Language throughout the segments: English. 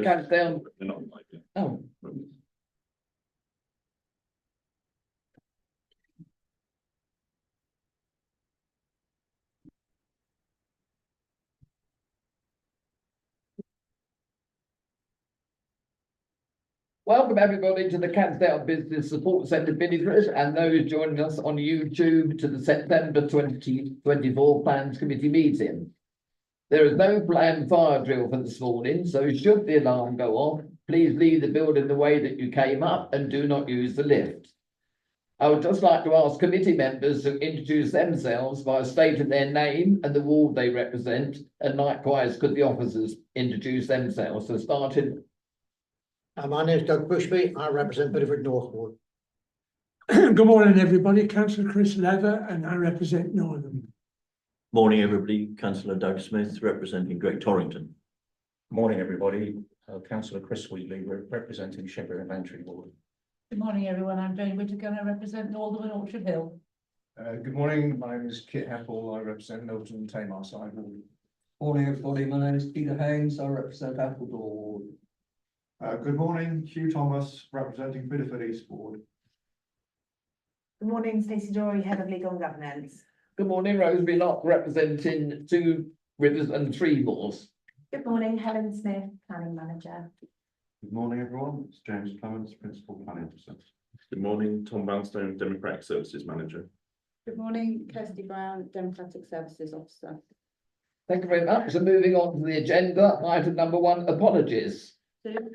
Cansdale. They're not like it. Oh. Welcome everybody to the Cansdale Business Support Centre visitors and those joining us on YouTube to the September 2024 Plans Committee meeting. There is no planned fire drill for this morning, so should the alarm go off, please leave the building the way that you came up and do not use the lift. I would just like to ask committee members to introduce themselves by stating their name and the ward they represent, and likewise could the officers introduce themselves. So starting. My name is Doug Bushby. I represent Bideford North Ward. Good morning, everybody. Councillor Chris Leather, and I represent Northern. Morning, everybody. Councillor Doug Smith, representing Great Torrington. Morning, everybody. Councillor Chris Wheatley, representing Sheffield and Bantry Ward. Good morning, everyone. I'm Jane Whittaker and I represent Northern and Orchard Hill. Good morning. My name is Kit Apple. I represent Milton and Tamarside Ward. Morning, everybody. My name is Peter Haynes. I represent Appledore Ward. Good morning. Hugh Thomas, representing Bideford East Ward. Good morning, Stacey Dory, Head of Legal and Governance. Good morning, Rosemary Locke, representing Two Rivers and Three Moors. Good morning, Helen Smith, Planning Manager. Good morning, everyone. It's James Clements, Principal Planning Officer. Good morning, Tom Vanstone, Democratic Services Manager. Good morning, Kirsty Brown, Democratic Services Officer. Thank you very much. So moving on to the agenda, item number 1, apologies.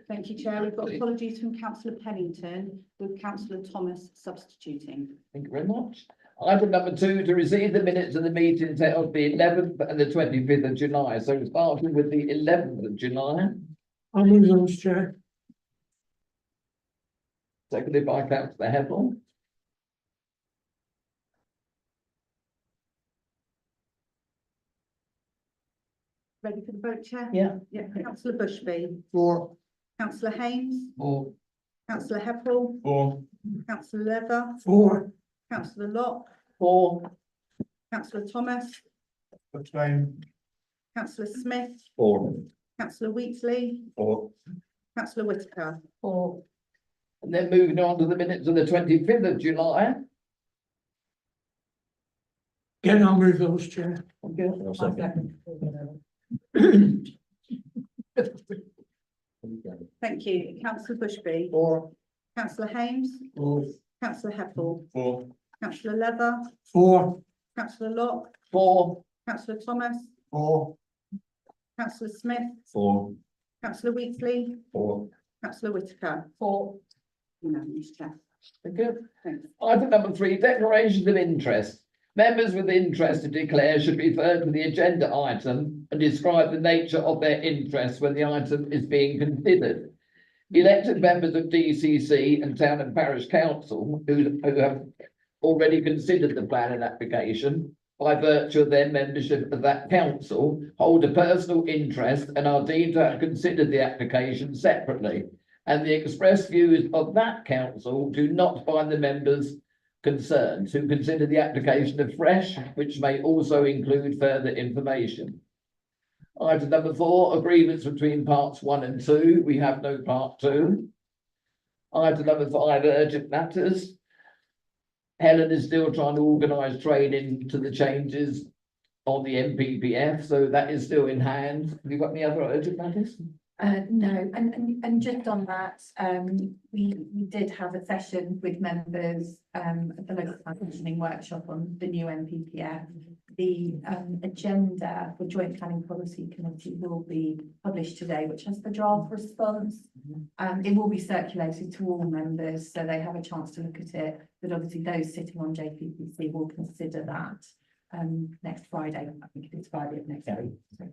Thank you, Chair. We've got apologies from Councillor Pennington with Councillor Thomas substituting. Thank you very much. Item number 2, to receive the minutes of the meetings held the 11th and the 25th of July. So starting with the 11th of July. I'll move those, Chair. Seconded by Councillor Hempel. Ready for the vote, Chair? Yeah. Yeah. Councillor Bushby. For. Councillor Haynes. Or Councillor Heppel. For. Councillor Leather. For. Councillor Locke. for Councillor Thomas. Abstain. Councillor Smith. For. Councillor Wheatley. For. Councillor Whittaker. For. and then moving on to the minutes of the 25th of July. Again, I'll move those, Chair. Okay. I'll second. Thank you. Councillor Bushby. For. Councillor Haynes. For. Councillor Heppel. For. Councillor Leather. For. Councillor Locke. For Councillor Thomas. For. Councillor Smith. For. Councillor Wheatley. For. Councillor Whittaker. For. Unanimous, Chair. okay. Thanks. Item number 3, declarations of interest. Members with interest to declare should refer to the agenda item and describe the nature of their interest when the item is being considered. Elected members of DCC and Town and Parish Council who have already considered the plan and application by virtue of their membership of that council hold a personal interest and are deemed to have considered the application separately, and the expressed views of that council do not bind the members concerned who consider the application afresh, which may also include further information. Item number 4, agreements between parts 1 and 2. We have no part 2. Item number 5, urgent matters. Helen is still trying to organise training to the changes on the MPPF, so that is still in hand. Have you got any other urgent matters? No, and just on that, we did have a session with members at the local functioning workshop on the new MPPF. The agenda for Joint Planning Policy Committee will be published today, which has the draft response. It will be circulated to all members, so they have a chance to look at it. But obviously, those sitting on JPPC will consider that next Friday. I think it is Friday of next week.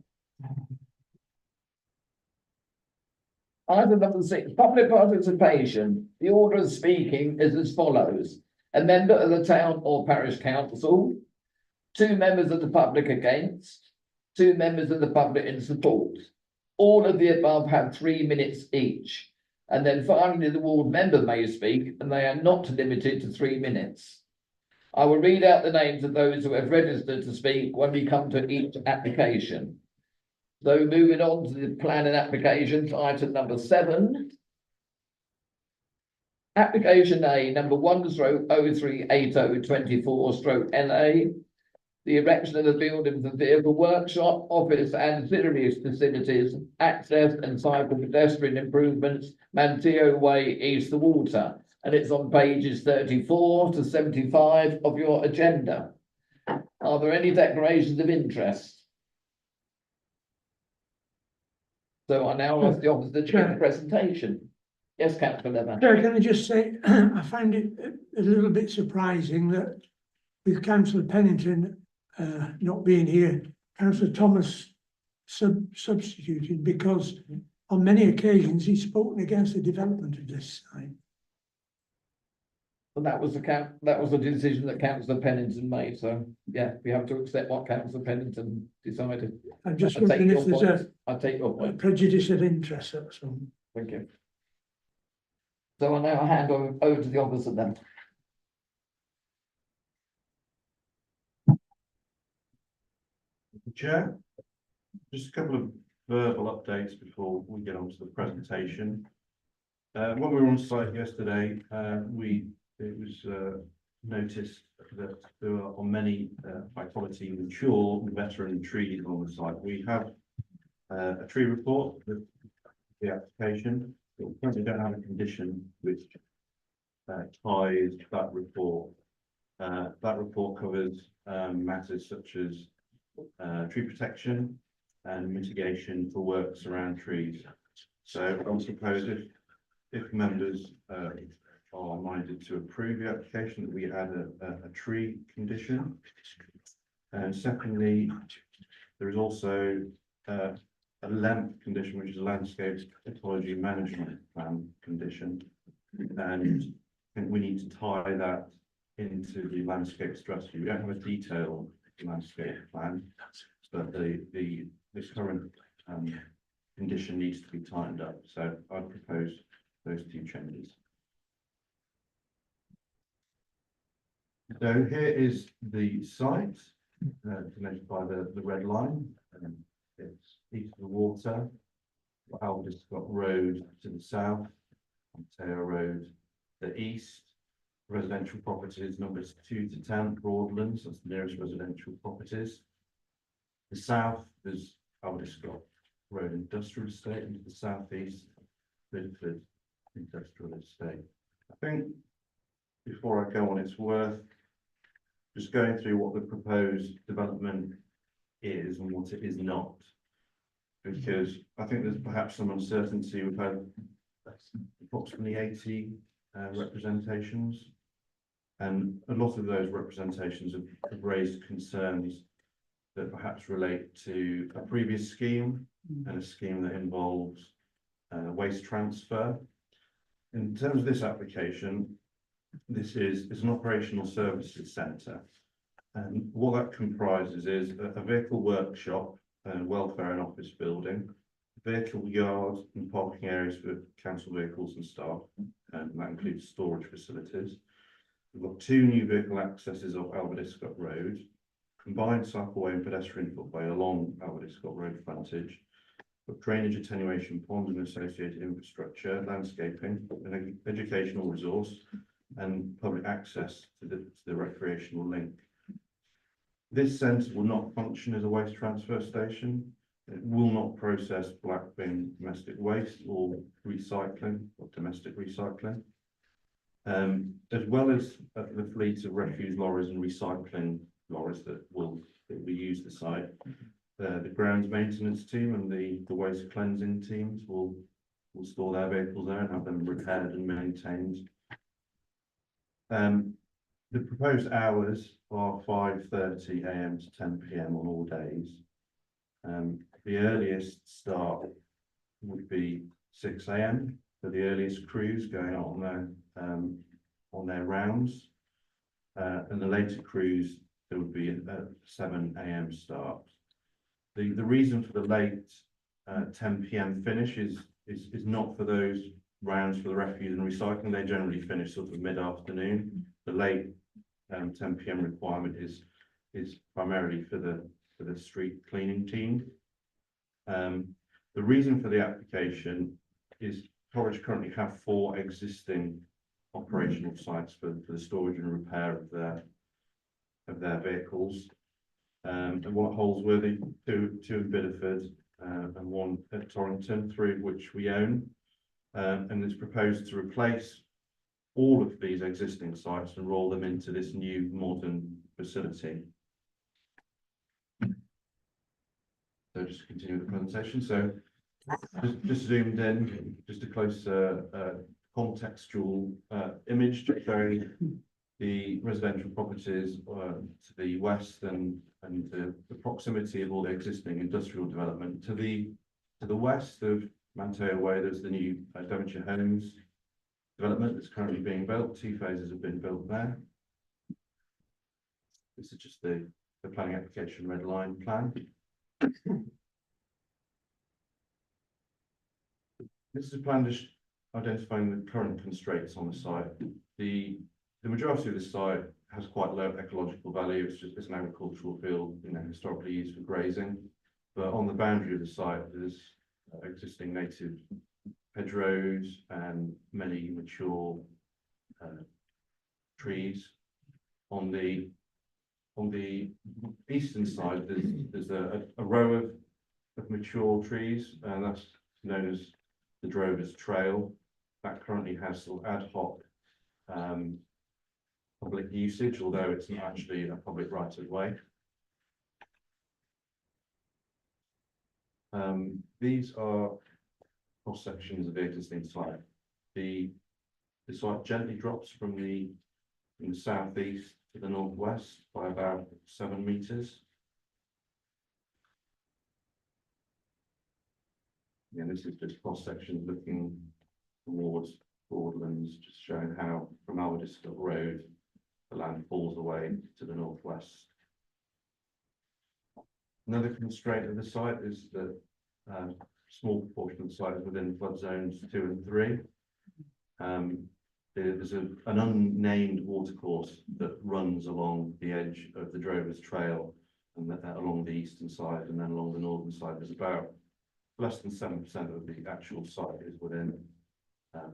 Item number 6, public participation. The order of speaking is as follows: a member of the town or parish council, 2 members of the public against, 2 members of the public in support. All of the above have 3 minutes each. And then finally, the ward member may speak, and they are not limited to 3 minutes. I will read out the names of those who have registered to speak when we come to each application. So moving on to the planning applications, item number 7. Application A, number 1/038024/LA. The erection of a building for vehicle workshop, office, ancillary facilities, access and cycle pedestrian improvements, Manteo Way, East the Water. And it's on pages 34 to 75 of your agenda. Are there any declarations of interest? So I now ask the officer to give a presentation. Yes, Councillor Lever. Chair, can I just say, I find it a little bit surprising that with Councillor Pennington not being here, Councillor Thomas substituted, because on many occasions he's spoken against the development of this site. Well, that was a decision that Councillor Pennington made, so yeah, we have to accept what Councillor Pennington decided. I'm just I take wondering your if there's point. I take your a point. prejudice of interest, that's all. Thank you. So I now hand over to the officer then. Chair, just a couple of verbal updates before we get on to the presentation. When we were on site yesterday, it was noticed that there are many high quality mature veteran trees on the site. We have a tree report with the application, but we currently don't have a condition which ties that report. That report covers matters such as tree protection and mitigation for works around trees. So I suppose if members are minded to approve the application, that we add a tree condition. And secondly, there is also a LEMP condition, which is a landscape ecology management plan condition. And I think we need to tie that into the landscape strategy. We don't have a detailed landscape plan, but the current condition needs to be tightened up. So I propose those 2 changes. So here is the site, denoted by the red line. It's East of the Water, Alvescott Road to the south, Manteo Road to the east. Residential properties numbers 2 to 10, Broadlands, that's the nearest residential properties. The south is Alvescott Road Industrial Estate, and to the southeast, Bidford Industrial Estate. I think before I go on, it's worth just going through what the proposed development is and what it is not, because I think there's perhaps some uncertainty. We've had approximately 80 representations, and a lot of those representations have raised concerns that perhaps relate to a previous scheme and a scheme that involves waste transfer. In terms of this application, this is an operational services centre, and what that comprises is a vehicle workshop, welfare and office building, vehicle yard and parking areas for council vehicles and staff, and that includes storage facilities. We've got 2 new vehicle accesses off Alvescott Road, combined cycleway and pedestrian footway along Alvescott Road frontage, but drainage attenuation pond and associated infrastructure, landscaping, an educational resource, and public access to the recreational link. This centre will not function as a waste transfer station. It will not process black bin domestic waste or recycling or domestic recycling. As well as the fleet of refuse lorries and recycling lorries that will use the site, the grounds maintenance team and the waste cleansing teams will store their vehicles there and have them repaired and maintained. The proposed hours are 5:30 AM to 10 PM on all days. The earliest start would be 6 AM for the earliest crews going on their rounds, and the later crews there would be a 7 AM start. The reason for the late 10 PM finish is not for those rounds for the refuse and recycling. They generally finish sort of mid-afternoon. The late 10 PM requirement is primarily for the street cleaning team. The reason for the application is Horwich currently have 4 existing operational sites for the storage and repair of their vehicles. And one at Holsworthy, two in Biddeford, and 1 at Torrington, 3 of which we own. And it's proposed to replace all of these existing sites and roll them into this new modern facility. So just continue the presentation. So just zoomed in, just a closer contextual image showing the residential properties to the west and the proximity of all the existing industrial development. To the west of Manteo Way, there's the new Devonshire Homes development that's currently being built. 2 phases have been built there. This is just the planning application red line plan. This is a plan just identifying the current constraints on the site. The majority of the site has quite low ecological value. It's an agricultural field, historically used for grazing. But on the boundary of the site, there's existing native hedgerows and many mature trees. On the eastern side, there's a row of mature trees, and that's known as the Drovers Trail. That currently has sort of ad hoc public usage, although it's not actually a public right of way. These are cross sections of the existing site. The site gently drops from the southeast to the northwest by about 7 meters. Yeah, this is just cross sections looking towards Broadlands, just showing how from Alverdiscott Road the land falls away to the northwest. Another constraint of the site is that small proportion of the site is within flood zones 2 and 3. There's an unnamed watercourse that runs along the edge of the Drovers Trail and along the eastern side, and then along the northern side. There's about less than 7% of the actual site is within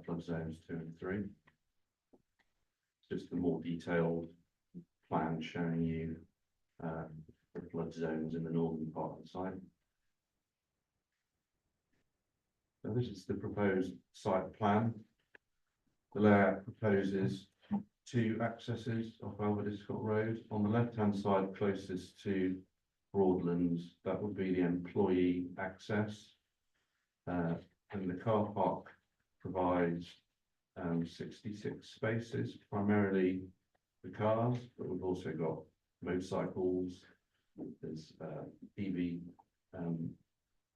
flood zones 2 and 3. It's just a more detailed plan showing you the flood zones in the northern part of the site. So this is the proposed site plan. The layout proposes 2 accesses off Alverdiscott Road. On the left-hand side, closest to Broadlands, that would be the employee access. And the car park provides 66 spaces, primarily for cars, but we've also got motorcycles, there's EV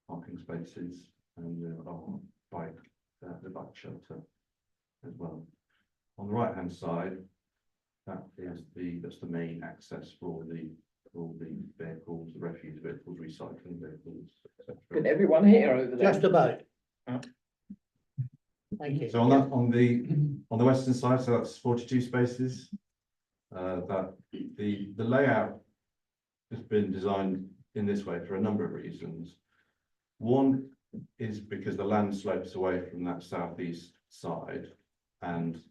parking spaces, and the bike shelter as well. On the right hand side, that's the main access for all the vehicles, the refuse vehicles, recycling vehicles, etc. Can everyone hear over there? Just about. Thank you. So on the western side, so that's 42 spaces. That the layout has been designed in this way for a number of reasons. One is because the land slopes away from that southeast side, and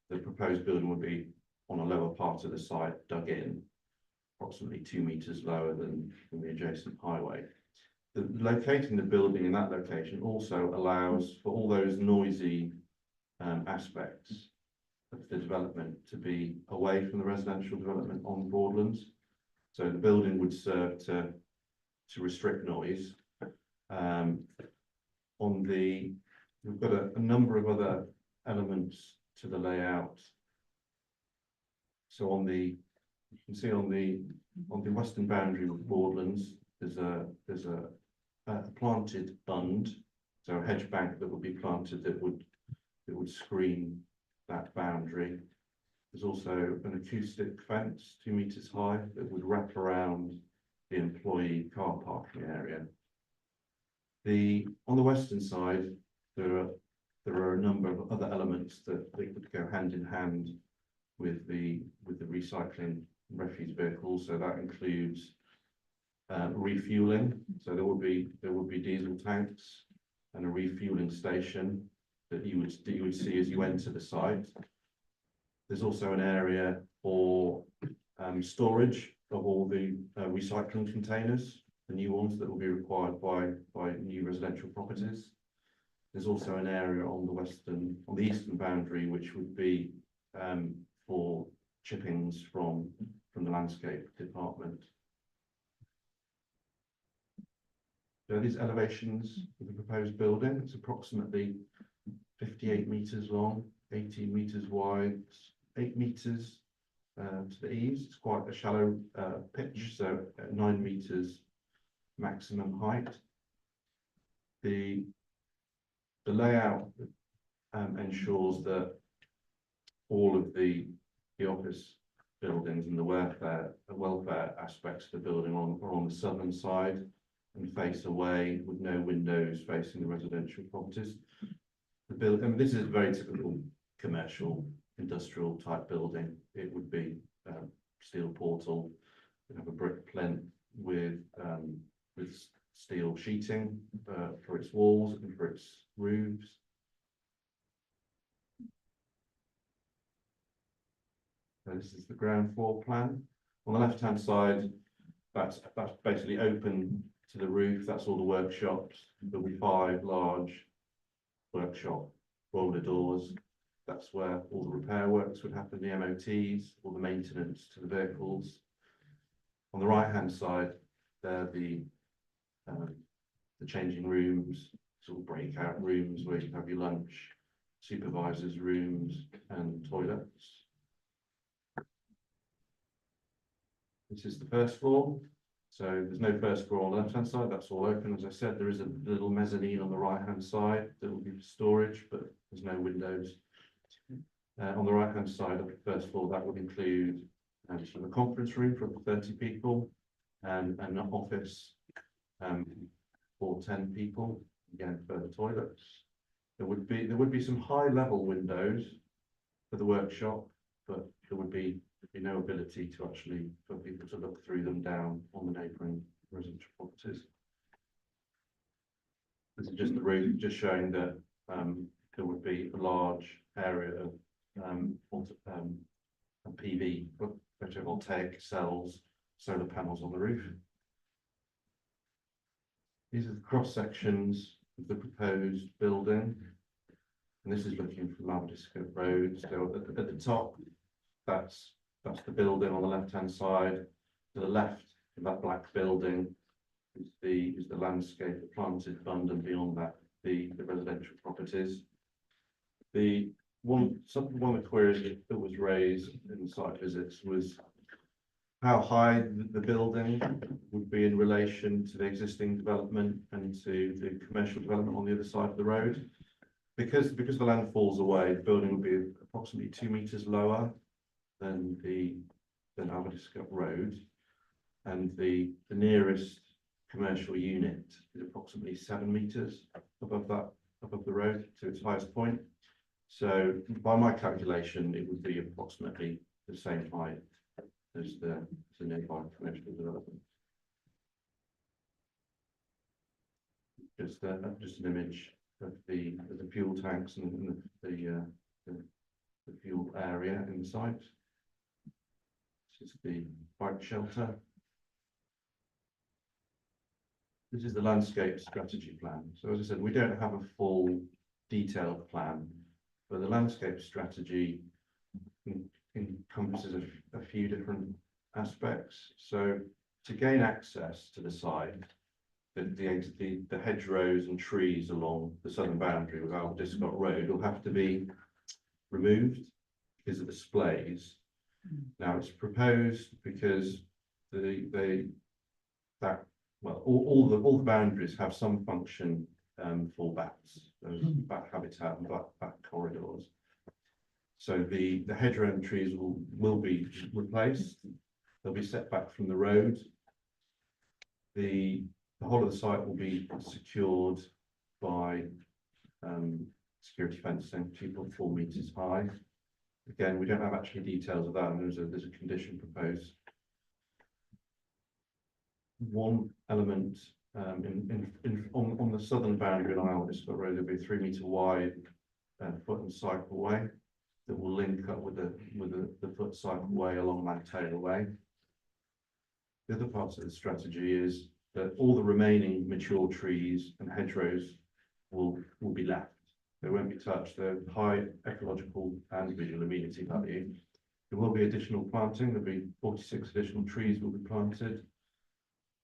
the proposed building would be on a lower part of the site, dug in, approximately 2 meters lower than the adjacent highway. Locating the building in that location also allows for all those noisy aspects of the development to be away from the residential development on Broadlands. So the building would serve to restrict noise. We've got a number of other elements to the layout. So you can see on the western boundary of Broadlands, there's a planted bund, so a hedge bank that would be planted that would screen that boundary. There's also an acoustic fence 2 meters high that would wrap around the employee car parking area. On the western side, there are a number of other elements that they could go hand in hand with the recycling refuse vehicles. So that includes refueling, so there would be diesel tanks and a refueling station that you would see as you enter the site. There's also an area for storage of all the recycling containers, the new ones that will be required by new residential properties. There's also an area on the eastern boundary, which would be for chippings from the landscape department. So these elevations of the proposed building, it's approximately 58 metres long, 18 metres wide, 8 metres to the eaves. It's quite a shallow pitch, so at 9 metres maximum height. The layout ensures that all of the office buildings and the welfare aspects of the building are on the southern side and face away with no windows facing the residential properties. This is a very typical commercial industrial type building. It would be steel portal, we have a brick plinth with steel sheeting for its walls and for its roofs. So this is the ground floor plan. On the left hand side, that's basically open to the roof. That's all the workshops. There'll be 5 large workshop roller doors. That's where all the repair works would happen, the MOTs, all the maintenance to the vehicles. On the right hand side, there the changing rooms, sort of breakout rooms where you have your lunch, supervisors' rooms and toilets. This is the first floor. So there's no first floor on the left hand side, that's all open. As I said, there is a little mezzanine on the right hand side that will be for storage, but there's no windows. On the right hand side of the first floor, that would include sort of a conference room for 30 people and an office for 10 people, again further toilets. There would be some high level windows for the workshop, but there would be no ability to actually for people to look through them down on the neighbouring residential properties. This is just the roof, just showing that there would be a large area of PV, photovoltaic cells, solar panels on the roof. These are the cross sections of the proposed building, and this is looking from Malverdiscote Road. So at the top, that's the building on the left hand side. To the left of that black building is the landscape, the planted fund, and beyond that the residential properties. One of the queries that was raised in the site visits was how high the building would be in relation to the existing development and to the commercial development on the other side of the road. Because the land falls away, the building would be approximately 2 metres lower than Malverdiscote Road, and the nearest commercial unit is approximately 7 metres above the road to its highest point. So by my calculation, it would be approximately the same height as the nearby commercial development. Just an image of the fuel tanks and the fuel area in the site. This is the bike shelter. This is the landscape strategy plan. So as I said, we don't have a full detailed plan, but the landscape strategy encompasses a few different aspects. So to gain access to the site, the hedgerows and trees along the southern boundary of Malverdiscote Road will have to be removed because of the splays. Now it's proposed because all the boundaries have some function for bats, bat habitat and bat corridors. So the hedgerow and trees will be replaced. They'll be set back from the road. The whole of the site will be secured by security fencing, 2.4 metres high. Again, we don't have actually details of that, and there's a condition proposed. one element, on the southern boundary line of this road, there'll be a 3 metre wide foot and cycle way that will link up with the foot cycle way along Manteo Way. The other part of the strategy is that all the remaining mature trees and hedgerows will be left. They won't be touched. They're high ecological and visual amenity value. There will be additional planting. There'll be 46 additional trees will be planted.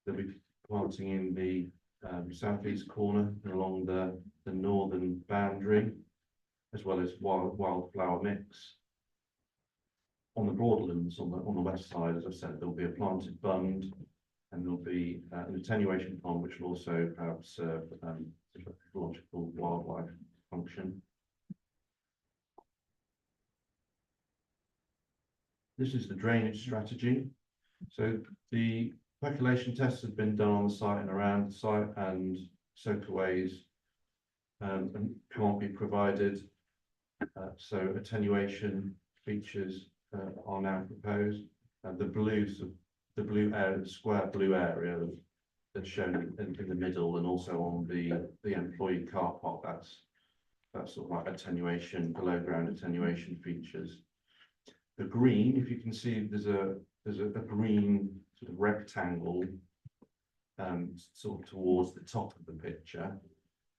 There'll be planting in the southeast corner and along the northern boundary, as well as wildflower mix. On the broadlands on the west side, as I said, there'll be a planted bund, and there'll be an attenuation pond which will also serve ecological wildlife function. This is the drainage strategy. So the percolation tests have been done on the site and around the site, and soakaways and can't be provided. So attenuation features are now proposed. The blue area, the square blue area that's shown in the middle, and also on the employee car park, that's sort of like attenuation, below ground attenuation features. The green, if you can see, there's a green sort of rectangle sort of towards the top of the picture.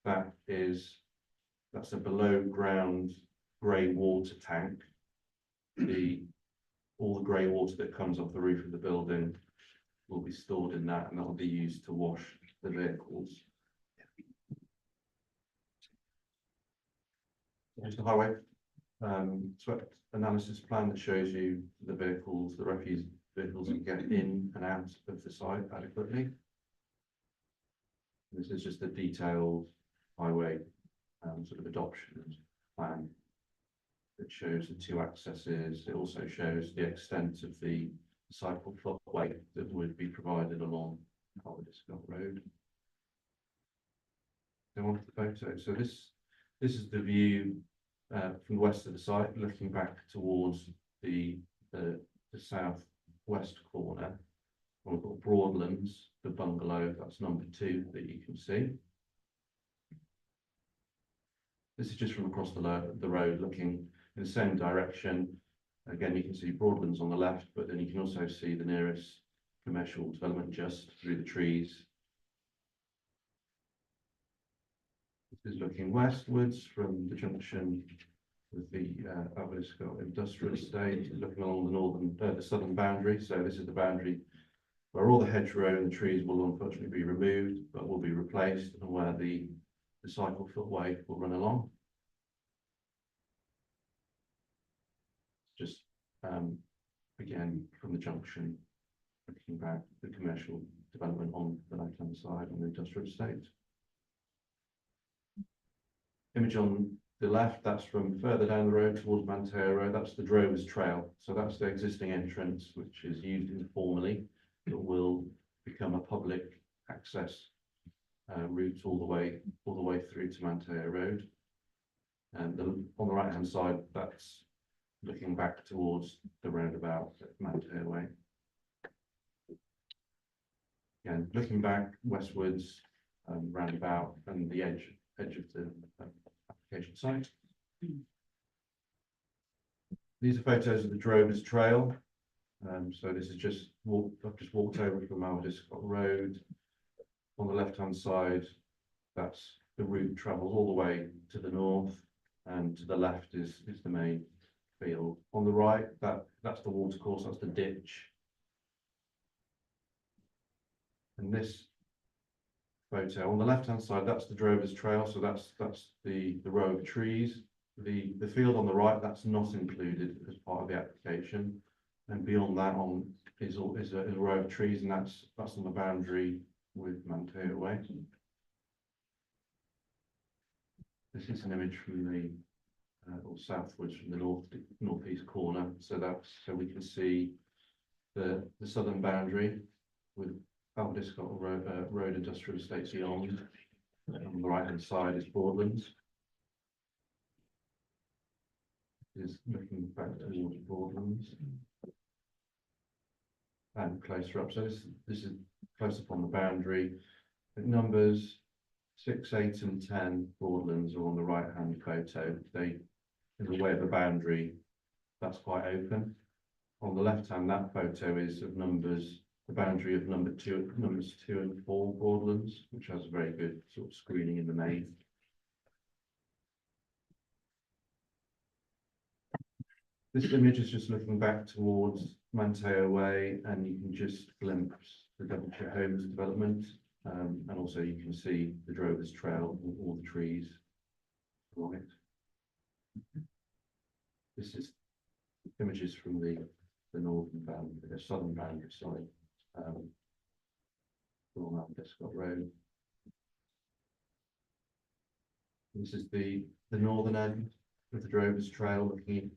That's a below ground grey water tank. All the grey water that comes off the roof of the building will be stored in that, and that will be used to wash the vehicles. Here's the highway swept analysis plan that shows you the refuse vehicles that get in and out of the site adequately. This is just a detailed highway sort of adoption plan that shows the two accesses. It also shows the extent of the cycle footway that would be provided along Harvard Road. Go on to the photo. So this is the view from the west of the site, looking back towards the southwest corner. We've got Broadlands, the bungalow, that's number 2 that you can see. This is just from across the road, looking in the same direction. Again, you can see Broadlands on the left, but then you can also see the nearest commercial development just through the trees. This is looking westwards from the junction with the Aberystwyth Industrial Estate, looking along the southern boundary. So this is the boundary where all the hedgerow and the trees will unfortunately be removed, but will be replaced, and where the cycle footway will run along. Just again from the junction, looking back the commercial development on the left-hand side on the industrial estate. Image on the left, that's from further down the road towards Manteo Road. That's the Drovers Trail. So that's the existing entrance, which is used informally, that will become a public access route all the way through to Manteo Road. And on the right hand side, that's looking back towards the roundabout at Manteo Way. Again, looking back westwards, roundabout, and the edge of the application site. These are photos of the Drovers Trail. So this is I've just walked over from Aberystwyth Road. On the left hand side, that's the route travels all the way to the north, and to the left is the main field. On the right, that's the watercourse, that's the ditch. And this photo on the left hand side, that's the Drovers Trail, so that's the row of trees. The field on the right, that's not included as part of the application, and beyond that is a row of trees, and that's on the boundary with Manteo Way. This is an image from the or southwards from the northeast corner, so we can see the southern boundary with Aberystwyth Road Industrial Estate beyond. On the right hand side is Broadlands. Is looking back towards Broadlands. and closer up. So this is close up on the boundary. It numbers 6, 8 and 10 Broadlands are on the right hand photo. They, in the way of the boundary, that's quite open. On the left hand, that photo is of numbers, the boundary of numbers 2 and 4 Broadlands, which has a very good sort of screening in the main. This image is just looking back towards Manteo Way, and you can just glimpse the Devonshire Homes development. And also you can see the Drovers Trail with all the trees along it. This is images from the northern boundary, the southern boundary, sorry. Along Descott Road. This is the northern end of the Drovers Trail,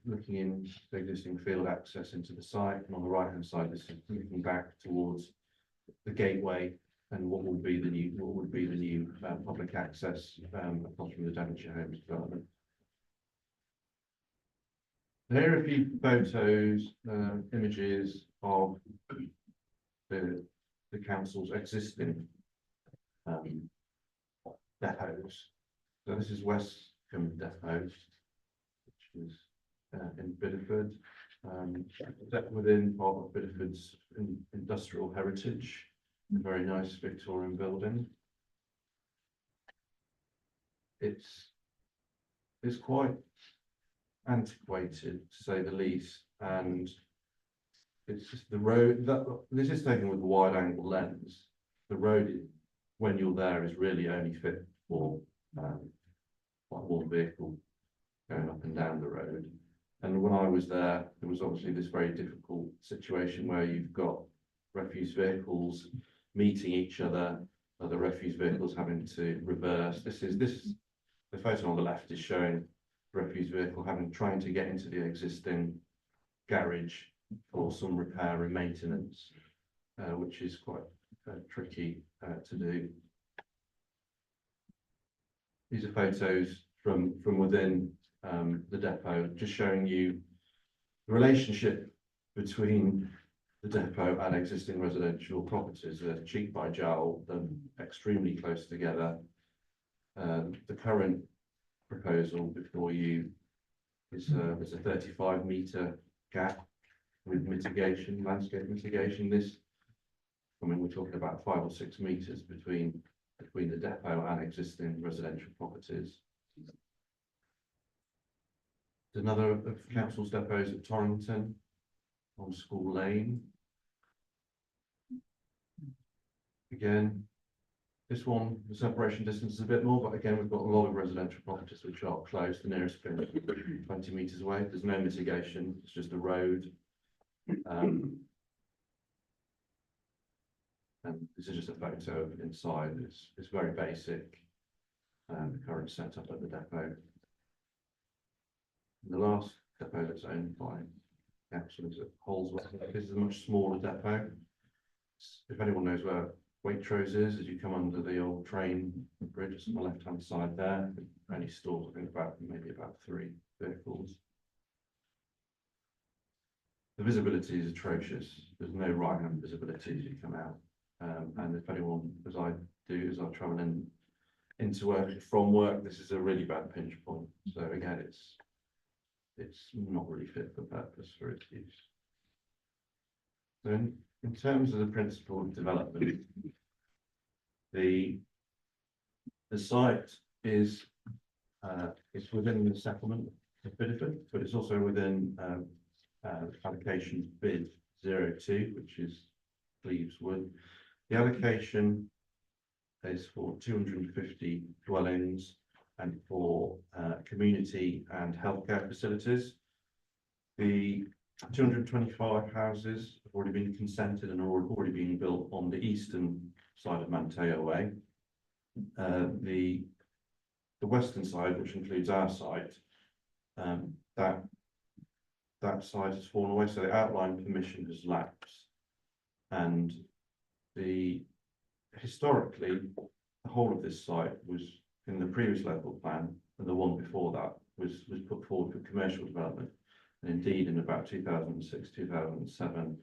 looking in the existing field access into the site, and on the right hand side, this is looking back towards the gateway and what would be the new public access across from the Devonshire Homes development. Here are a few photos, images of the council's existing depots. So this is Westcombe Depot, which is in Bideford, that within part of Bideford's industrial heritage, a very nice Victorian building. It's quite antiquated, to say the least, and it's just the road that this is taken with a wide angle lens. The road, when you're there, is really only fit for one vehicle going up and down the road. And when I was there was obviously this very difficult situation where you've got refuse vehicles meeting each other, other refuse vehicles having to reverse. This is the photo on the left is showing refuse vehicle trying to get into the existing garage for some repair and maintenance, which is quite tricky to do. These are photos from within the depot, just showing you the relationship between the depot and existing residential properties. They're cheek by jowl, they're extremely close together. The current proposal before you is there's a 35-metre gap with mitigation, landscape mitigation. We're talking about 5 or 6 metres between the depot and existing residential properties. Another of council's depots at Torrington on School Lane. Again, this one, the separation distance is a bit more, but again, we've got a lot of residential properties which are close. The nearest bit is 20 metres away. There's no mitigation, it's just a road. And this is just a photo of inside. It's very basic. The current setup at the depot. And the last depot that's owned by council is at Holsworth. This is a much smaller depot. If anyone knows where Waitrose is, as you come under the old train bridge, it's on the left hand side there. Only stores, I think, maybe about 3 vehicles. The visibility is atrocious. There's no right hand visibility as you come out. And if anyone, as I do, as I travel into work from work, this is a really bad pinch point. So again, it's not really fit for purpose for its use. So in terms of the principle of development, the site is within the settlement of Bideford, but it's also within allocation bid 02, which is Cleves Wood. The allocation is for 250 dwellings and for community and healthcare facilities. The 225 houses have already been consented and are already being built on the eastern side of Manteo Way. The western side, which includes our site, that site has fallen away, so the outline permission has lapsed. And historically, the whole of this site was in the previous local plan, and the one before that was put forward for commercial development. And indeed, in about 2006, 2007,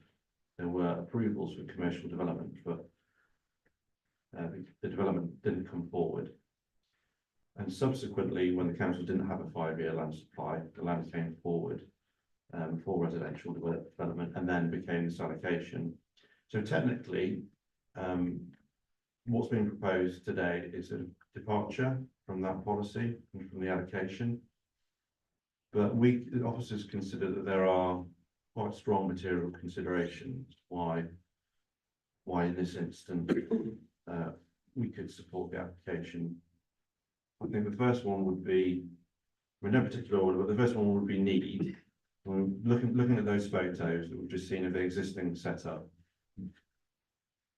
there were approvals for commercial development, but the development didn't come forward. And subsequently, when the council didn't have a 5-year land supply, the land came forward for residential development and then became this allocation. So technically, what's being proposed today is a departure from that policy and from the allocation. But we, the officers, consider that there are quite strong material considerations why in this instance we could support the application. I think the first one would be, in no particular order, but the first one would be need. When looking at those photos that we've just seen of the existing setup,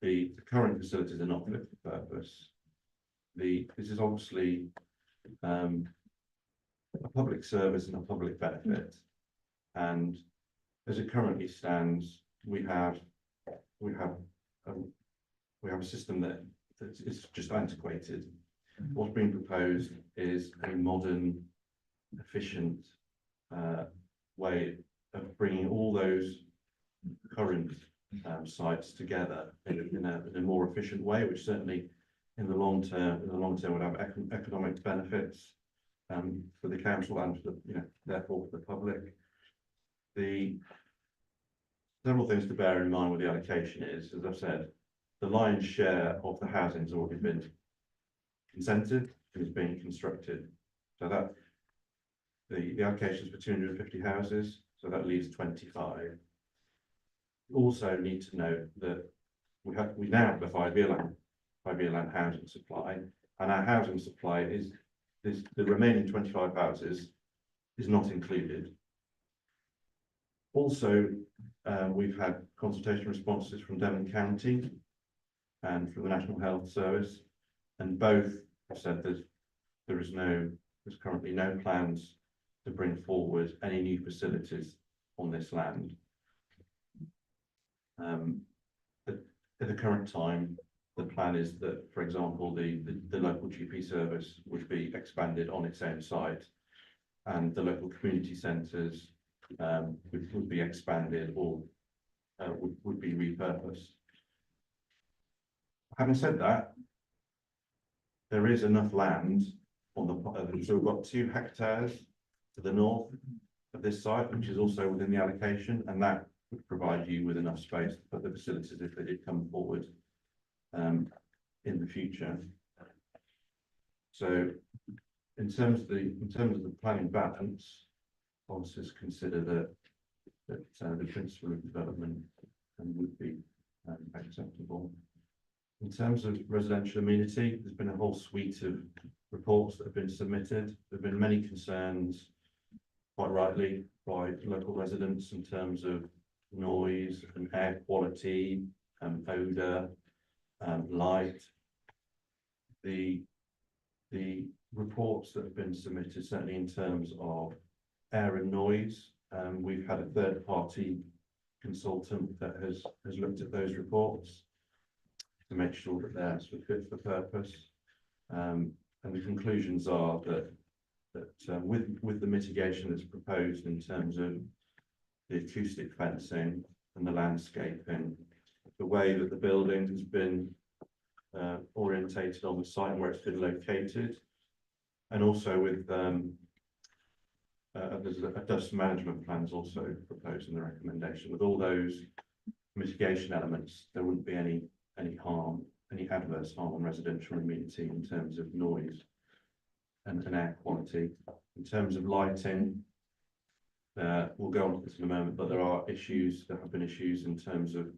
the current facilities are not fit for purpose. This is obviously a public service and a public benefit, and as it currently stands, we have a system that is just antiquated. What's being proposed is a modern, efficient way of bringing all those current sites together in a more efficient way, which certainly in the long term would have economic benefits for the council and for the, therefore for the public. The several things to bear in mind with the allocation is, as I've said, the lion's share of the housing has already been consented and is being constructed. So that the allocation is for 250 houses, so that leaves 25. Also need to note that we now have a 5-year land housing supply, and our housing supply is the remaining 25 houses is not included. Also, we've had consultation responses from Devon County and from the National Health Service, and both have said that there's currently no plans to bring forward any new facilities on this land. At the current time, the plan is that, for example, the local GP service would be expanded on its own site, and the local community centres would be expanded or would be repurposed. Having said that, there is enough land on the so we've got 2 hectares to the north of this site, which is also within the allocation, and that would provide you with enough space to put the facilities if they did come forward in the future. So in terms of the planning balance, officers consider that the principle of development would be acceptable. In terms of residential amenity, there's been a whole suite of reports that have been submitted. There have been many concerns, quite rightly, by local residents in terms of noise and air quality, odour, light. The reports that have been submitted, certainly in terms of air and noise, we've had a third-party consultant that has looked at those reports to make sure that they're fit for purpose. And the conclusions are that with the mitigation that's proposed in terms of the acoustic fencing and the landscaping, the way that the building has been orientated on the site and where it's been located, and also with there's a dust management plan is also proposed in the recommendation. With all those mitigation elements, there wouldn't be any adverse harm on residential amenity in terms of noise and air quality. In terms of lighting, we'll go on to this in a moment, but there have been issues in terms of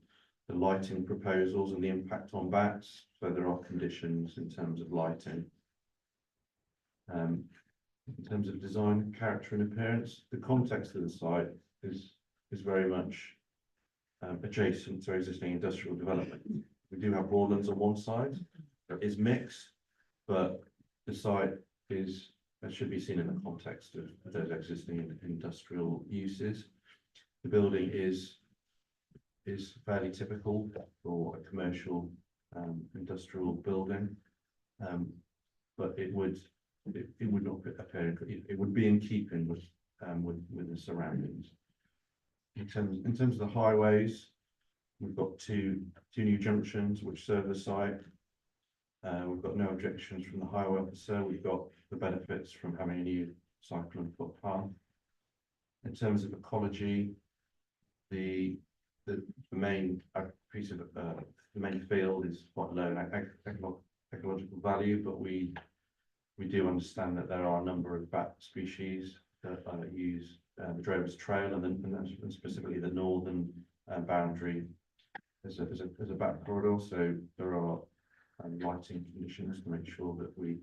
the lighting proposals and the impact on bats. So there are conditions in terms of lighting. In terms of design, character and appearance, the context of the site is very much adjacent to existing industrial development. We do have Broadlands on one side, that is mixed, but the site should be seen in the context of those existing industrial uses. The building is fairly typical for a commercial industrial building, but it would not appear. It would be in keeping with the surroundings. In terms of the highways, We've got two new junctions which serve the site. We've got no objections from the highway officer. We've got the benefits from having a new cycle and footpath. In terms of ecology, the main piece of the main field is quite low in ecological value, but we do understand that there are a number of bat species that use the Drovers Trail and specifically the northern boundary as a bat corridor. So there are lighting conditions to make sure that we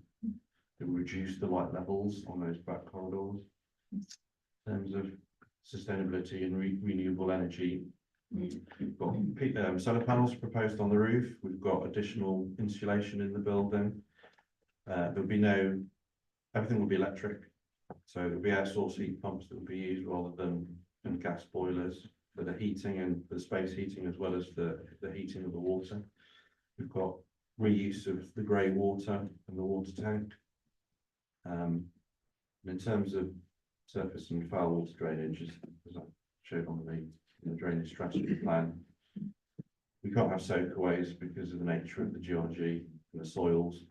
reduce the light levels on those bat corridors. In terms of sustainability and renewable energy, we've got solar panels proposed on the roof. We've got additional insulation in the building. There'll be everything will be electric. So there'll be air source heat pumps that will be used rather than gas boilers for the heating and the space heating, as well as the heating of the water. We've got reuse of the grey water and the water tank. In terms of surface and foul water drainage, as I showed on the drainage strategy plan, we can't have soakaways because of the nature of the geology and the soils.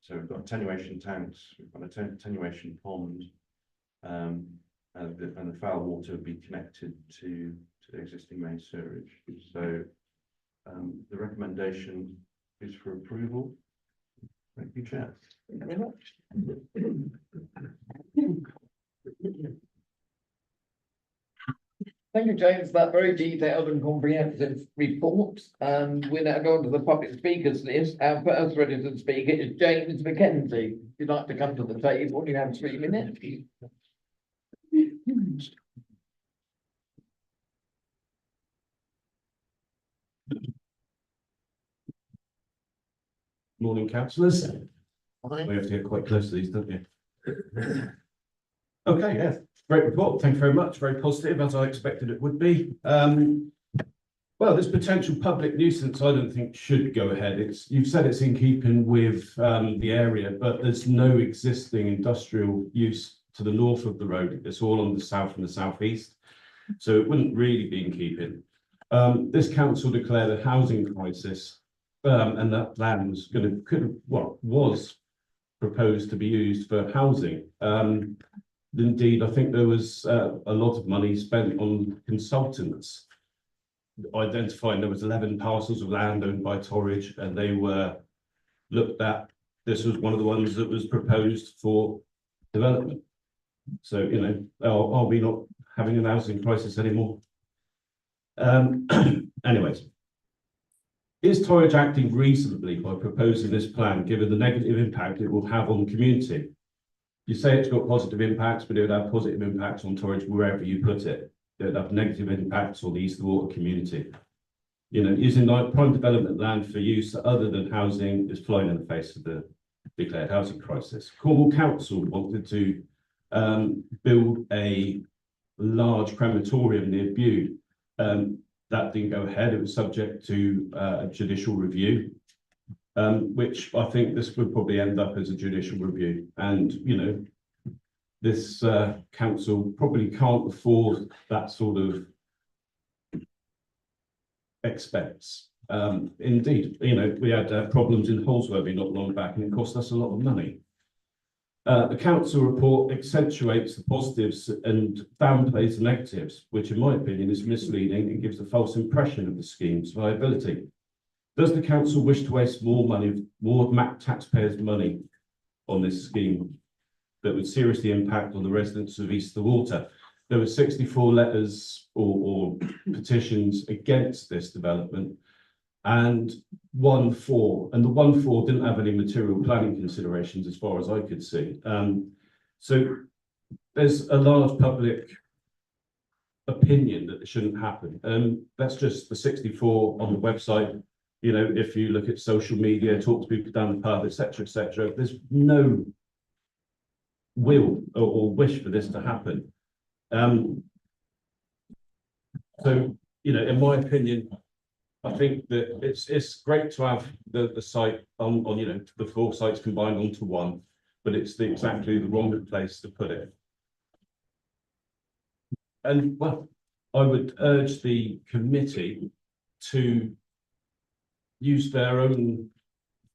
So we've got attenuation tanks, we've got an attenuation pond, and the foul water would be connected to the existing main sewerage. So the recommendation is for approval. Thank you, Chair. Thank you very much. Thank you, James, for that very detailed and comprehensive report. We're now going to the public speakers list. Our first registered speaker is James Mackenzie. If you'd like to come to the table, you have 3 minutes. Morning, councillors. Aye. We have to get quite close to these, don't you? Okay, yeah, great report. Thank you very much. Very positive, as I expected it would be. Well, this potential public nuisance, I don't think should go ahead. You've said it's in keeping with the area, but there's no existing industrial use to the north of the road. It's all on the south and the southeast, so it wouldn't really be in keeping. This council declared a housing crisis, and that land was proposed to be used for housing. Indeed, I think there was a lot of money spent on consultants identifying there was 11 parcels of land owned by Torridge, and they were looked at. This was one of the ones that was proposed for development. So, you know, are we not having a housing crisis anymore? Anyways, is Torridge acting reasonably by proposing this plan, given the negative impact it will have on the community? You say it's got positive impacts, but it would have positive impacts on Torridge wherever you put it. It would have negative impacts on the East Water community. You know, using prime development land for use other than housing is flying in the face of the declared housing crisis. Cornwall Council wanted to build a large crematorium near Bude. That didn't go ahead. It was subject to a judicial review, which I think this would probably end up as a judicial review. And, you know, this council probably can't afford that sort of expense. Indeed, you know, we had problems in Holsworthy not long back, and it cost us a lot of money. The council report accentuates the positives and downplays the negatives, which in my opinion is misleading and gives a false impression of the scheme's viability. Does the council wish to waste more money, more taxpayers' money on this scheme that would seriously impact on the residents of East Water? There were 64 letters or petitions against this development and 1 for, and the 1 for didn't have any material planning considerations as far as I could see. So there's a large public opinion that it shouldn't happen. That's just the 64 on the website. You know, if you look at social media, talk to people down the pub, etc., there's no will or wish for this to happen. So, you know, in my opinion, I think that it's great to have the site on you know, the 4 sites combined onto one, but it's exactly the wrong place to put it. And well, I would urge the committee to use their own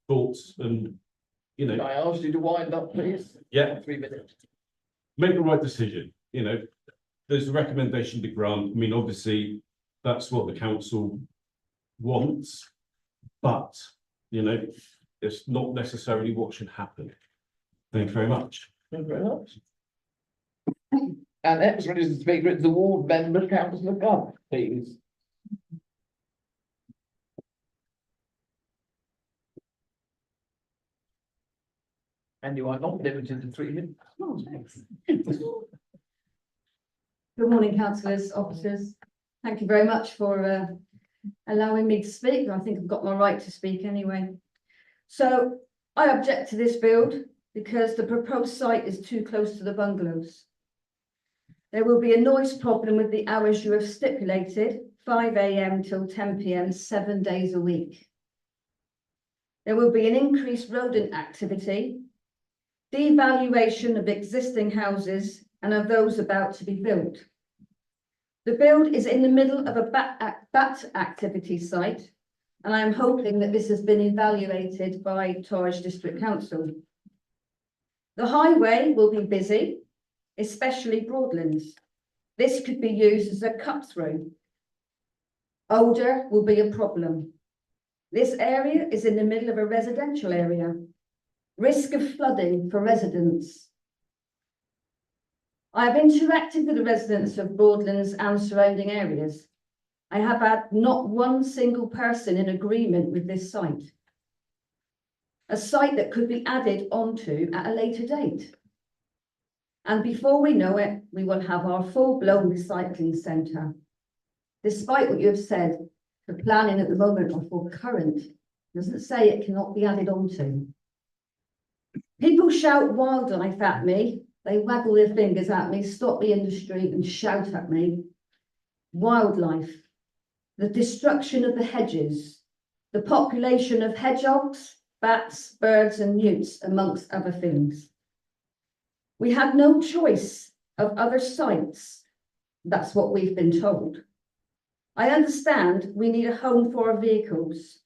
thoughts and, you Can know, I ask you to wind up, please? yeah, 3 minutes. make the right decision, you know. There's a recommendation to grant, I mean, obviously, that's what the council wants, but, you know, it's not necessarily what should happen. Thank you very much. Thank you very much. And next registered speaker is the ward member, councillor Gubb, please. And you are not limited to 3 minutes. Good morning, councillors, officers. Thank you very much for allowing me to speak. I think I've got my right to speak anyway. So I object to this build because the proposed site is too close to the bungalows. There will be a noise problem with the hours you have stipulated, 5 AM till 10 PM, 7 days a week. There will be an increased rodent activity, devaluation of existing houses and of those about to be built. The build is in the middle of a bat activity site, and I am hoping that this has been evaluated by Torridge District Council. The highway will be busy, especially Broadlands. This could be used as a cut through. Odour will be a problem. This area is in the middle of a residential area. Risk of flooding for residents. I have interacted with the residents of Broadlands and surrounding areas. I have had not one single person in agreement with this site. A site that could be added onto at a later date. And before we know it, we will have our full-blown recycling centre. Despite what you have said, the planning at the moment are for current, doesn't say it cannot be added onto. People shout wildlife at me. They waggle their fingers at me, stop me in the street and shout at me. Wildlife, the destruction of the hedges, the population of hedgehogs, bats, birds and newts, amongst other things. We had no choice of other sites. That's what we've been told. I understand we need a home for our vehicles,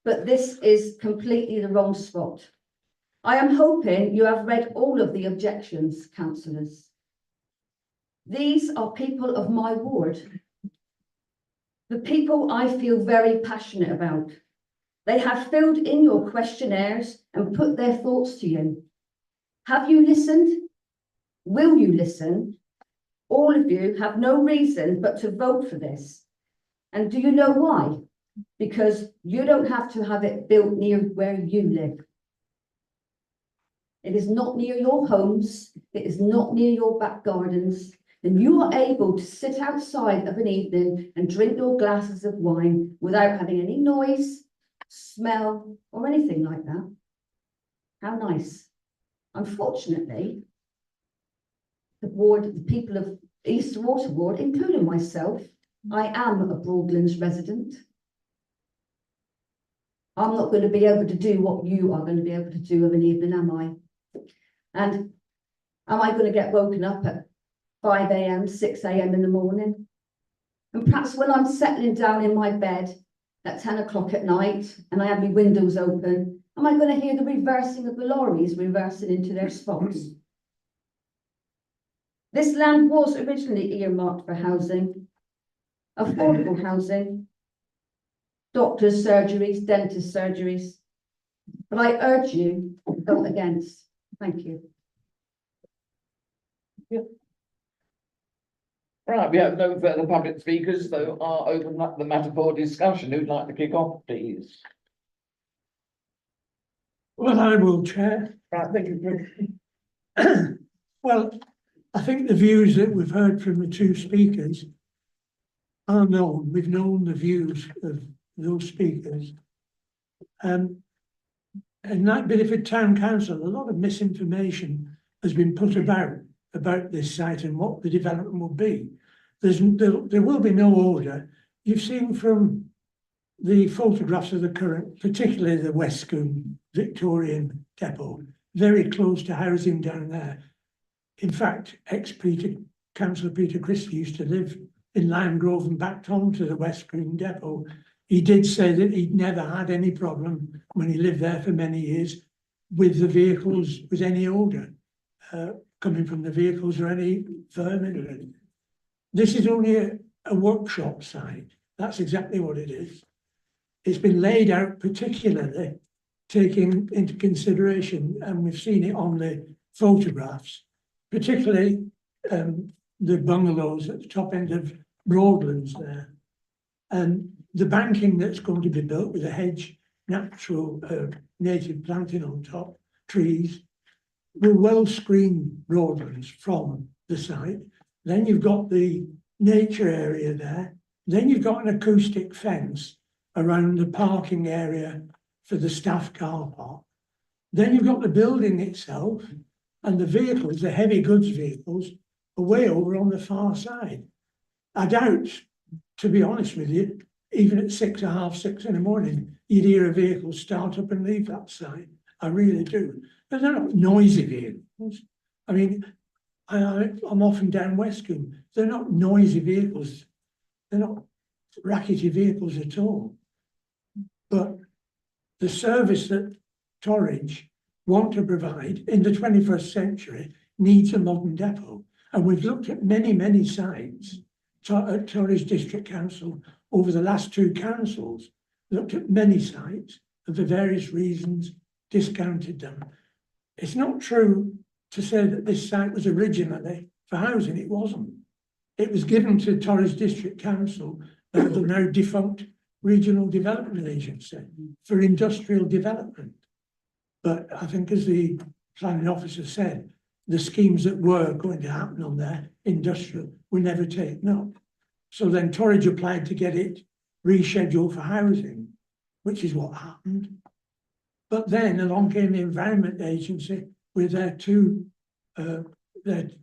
but this is completely the wrong spot. I am hoping you have read all of the objections, councillors. These are people of my ward. The people I feel very passionate about. They have filled in your questionnaires and put their thoughts to you. Have you listened? Will you listen? All of you have no reason but to vote for this. And do you know why? Because you don't have to have it built near where you live. It is not near your homes. It is not near your back gardens. And you are able to sit outside of an evening and drink your glasses of wine without having any noise, smell, or anything like that. How nice. Unfortunately, the people of East Water Ward, including myself, I am a Broadlands resident. I'm not going to be able to do what you are going to be able to do of an evening, am I? And am I going to get woken up at 5 AM, 6 AM in the morning? And perhaps when I'm settling down in my bed at 10 o'clock at night and I have my windows open, am I going to hear the reversing of the lorries reversing into their spots? This land was originally earmarked for housing, affordable housing, doctors' surgeries, dentist surgeries. But I urge you to vote against. Thank you. Right, we have no further public speakers, so I'll open up the matter for discussion. Who'd like to kick off, please? Well, I will, Chair. Right, thank you. Well, I think the views that we've heard from the two speakers are known. We've known the views of those speakers. In that Bideford Town Council, a lot of misinformation has been put about this site and what the development will be. There will be no order. You've seen from the photographs of the current, particularly the Westcombe Victorian depot, very close to housing down there. In fact, Councillor Peter Christie used to live in Lime Grove and backed on to the Westcombe depot. He did say that he'd never had any problem when he lived there for many years with the vehicles, with any odour coming from the vehicles or any vermin or anything. This is only a workshop site. That's exactly what it is. It's been laid out particularly taking into consideration, and we've seen it on the photographs, particularly the bungalows at the top end of Broadlands there. And the banking that's going to be built with a hedge, natural native planting on top, trees, will well screen Broadlands from the site. Then you've got the nature area there. Then you've got an acoustic fence around the parking area for the staff car park. Then you've got the building itself and the vehicles, the heavy goods vehicles, are way over on the far side. I doubt, to be honest with you, even at 6 or half 6 in the morning, you'd hear a vehicle start up and leave that side. I really do. But they're not noisy vehicles. I mean, I'm often down Westcombe. They're not noisy vehicles. They're not rackety vehicles at all. But the service that Torridge want to provide in the 21st century needs a modern depot. And we've looked at many, many sites at Torridge District Council over the last 2 councils, looked at many sites and for various reasons discounted them. It's not true to say that this site was originally for housing. It wasn't. It was given to Torridge District Council, the now defunct Regional Development Agency, for industrial development. But I think, as the planning officer said, the schemes that were going to happen on there, industrial, were never taken up. So then Torridge applied to get it rescheduled for housing, which is what happened. But then along came the Environment Agency with their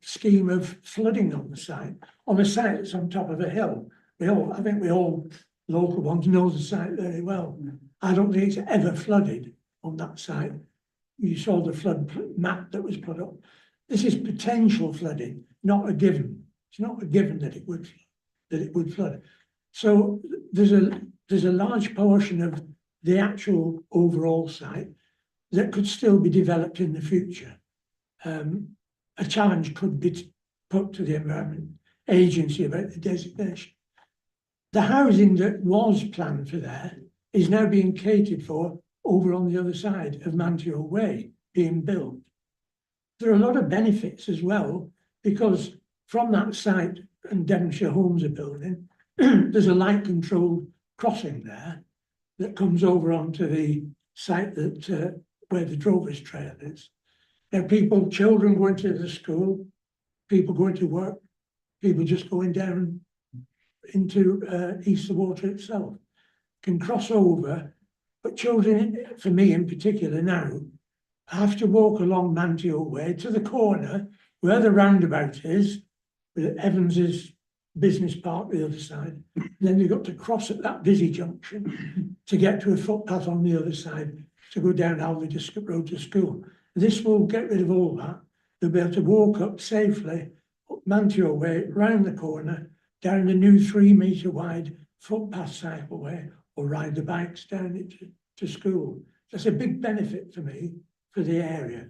scheme of flooding on a site that's on top of a hill. I think we all local ones know the site very well. I don't think it's ever flooded on that site. You saw the flood map that was put up. This is potential flooding, not a given. It's not a given that it would flood. So there's a large portion of the actual overall site that could still be developed in the future. A challenge could be put to the Environment Agency about the designation. The housing that was planned for there is now being catered for over on the other side of Manteo Way, being built. There are a lot of benefits as well, because from that site, and Devonshire Homes are building, there's a light controlled crossing there that comes over onto the site that where the Drovers Trail is. Now, children going to the school, people going to work, people just going down into East of Water itself can cross over. But children, for me in particular now, have to walk along Manteo Way to the corner where the roundabout is, with Evans's business park the other side. Then you've got to cross at that busy junction to get to a footpath on the other side to go down Alvey Road to school. This will get rid of all that. They'll be able to walk up safely up Manteo Way, round the corner, down the new 3-metre wide footpath cycleway, or ride the bikes down it to school. That's a big benefit for me, for the area.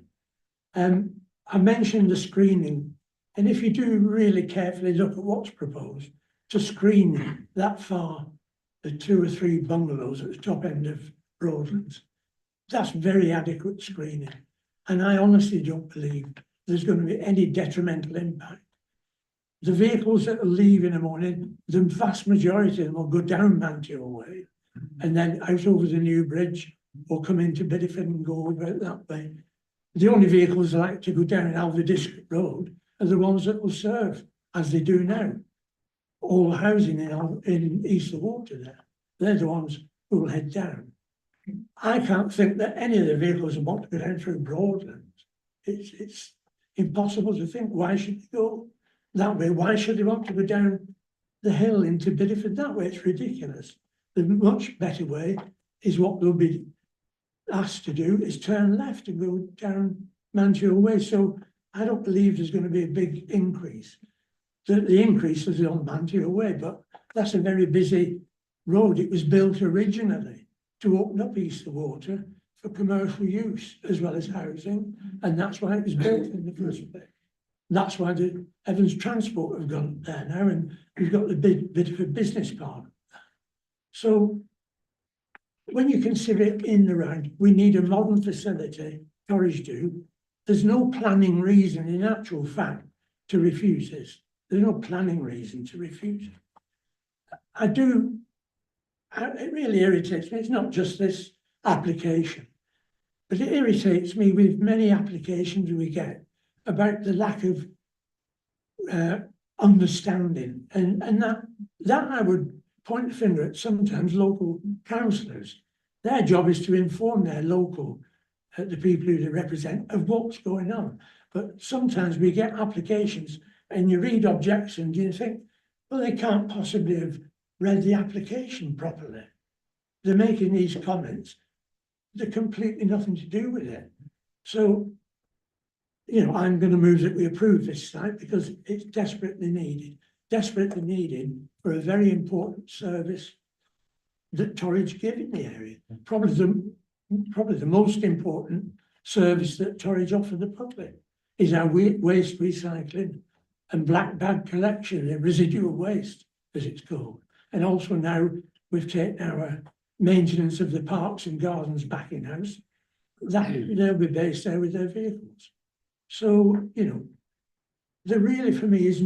I mentioned the screening, and if you do really carefully look at what's proposed to screen that far, the 2 or 3 bungalows at the top end of Broadlands, that's very adequate screening. And I honestly don't believe there's going to be any detrimental impact. The vehicles that will leave in the morning, the vast majority of them will go down Manteo Way and then out over the new bridge, or come into Bideford and go over it that way. The only vehicles that like to go down Alvey District Road are the ones that will serve, as they do now, all housing in East of Water there. They're the ones who will head down. I can't think that any of the vehicles want to go down through Broadlands. It's impossible to think. Why should they go that way? Why should they want to go down the hill into Bideford that way? It's ridiculous. The much better way is what they'll be asked to do, is turn left and go down Manteo Way. So I don't believe there's going to be a big increase. The increase is on Manteo Way, but that's a very busy Road, it was built originally to open up Easter Water for commercial use as well as housing, and that's why it was built in the first place. That's why the Evans Transport have gone there now, and we've got the bit of a business park. So when you consider it in the round, we need a modern facility, Torridge do. There's no planning reason in actual fact to refuse this. There's no planning reason to refuse it. It really irritates me. It's not just this application, but it irritates me with many applications we get about the lack of understanding, and that I would point the finger at sometimes local councillors. Their job is to inform their local, the people who they represent, of what's going on. But sometimes we get applications and you read objections and you think, well, they can't possibly have read the application properly. They're making these comments, they're completely nothing to do with it. So, you know, I'm going to move that we approve this site because it's desperately needed for a very important service that Torridge give in the area. Probably the most important service that Torridge offer the public is our waste recycling and black bag collection, the residual waste, as it's called. And also now we've taken our maintenance of the parks and gardens back in-house. They'll be based there with their vehicles. So, you know, there really for me is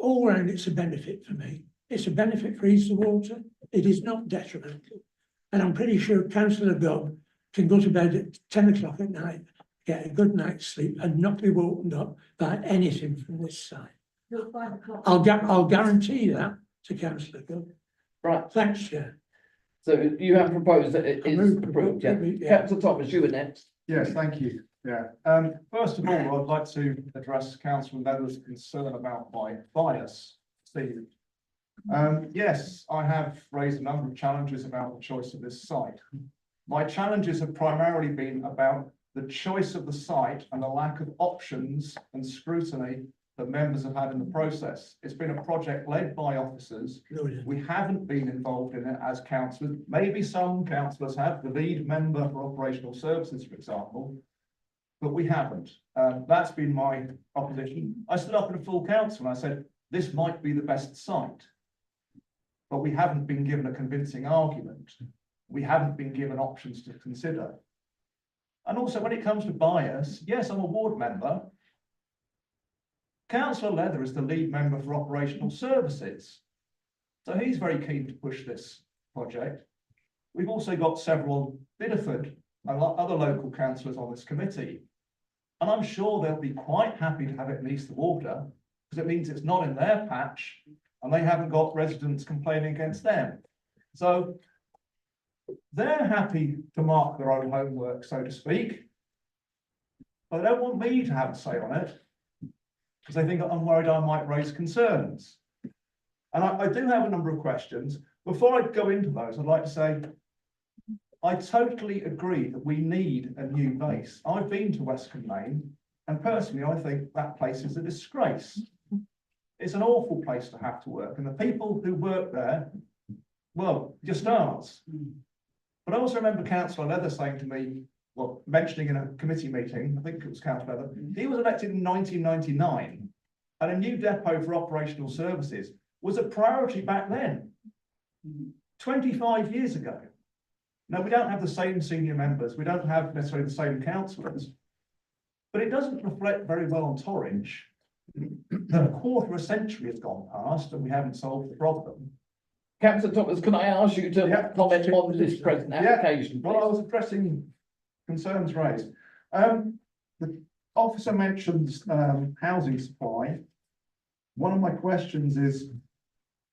all round it's a benefit for me. It's a benefit for Easter Water. It is not detrimental. And I'm pretty sure Councillor Gobb can go to bed at 10 o'clock at night, get a good night's sleep and not be woken up by anything from this side. I'll guarantee that to Councillor Gobb. Right, Thanks, Chair. so you have proposed that it is approved, yeah? Yeah. Councillor Thomas, you were next. Yes, thank you. Yeah. First of all, I'd like to address Councillor Leather's concern about my bias, Steve. Yes, I have raised a number of challenges about the choice of this site. My challenges have primarily been about the choice of the site and the lack of options and scrutiny that members have had in the process. It's been a project led by officers. We haven't been involved in it as councillors. Maybe some councillors have, the lead member for operational services, for example, but we haven't. That's been my opposition. I stood up in a full council and I said, this might be the best site, but we haven't been given a convincing argument. We haven't been given options to consider. And also when it comes to bias, yes, I'm a ward member. Councillor Leather is the lead member for operational services. So he's very keen to push this project. We've also got several Bideford and other local councillors on this committee. And I'm sure they'll be quite happy to have it in Easter Water because it means it's not in their patch and they haven't got residents complaining against them. So they're happy to mark their own homework, so to speak. But they don't want me to have a say on it because they think I'm worried I might raise concerns. And I do have a number of questions. Before I go into those, I'd like to say, I totally agree that we need a new base. I've been to Westcombe Lane, and personally, I think that place is a disgrace. It's an awful place to have to work, and the people who work there, well, you're stars. But I also remember Councillor Leather saying to me, well, mentioning in a committee meeting, I think it was Councillor Leather, he was elected in 1999, and a new depot for operational services was a priority back then, 25 years ago. Now, we don't have the same senior members, we don't have necessarily the same councillors, but it doesn't reflect very well on Torridge that a quarter of a century has gone past and we haven't solved the problem. Councillor Thomas, can I ask you to comment on this present application? Well, I was addressing concerns raised. The officer mentions housing supply. One of my questions is,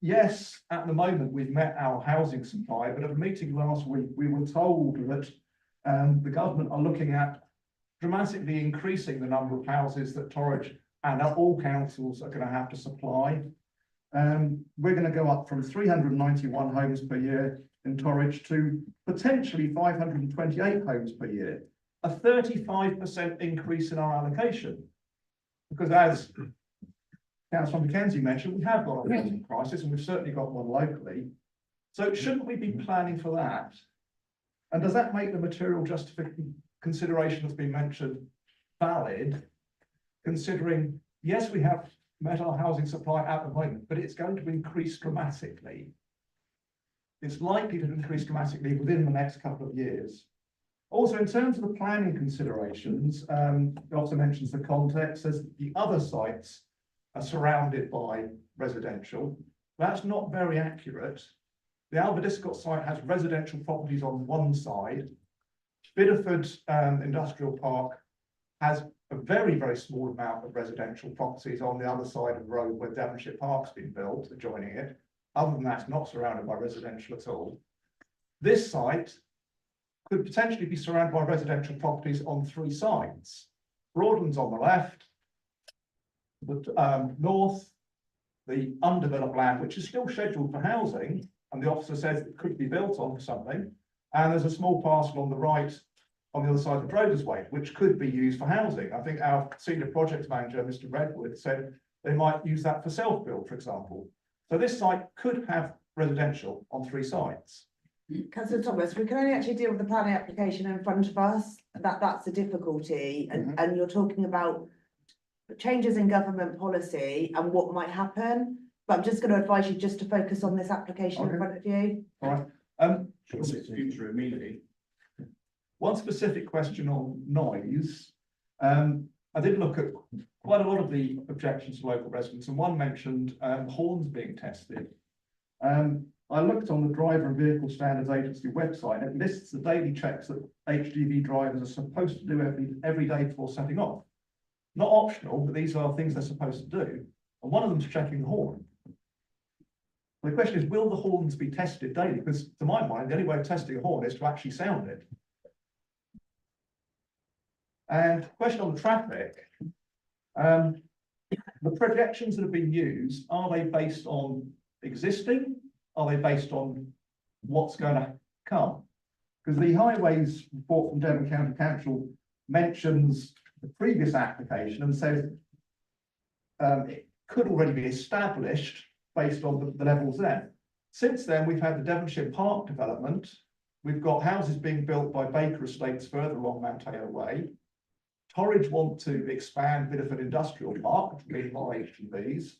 yes, at the moment we've met our housing supply, but at a meeting last week, we were told that the government are looking at dramatically increasing the number of houses that Torridge and all councils are going to have to supply. We're going to go up from 391 homes per year in Torridge to potentially 528 homes per year, a 35% increase in our allocation. Because as Councillor Mackenzie mentioned, we have got a housing crisis and we've certainly got one locally. So shouldn't we be planning for that? And does that make the material justification consideration that's been mentioned valid? Considering, yes, we have met our housing supply at the moment, but it's going to increase dramatically. It's likely to increase dramatically within the next couple of years. Also, in terms of the planning considerations, it also mentions the context, says the other sites are surrounded by residential. That's not very accurate. The Alverdiscott site has residential properties on one side. Biddeford Industrial Park has a very, very small amount of residential properties on the other side of the road where Devonshire Park's been built, adjoining it. Other than that, it's not surrounded by residential at all. This site could potentially be surrounded by residential properties on three sides. Broadlands on the left, the north, the undeveloped land, which is still scheduled for housing, and the officer says it could be built on for something. And there's a small parcel on the right, on the other side of Broders Way, which could be used for housing. I think our senior project manager, Mr. Redwood, said they might use that for self-build, for example. So this site could have residential on three sites. Councillor Thomas, we can only actually deal with the planning application in front of us. That's the difficulty. And you're talking about changes in government policy and what might happen. But I'm just going to advise you just to focus on this application in front of you. All right. It's future immediately. One specific question on noise. I did look at quite a lot of the objections to local residents, and one mentioned horns being tested. I looked on the Driver and Vehicle Standards Agency website, and it lists the daily checks that HGV drivers are supposed to do every day before setting off. Not optional, but these are things they're supposed to do. And one of them is checking the horn. The question is, will the horns be tested daily? Because to my mind, the only way of testing a horn is to actually sound it. And question on the traffic. The projections that have been used, are they based on existing? Are they based on what's going to come? Because the highways report from Devon County Council mentions the previous application and says it could already be established based on the levels then. Since then, we've had the Devonshire Park development. We've got houses being built by Baker Estates further along Manteo Way. Torridge want to expand Biddeford Industrial Park, which will be more HGVs.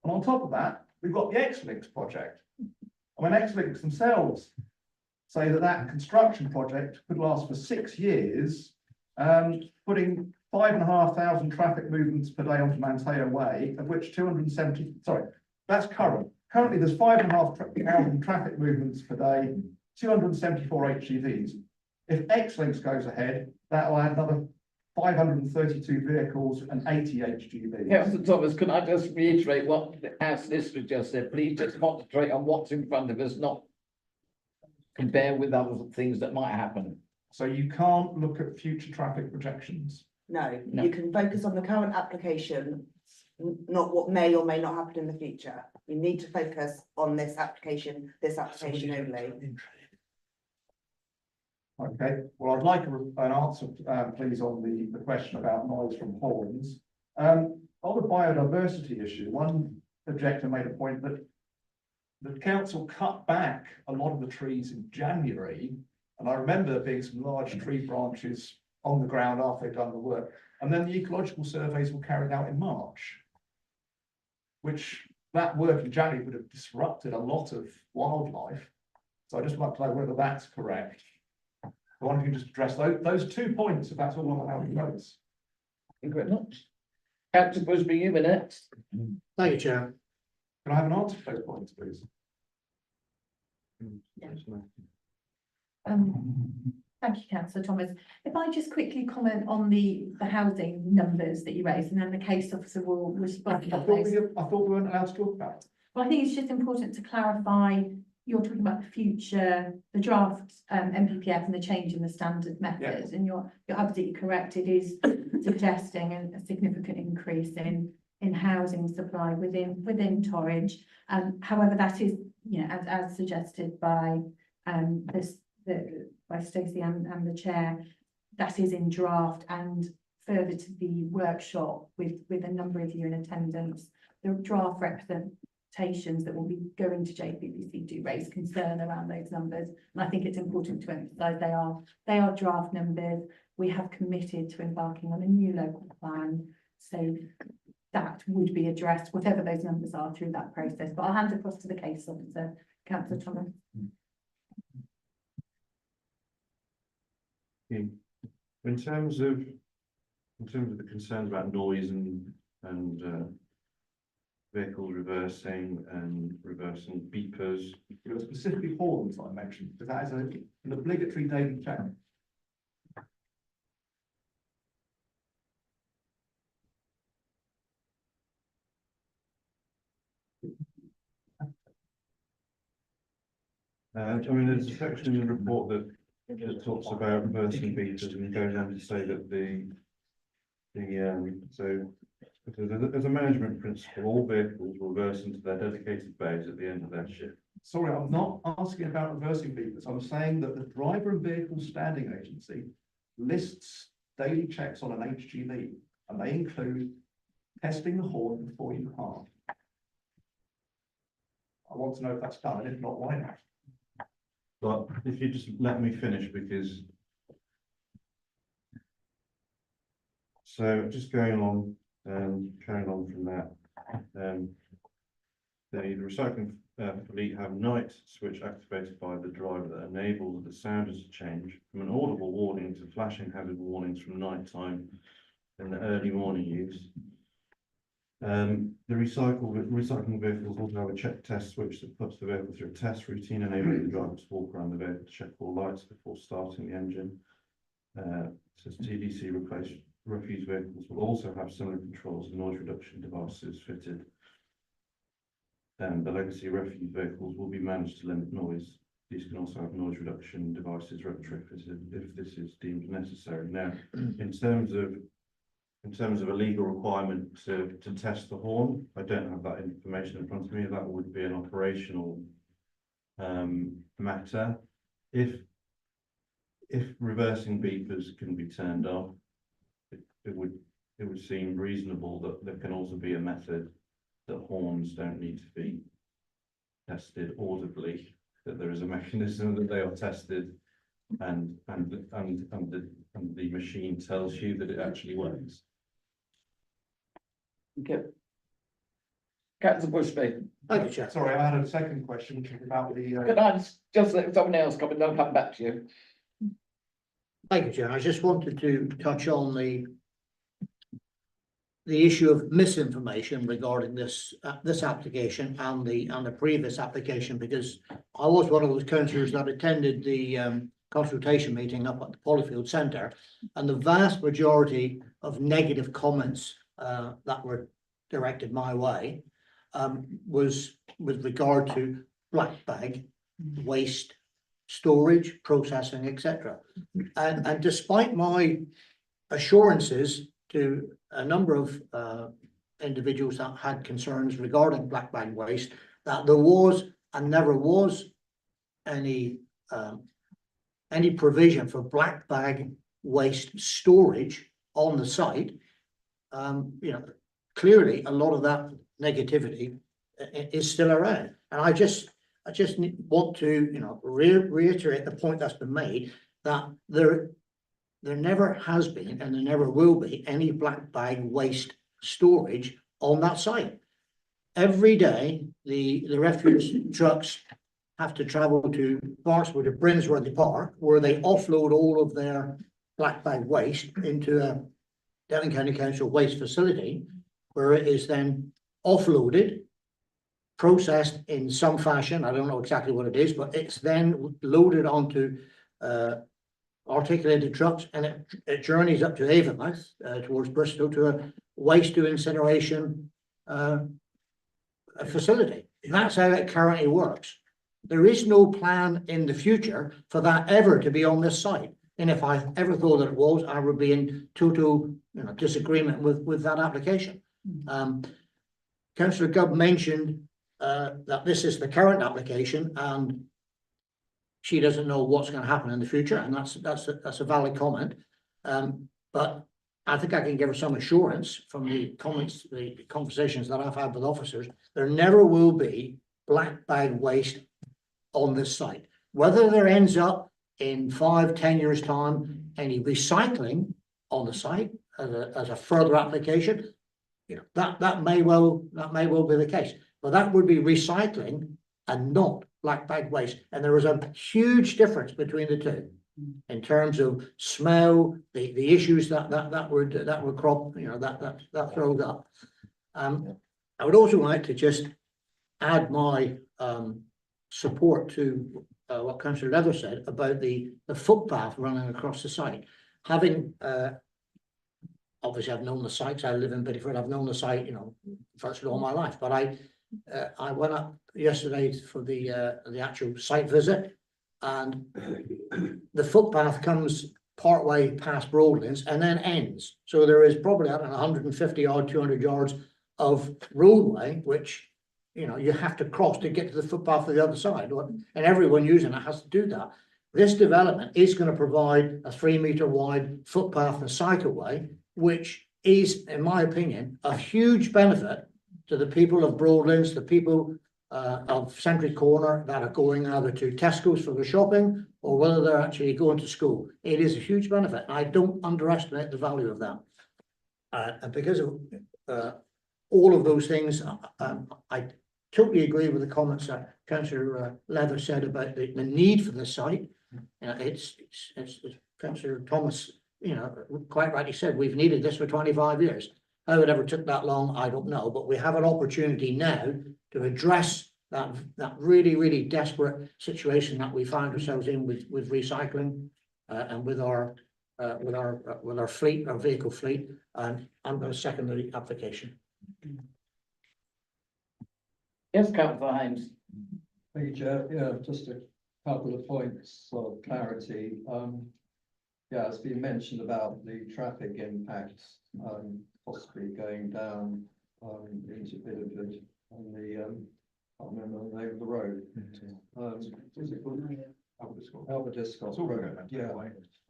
And on top of that, we've got the X-Links project. And when X-Links themselves say that that construction project could last for 6 years, putting 5,500 traffic movements per day onto Manteo Way, of which 270, sorry, that's current. Currently, there's 5,500 traffic movements per day, 274 HGVs. If X-Links goes ahead, that'll add another 532 vehicles and 80 HGVs. Councillor Thomas, can I just reiterate what our solicitor just said? Please just concentrate on what's in front of us, not compare with other things that might happen. So you can't look at future traffic projections? No, No. you can focus on the current application, not what may or may not happen in the future. You need to focus on this application only. Okay, well, I'd like an answer, please, on the question about noise from horns. On the biodiversity issue, one objector made a point that the council cut back a lot of the trees in January, and I remember there being some large tree branches on the ground after they'd done the work, and then the ecological surveys were carried out in March, which that work in January would have disrupted a lot of wildlife. So I'd just like to know whether that's correct. I wonder if you can just address those 2 points, if that's all on how it goes. Thank you very much. Councillor Busby, you were next. Thank you, Chair. Can I have an answer to those points, please? Thank you, councillor Thomas. If I just quickly comment on the housing numbers that you raised, and then the case officer will respond. I thought we weren't allowed to talk about it. Well, I think it's just important to clarify, you're talking about the future, the draft MPPF and the change in the standard methods, and you're absolutely correct. It is suggesting a significant increase in housing supply within Torridge. However, that is, as suggested by by Stacey and the chair, that is in draft, and further to the workshop with a number of you in attendance, the draft representations that will be going to JPBC do raise concern around those numbers. And I think it's important to emphasise they are draft numbers. We have committed to embarking on a new local plan. So that would be addressed, whatever those numbers are, through that process. But I'll hand across to the case officer, Councillor Thomas. In terms of the concerns about noise and vehicles reversing and reversing beepers. There were specifically horns I mentioned, because that is an obligatory daily check. I mean, there's a section in the report that talks about reversing beepers and going on to say that so as a management principle, all vehicles will reverse into their dedicated bays at the end of their shift. Sorry, I'm not asking about reversing beepers. I'm saying that the Driver and Vehicle Standing Agency lists daily checks on an HGV, and they include testing the horn before you park. I want to know if that's done, and if not, why not? But if you just let me finish, because so just going on carrying on from that, the recycling fleet have night switch activated by the driver that enables the sounders to change from an audible warning to flashing hazard warnings from night time and the early morning use. The recycling vehicles also have a check test switch that puts the vehicle through a test routine, enabling the driver to walk around the vehicle to check all lights before starting the engine. Says TDC refuse vehicles will also have similar controls and noise reduction devices fitted. The legacy refuse vehicles will be managed to limit noise. These can also have noise reduction devices retrofitted if this is deemed necessary. Now, in terms of a legal requirement to test the horn, I don't have that information in front of me. That would be an operational matter. If reversing beepers can be turned off, it would seem reasonable that there can also be a method that horns don't need to be tested audibly, that there is a mechanism that they are tested and the machine tells you that it actually works. Okay. Councillor Bushby, Thank you, Chair. Sorry, I had a second question, which was about the. can I just let someone else come and then I'll come back to you? Thank you, Chair. I just wanted to touch on the issue of misinformation regarding this application and the previous application, because I was one of those councillors that attended the consultation meeting up at the Polyfield Centre, and the vast majority of negative comments that were directed my way was with regard to black bag waste storage, processing, etc. And despite my assurances to a number of individuals that had concerns regarding black bag waste, that there was and never was any provision for black bag waste storage on the site. Clearly a lot of that negativity is still around, and I just want to reiterate the point that's been made, that there never has been and there never will be any black bag waste storage on that site. Every day the refuse trucks have to travel to Barnsley, to Brinsworthy Park, where they offload all of their black bag waste into a Devon County Council waste facility, where it is then offloaded, processed in some fashion. I don't know exactly what it is, but it's then loaded onto articulated trucks, and it journeys up to Avonmouth towards Bristol to a waste to incineration facility. That's how it currently works. There is no plan in the future for that ever to be on this site. And if I ever thought that it was, I would be in total disagreement with that application. Councillor Gubb mentioned that this is the current application and she doesn't know what's going to happen in the future, and that's a valid comment. But I think I can give her some assurance from the comments, the conversations that I've had with officers, there never will be black bag waste on this site. Whether there ends up in 5, 10 years' time, any recycling on the site as a further application, you know, that may well be the case, but that would be recycling and not black bag waste. And there is a huge difference between the two in terms of smell, the issues that would crop, you know, that throws up. I would also like to just add my support to what Councillor Leather said about the footpath running across the site. Having obviously I've known the sites, I live in Bideford, I've known the site, you know, virtually all my life, but I went up yesterday for the actual site visit, and the footpath comes part way past Broadlands and then ends. So there is probably, I don't know, 150 odd, 200 yards of roadway, which, you know, you have to cross to get to the footpath on the other side, and everyone using it has to do that. This development is going to provide a 3-meter wide footpath and cycleway, which is, in my opinion, a huge benefit to the people of Broadlands, the people of Century Corner that are going either to Tesco's for their shopping or whether they're actually going to school. It is a huge benefit. I don't underestimate the value of that. And because of all of those things, I totally agree with the comments that Councillor Leather said about the need for the site. It's Councillor Thomas, you know, quite rightly said, we've needed this for 25 years. How it ever took that long, I don't know, but we have an opportunity now to address that really, really desperate situation that we find ourselves in with recycling and with our fleet, our vehicle fleet, and I'm going to second the application. Yes, Councillor Hames. Thank you, Chair. Yeah, just a couple of points of clarity. Yeah, it's been mentioned about the traffic impacts, possibly going down into Bideford on the I can't remember the name of the road. What's it called? Alberdiscot Road. Yeah,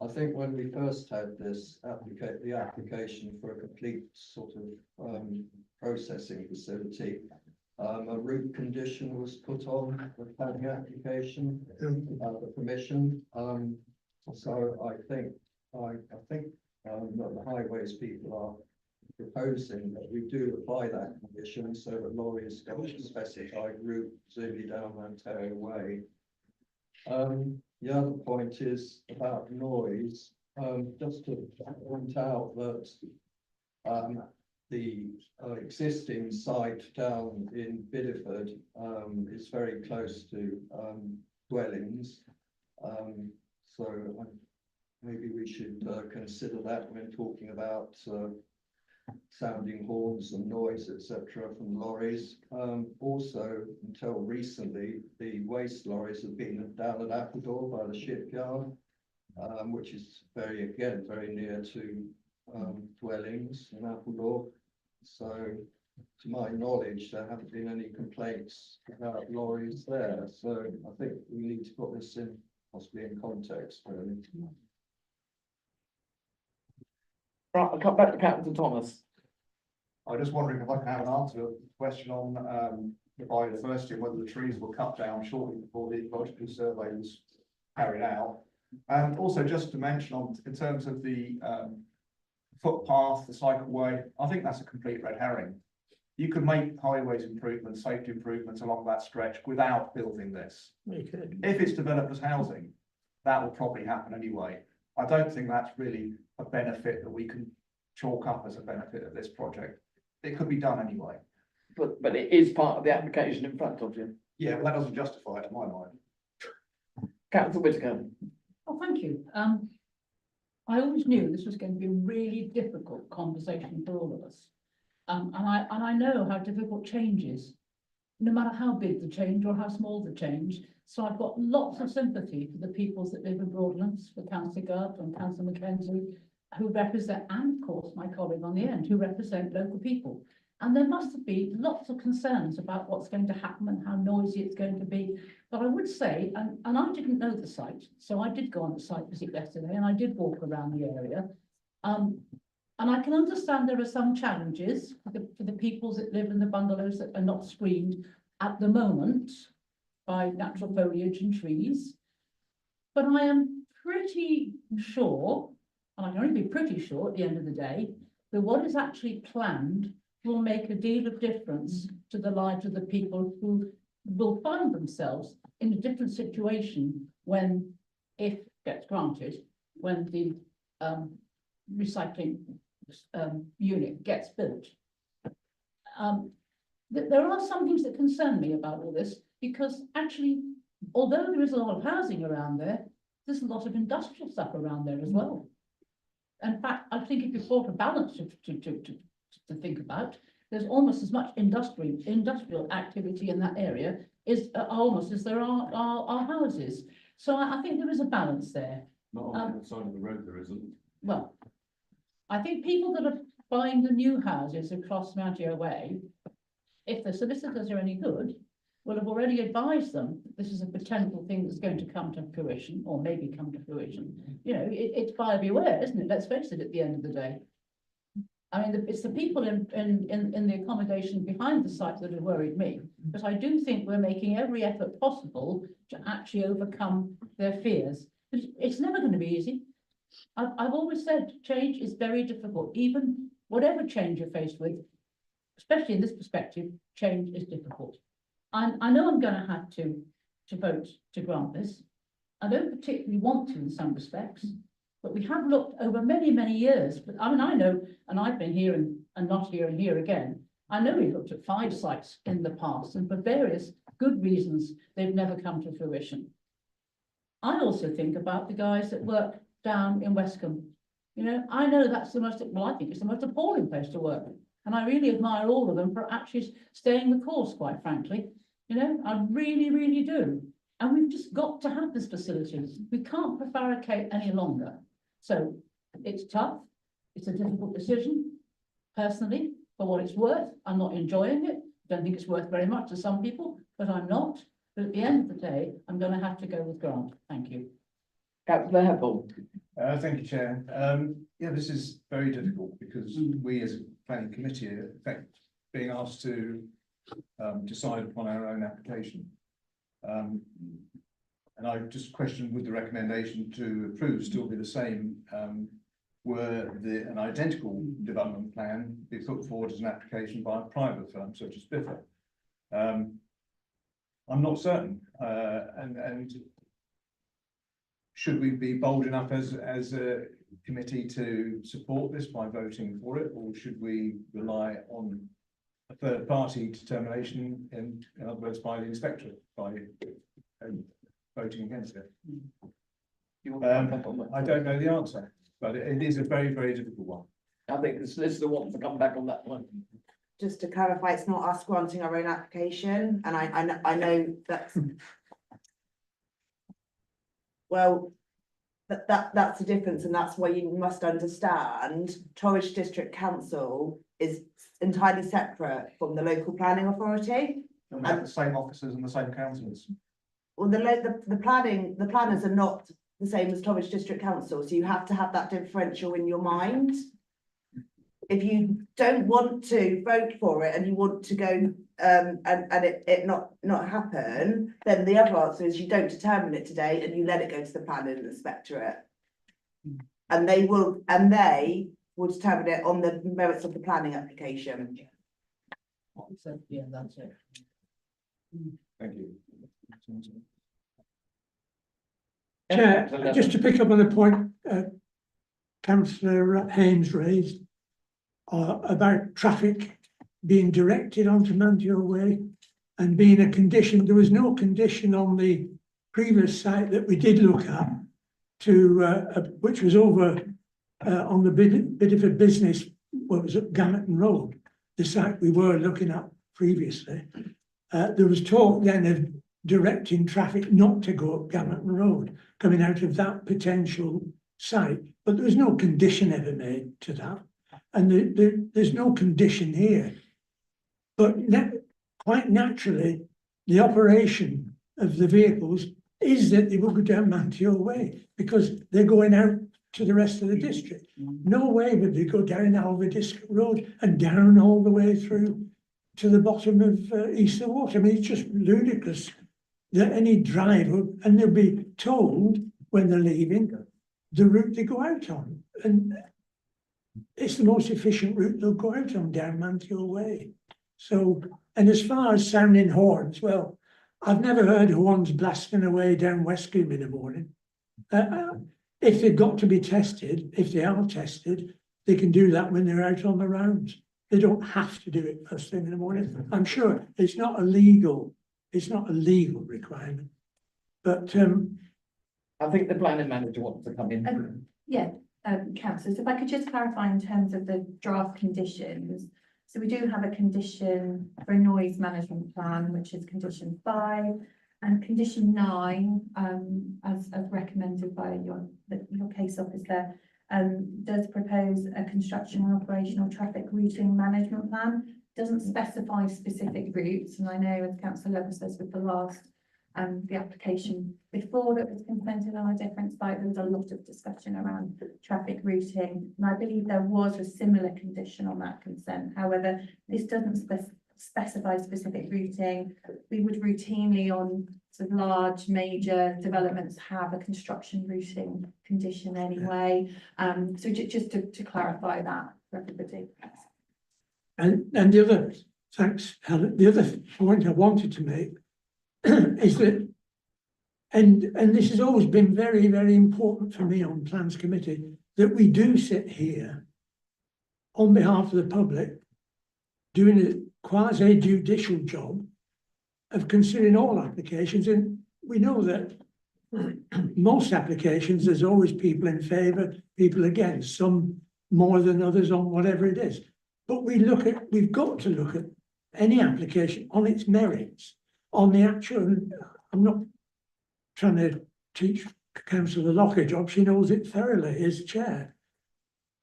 I think when we first had this application for a complete sort of processing facility, a route condition was put on the planning application, the permission. So I think that the highways people are proposing that we do apply that condition so that lorries go to a specified route, presumably down Ontario Way. The other point is about noise. Just to point out that the existing site down in Bideford is very close to dwellings. So maybe we should consider that when talking about sounding horns and noise, etc., from lorries. Also, until recently, the waste lorries have been down at Appledore by the shipyard, which is very near to dwellings in Appledore. So, to my knowledge, there haven't been any complaints about lorries there. So, I think we need to put this in possibly in context, really. Right, I'll come back to Councillor Thomas. I'm just wondering if I can have an answer to a question on the biodiversity and whether the trees were cut down shortly before the ecological survey was carried out. And also just to mention in terms of the footpath, the cycleway, I think that's a complete red herring. You could make highways improvements, safety improvements along that stretch without building this. You could. If it's developed as housing, that will probably happen anyway. I don't think that's really a benefit that we can chalk up as a benefit of this project. It could be done anyway. But it is part of the application in front of you. Yeah, but that doesn't justify it to my mind. Councillor Whittaker. Oh, thank you. I always knew this was going to be a really difficult conversation for all of us. And I know how difficult change is, no matter how big the change or how small the change. So I've got lots of sympathy for the peoples that live in Broadlands, for Councillor Gove and Councillor Mackenzie, who represent, and of course my colleague on the end, who represent local people. And there must have been lots of concerns about what's going to happen and how noisy it's going to be. But I would say, and I didn't know the site, so I did go on the site visit yesterday and I did walk around the area. And I can understand there are some challenges for the peoples that live in the bungalows that are not screened at the moment by natural foliage and trees. But I am pretty sure, and I can only be pretty sure at the end of the day, that what is actually planned will make a deal of difference to the lives of the people who will find themselves in a different situation when, if gets granted, when the recycling unit gets built. There are some things that concern me about all this, because actually, although there is a lot of housing around there, there's a lot of industrial stuff around there as well. In fact, I think if you brought a balance to think about, there's almost as much industrial activity in that area is almost as there are houses. So I think there is a balance there. Not on the side of the road, there isn't. Well, I think people that are buying the new houses across Maggio Way, if the solicitors are any good, will have already advised them this is a potential thing that's going to come to fruition, or maybe come to fruition. You know, it's buyer beware, isn't it? Let's face it, at the end of the day. I mean, it's the people in the accommodation behind the site that have worried me, but I do think we're making every effort possible to actually overcome their fears. It's never going to be easy. I've always said change is very difficult. Even whatever change you're faced with, especially in this perspective, change is difficult. I know I'm going to have to vote to grant this. I don't particularly want to in some respects, but we have looked over many, many years. But I mean, I know, and I've been here and not here and here again. I know we looked at 5 sites in the past, and for various good reasons, they've never come to fruition. I also think about the guys that work down in Westcombe. You know, I know that's the most, well, I think it's the most appalling place to work. And I really admire all of them for actually staying the course, quite frankly. You know, I really, really do. And we've just got to have this facility. We can't prevaricate any longer. So it's tough. It's a difficult decision. Personally, for what it's worth, I'm not enjoying it. Don't think it's worth very much to some people, but I'm not. But at the end of the day, I'm going to have to go with Grant. Thank you. Councillor Heppel. Thank you, Chair. Yeah, this is very difficult because we as a planning committee are in fact being asked to decide upon our own application. And I just question, would the recommendation to approve still be the same were an identical development plan be put forward as an application by a private firm such as Biffa? I'm not certain, and should we be bold enough as a committee to support this by voting for it, or should we rely on a third party determination, in other words, by the inspector, by voting against it? I don't know the answer, but it is a very, very difficult one. I think the solicitor wants to come back on that one. Just to clarify, it's not us granting our own application, and I know that's. Well, that's the difference, and that's why you must understand Torridge District Council is entirely separate from the local planning authority. And we have the same officers and the same councillors. Well, the planners are not the same as Torridge District Council, so you have to have that differential in your mind. If you don't want to vote for it and you want to go and it not happen, then the other answer is you don't determine it today and you let it go to the planning inspectorate. And they will determine it on the merits of the planning application. So, yeah, that's it. Thank you. Chair, just to pick up on the point Councillor Hames raised about traffic being directed onto Manteo Way and being a condition. There was no condition on the previous site that we did look at which was over on the Bideford Business, what was it, Gamerton Road, the site we were looking at previously. There was talk then of directing traffic not to go up Gamerton Road, coming out of that potential site, but there was no condition ever made to that. And there's no condition here. But quite naturally, the operation of the vehicles is that they will go down Manteo Way because they're going out to the rest of the district. No way would they go down Alva District Road and down all the way through to the bottom of Easter Water. I mean, it's just ludicrous that any driver, and they'll be told when they're leaving the route they go out on. And it's the most efficient route they'll go out on, down Manthill Way. So, and as far as sounding horns, well, I've never heard horns blasting away down Westcombe in the morning. If they've got to be tested, if they are tested, they can do that when they're out on the rounds. They don't have to do it first thing in the morning. I'm sure it's not a legal requirement. But I think the planning manager wants to come in. Yeah, councillors, if I could just clarify in terms of the draft conditions. So we do have a condition for a noise management plan, which is condition 5, and condition 9, as recommended by your case officer, does propose a construction and operational traffic routing management plan. Doesn't specify specific routes, and I know as Councillor Lever says with the last the application before that was consented on a different site, there was a lot of discussion around traffic routing, and I believe there was a similar condition on that consent. However, this doesn't specify specific routing. We would routinely on sort of large major developments have a construction routing condition anyway. So just to clarify that for everybody. and the other, thanks, Helen, the other point I wanted to make is that, and this has always been very, very important for me on Plans Committee, that we do sit here on behalf of the public, doing a quasi judicial job of considering all applications. And we know that most applications, there's always people in favour, people against, some more than others on whatever it is. But we've got to look at any application on its merits, on the actual. I'm not trying to teach Councillor Locke a job, she knows it thoroughly as chair.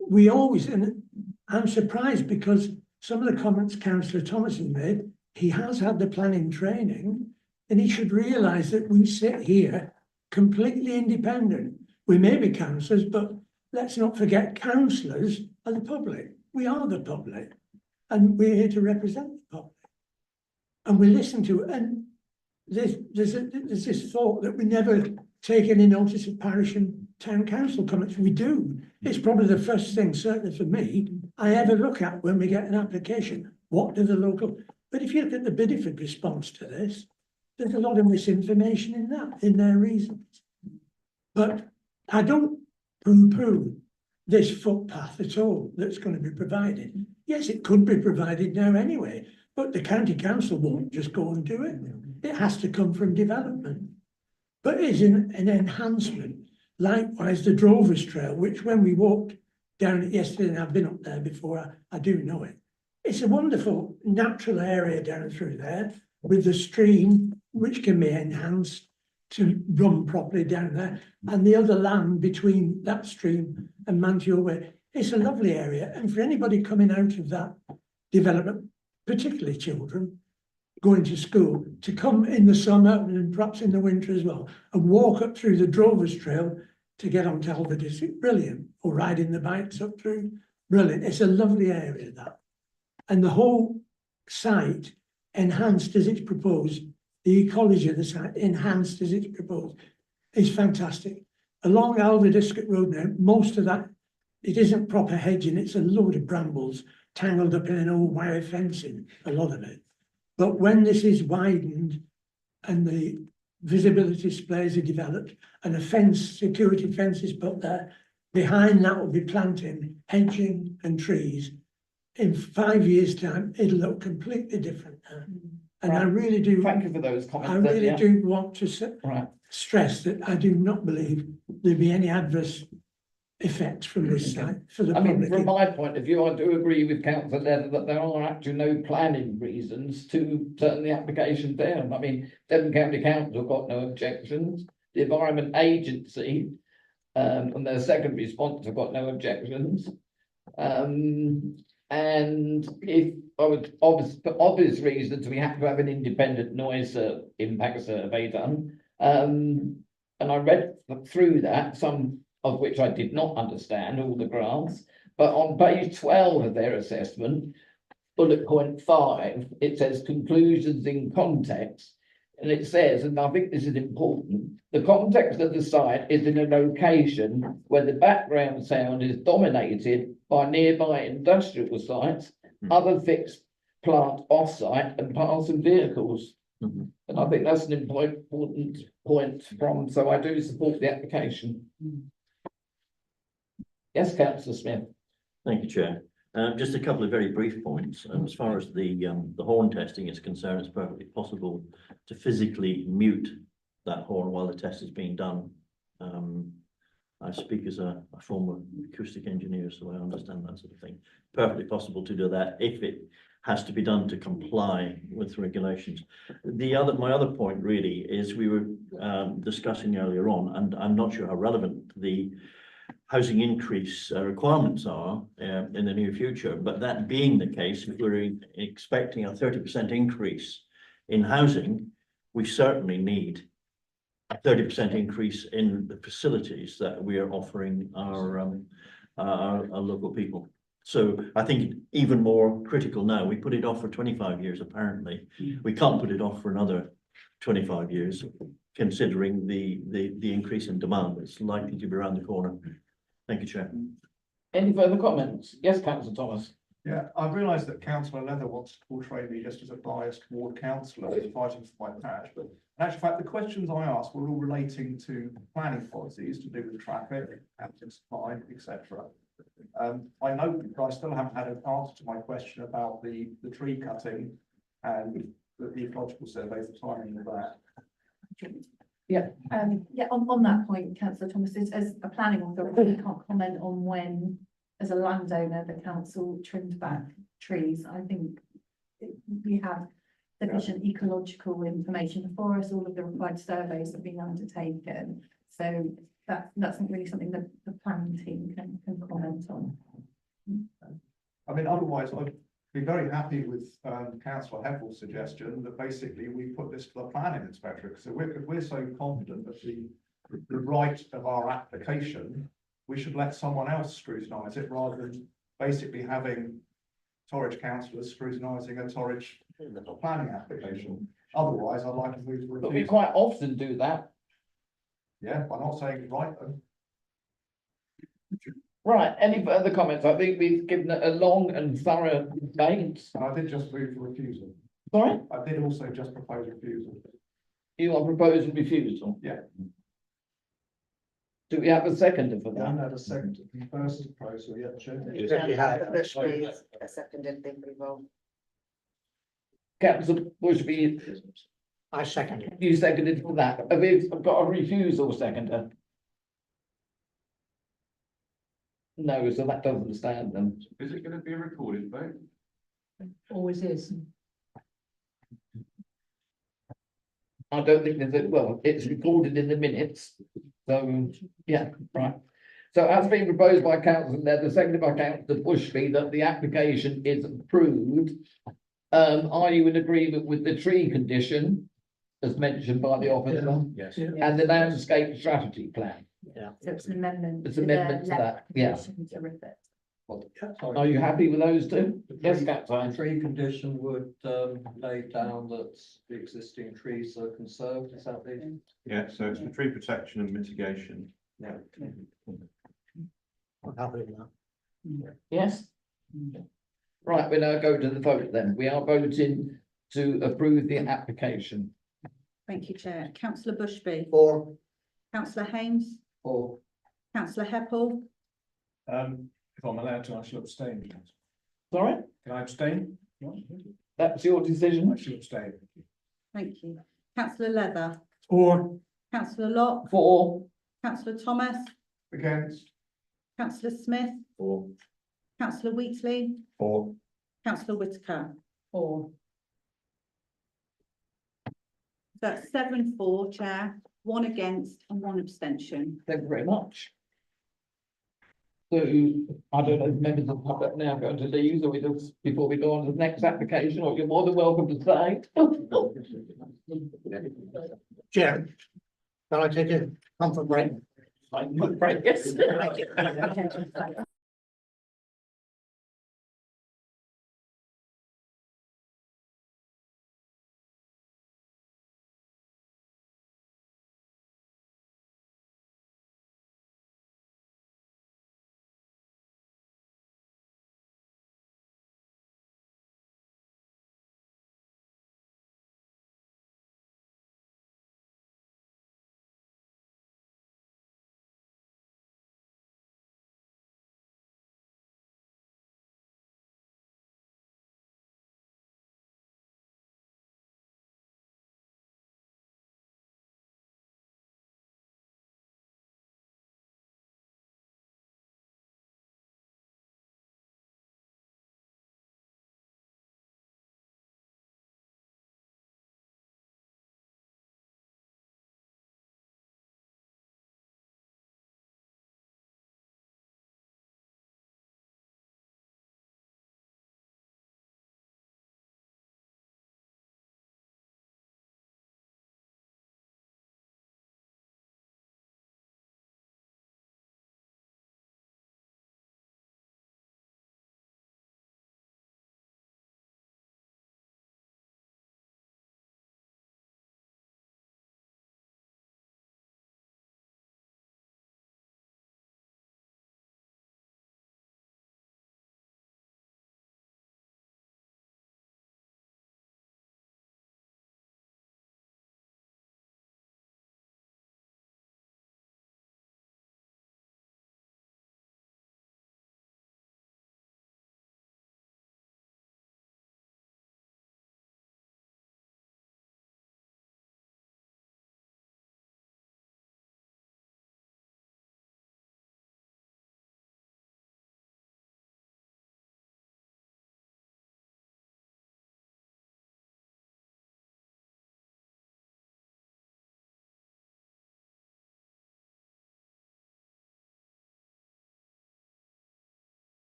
We always, and I'm surprised because some of the comments Councillor Thomas has made, he has had the planning training, and he should realise that we sit here completely independent. We may be councillors, but let's not forget councillors are the public. We are the public, and we're here to represent the public. And we listen to it, and there's this thought that we never take any notice of parish and town council comments. We do. It's probably the first thing, certainly for me, I ever look at when we get an application. What do the local, but if you look at the Bideford response to this, there's a lot of misinformation in that, in their reasons. But I don't poo-poo this footpath at all that's going to be provided. Yes, it could be provided now anyway, but the county council won't just go and do it. It has to come from development. But it's an enhancement. Likewise, the Drovers Trail, which when we walked down it yesterday, and I've been up there before, I do know it. It's a wonderful natural area down through there with the stream, which can be enhanced to run properly down there, and the other land between that stream and Manthill Way. It's a lovely area, and for anybody coming out of that development, particularly children going to school, to come in the summer and perhaps in the winter as well, and walk up through the Drovers Trail to get onto Alva District, brilliant, or riding the bikes up through, brilliant. It's a lovely area, that. And the whole site, enhanced as it's proposed, the ecology of the site, enhanced as it's proposed, is fantastic. Along Alva District Road now, most of that, it isn't proper hedging, it's a load of brambles tangled up in an old wire fencing, a lot of it. But when this is widened and the visibility displays are developed and a fence, security fence is put there, behind that will be planting, hedging and trees. In 5 years' time, it'll look completely different now. And I really do. Thank you for those comments. I really do want to stress that I do not believe there'll be any adverse effects from this site for the public. I mean, from my point of view, I do agree with Councillor Leather that there are actually no planning reasons to turn the application down. I mean, Devon County Council got no objections. The Environment Agency and their second response have got no objections. And if I would, for obvious reasons, we have to have an independent noise impact survey done. And I read through that, some of which I did not understand all the grants, but on page 12 of their assessment, bullet point 5, it says conclusions in context. And it says, and I think this is important, the context of the site is in a location where the background sound is dominated by nearby industrial sites, other fixed plant off-site and passing vehicles. Mhm. And I think that's an important point from, so I do support the application. Yes, councillor Smith. Thank you, Chair. Just a couple of very brief points. As far as the horn testing is concerned, it's perfectly possible to physically mute that horn while the test is being done. I speak as a former acoustic engineer, so I understand that sort of thing. Perfectly possible to do that if it has to be done to comply with regulations. My other point really is we were discussing earlier on, and I'm not sure how relevant the housing increase requirements are in the near future, but that being the case, if we're expecting a 30% increase in housing, we certainly need a 30% increase in the facilities that we are offering our local people. So I think even more critical now, we put it off for 25 years, apparently. We can't put it off for another 25 years, considering the increase in demand that's likely to be around the corner. Thank you, Chair. Any further comments? Yes, councillor Thomas. Yeah, I've realised that councillor Leather wants to portray me just as a biased ward councillor fighting for my patch, but in actual fact, the questions I asked were all relating to planning policies to do with traffic, housing supply, etc. I know that I still haven't had an answer to my question about the tree cutting and the ecological survey, the timing of that. Yeah, on that point, councillor Thomas, as a planning authority, we can't comment on when, as a landowner, the council trimmed back trees. I think we have sufficient ecological information for us, all of the required surveys have been undertaken. So that's not really something that the planning team can comment on. I mean, otherwise, I'd be very happy with councillor Hempel's suggestion that basically we put this to the planning inspector, because if we're so confident of the right of our application, we should let someone else scrutinise it rather than basically having Torridge councillors scrutinising a Torridge planning application. Otherwise, I'd like to move to But we refuse. quite often do that. Yeah, I'm not saying it's right though. Right, any further comments? I think we've given it a long and thorough debate. And I did just move for refusal. Sorry, I did also just propose refusal. you are proposing refusal. Yeah. Do we have a seconder for I haven't that? had a second to the first proposal yet, Chair. A seconded thing involved. Councillor Bushby, I second it. you seconded for that. Have we got a refusal seconder? No, so that doesn't stand then. Is it going to be a recorded vote? Always is. I don't think there's a, well, it's recorded in the minutes. So, yeah, right. So as been proposed by councillor Leather, seconded by councillor Bushby, that the application is approved. Are you in agreement with the tree condition as mentioned by the officer Yes. and the landscape strategy plan? Yeah. So it's an amendment. It's amendment to that, yeah. To refit. Are you happy with those two? Yes, The councillor. tree condition would lay down that the existing trees are conserved, is that the? Yeah, so it's for tree protection and mitigation. Yeah. I'm happy with that. Yes? Right, we now go to the vote then. We are voting to approve the application. Thank you, Chair. Councillor Bushby. Or Councillor Haines. Or Councillor Heppel. If I'm allowed to, I shall abstain. Sorry, Can I abstain? that's your I decision. shall abstain. Thank you. Councillor Leather. Or Councillor Locke. For, Councillor Thomas. Against? Councillor Smith. Or Councillor Wheatley. Or? Councillor Whitaker. Or That's 7 for, Chair, 1 against and 1 abstention. thank you very much. So, I don't know, if members of the public now going to leave, or we just, before we go on to the next application, or you're more than welcome to stay. Chair, can I take a comfort break?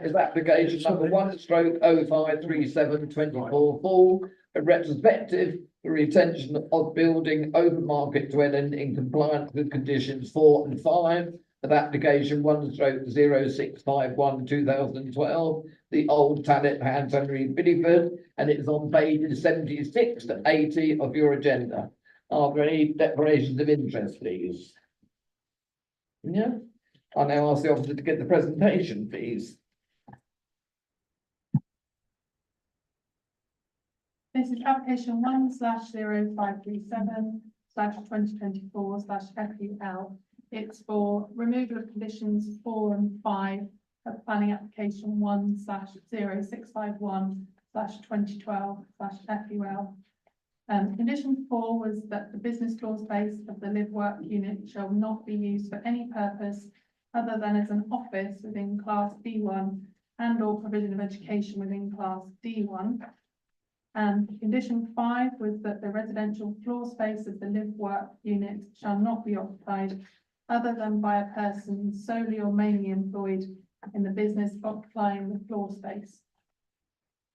Is application number 1/053724 a retrospective for retention of building open market dwelling in compliance with conditions 4 and 5 of application 1/0651/2012, the old Tallet Hands Henry Biddyford, and it's on pages 76 to 80 of your agenda. Are there any declarations of interest, please? Yeah, I now ask the officer to get the presentation, please. This is application 1/0537/2024/FUL. It's for removal of conditions 4 and 5 of planning application 1/0651/2012/FUL. Condition 4 was that the business floor space of the live work unit shall not be used for any purpose other than as an office within class B1 and or provision of education within class D1. And condition 5 was that the residential floor space of the live work unit shall not be occupied other than by a person solely or mainly employed in the business occupying the floor space.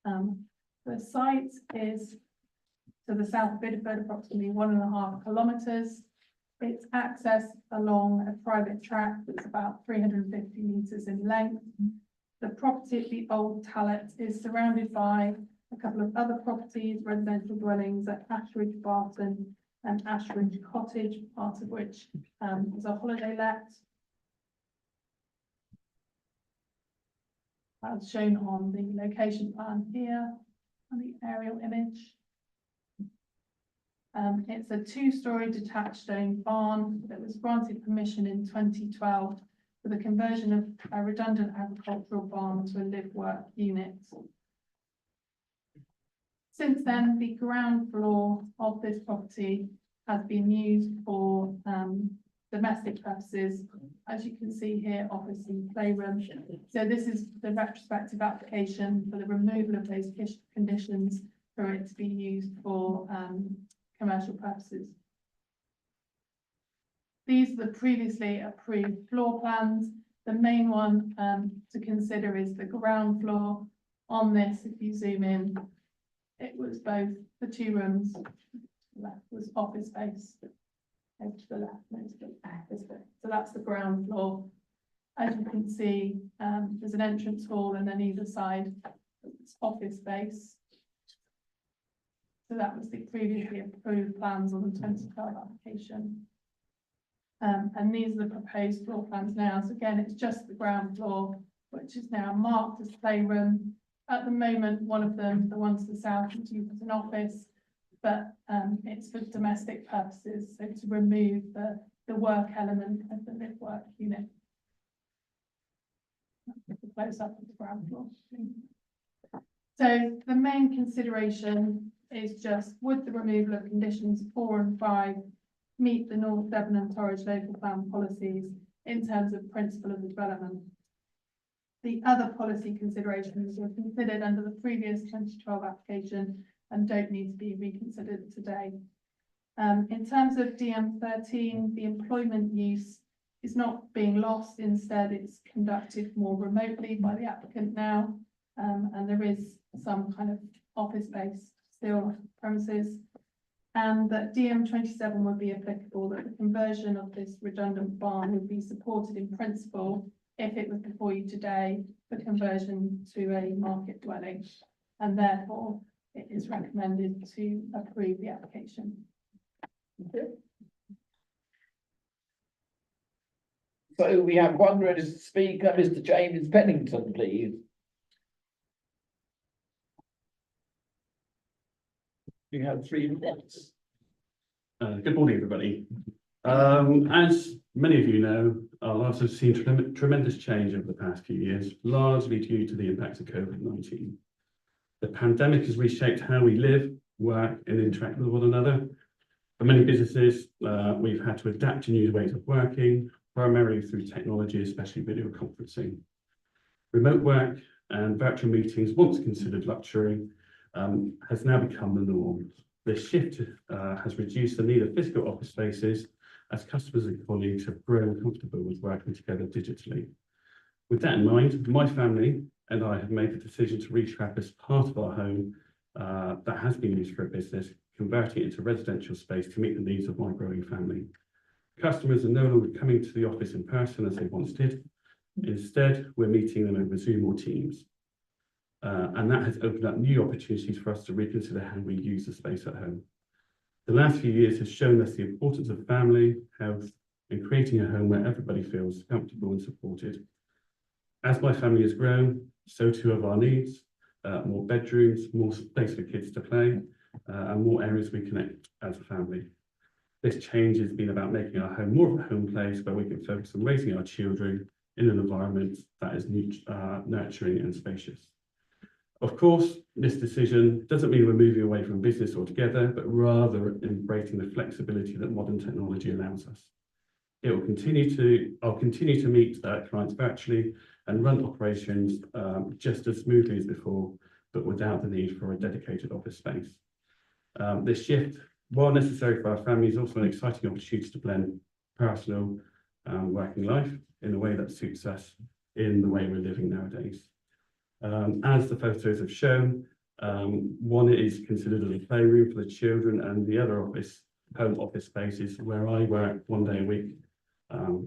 The site is to the south of Bideford, approximately 1.5 kilometres. It's accessed along a private track that's about 350 metres in length. The property at the Old Tallet is surrounded by a couple of other properties, residential dwellings at Ashridge Barton and Ashridge Cottage, part of which is a holiday let. As shown on the location plan here, on the aerial image. It's a two-storey detached stone barn that was granted permission in 2012 for the conversion of a redundant agricultural barn to a live-work unit. Since then, the ground floor of this property has been used for domestic purposes. As you can see here, office and playroom. So this is the retrospective application for the removal of those conditions for it to be used for commercial purposes. These are the previously approved floor plans. The main one to consider is the ground floor. On this, if you zoom in, it was both the two rooms. Left was office space. Over to the left, next to the office space. So that's the ground floor. As you can see, there's an entrance hall, and then either side it's office space. So that was the previously approved plans on the 2012 application. And these are the proposed floor plans now. So again, it's just the ground floor, which is now marked as playroom. At the moment, one of them, the one to the south, is used as an office, but it's for domestic purposes, so to remove the work element of the live-work unit. The close up of the ground floor. So the main consideration is just, would the removal of conditions 4 and 5 meet the North Devon and Torridge local plan policies in terms of principle of the development? The other policy considerations were considered under the previous 2012 application and don't need to be reconsidered today. In terms of DM13, the employment use is not being lost. Instead, it's conducted more remotely by the applicant now. And there is some kind of office space still premises. And that DM27 would be applicable, that the conversion of this redundant barn would be supported in principle if it was before you today for conversion to a market dwelling. And therefore, it is recommended to approve the application. So we have one registered speaker, Mr. James Pennington, please. You have 3 minutes. Good morning, everybody. As many of you know, our lives have seen tremendous change over the past few years, largely due to the impacts of COVID-19. The pandemic has reshaped how we live, work, and interact with one another. For many businesses, we've had to adapt to new ways of working, primarily through technology, especially video conferencing. Remote work and virtual meetings, once considered luxury, has now become the norm. This shift has reduced the need of physical office spaces as customers and colleagues have grown comfortable with working together digitally. With that in mind, my family and I have made the decision to repurpose part of our home that has been used for a business, converting it into residential space to meet the needs of my growing family. Customers are no longer coming to the office in person as they once did. Instead, we're meeting them over Zoom or Teams. And that has opened up new opportunities for us to reconsider how we use the space at home. The last few years has shown us the importance of family, health, and creating a home where everybody feels comfortable and supported. As my family has grown, so too have our needs, more bedrooms, more space for kids to play, and more areas we connect as a family. This change has been about making our home more of a home place where we can focus on raising our children in an environment that is nurturing and spacious. Of course, this decision doesn't mean we're moving away from business altogether, but rather embracing the flexibility that modern technology allows us. I'll continue to meet clients virtually and run operations just as smoothly as before, but without the need for a dedicated office space. This shift, while necessary for our family, is also an exciting opportunity to blend personal and working life in a way that suits us in the way we're living nowadays. As the photos have shown, one is considered as a playroom for the children, and the other home office space is where I work 1 day a week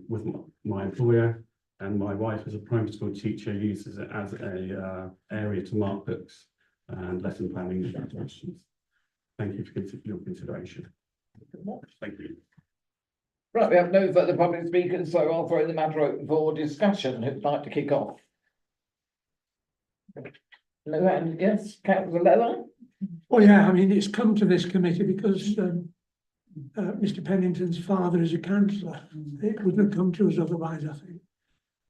with my employer, and my wife, as a primary school teacher, uses it as a area to mark books and lesson planning questions. Thank you for your consideration. Thank you. Right, we have no further public speakers, so I'll throw the matter open for discussion. Who'd like to kick off? No hand, yes, Councillor Leather? Well, yeah, I mean, it's come to this committee because Mr. Pennington's father is a councillor. It wouldn't have come to us otherwise, I think.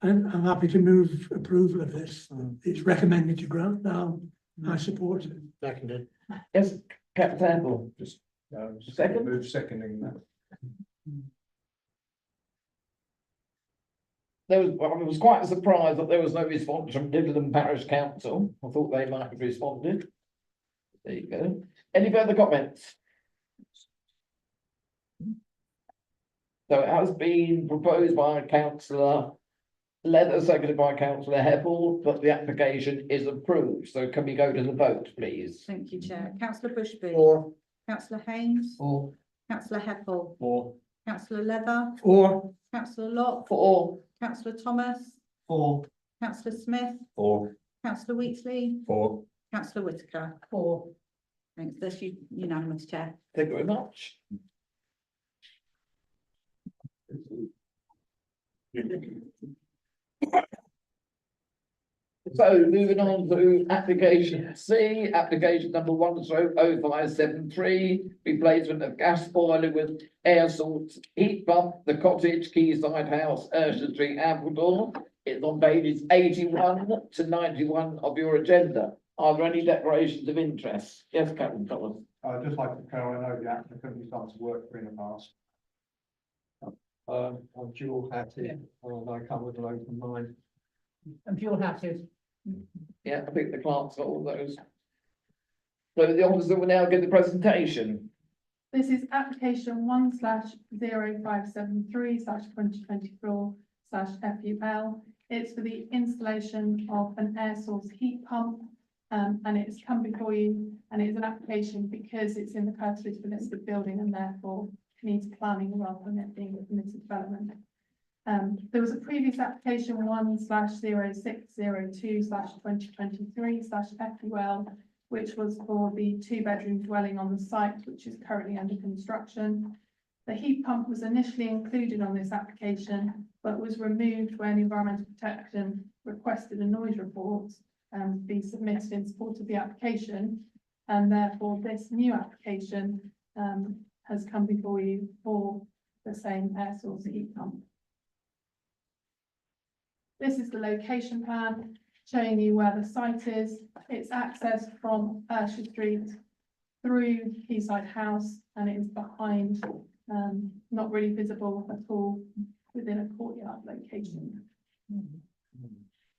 And I'm happy to move approval of this. It's recommended to grant now. I support it. Seconded. Yes, Councillor Temple. Just Second? move seconding that. I was quite surprised that there was no response from Dividend Parish Council. I thought they might have responded. There you go. Any further comments? So it has been proposed by Councillor Leather, seconded by Councillor Heppel, that the application is approved. So can we go to the vote, please? Thank you, Chair. Councillor Bushby. Or, Councillor Haynes. or, Councillor Heppel. Or Councillor Leather. Or, Councillor Locke. For, Councillor Thomas. Or, Councillor Smith. Or, Councillor Wheatley. or, Councillor Whitaker. For. Thanks, that's unanimous, Chair. thank you very much. So moving on to application C, application number 1/0573, replacement of gas boiler with air source heat pump, the cottage, Quayside House, Ursula Street, Appledore. It's on pages 81 to 91 of your agenda. Are there any declarations of interest? Yes, Captain Thomas. I'd just like to tell, I know the applicant we've done some work for in the past. I'm dual hatted, and I come with an open mind. And dual hatted. Yeah, I think the clerk's got all those. So the officer will now give the presentation. This is application 1/0573/2024/FUL. It's for the installation of an air source heat pump. And it's come before you, and it's an application because it's in the Curtis listed building and therefore needs planning rather than it being a permitted development. There was a previous application 1/0602/2023/FUL, which was for the 2-bedroom dwelling on the site, which is currently under construction. The heat pump was initially included on this application, but was removed when Environmental Protection requested a noise report be submitted in support of the application, and therefore this new application has come before you for the same air source heat pump. This is the location plan showing you where the site is. It's accessed from Ursula Street through Quayside House, and it is behind, not really visible at all within a courtyard location.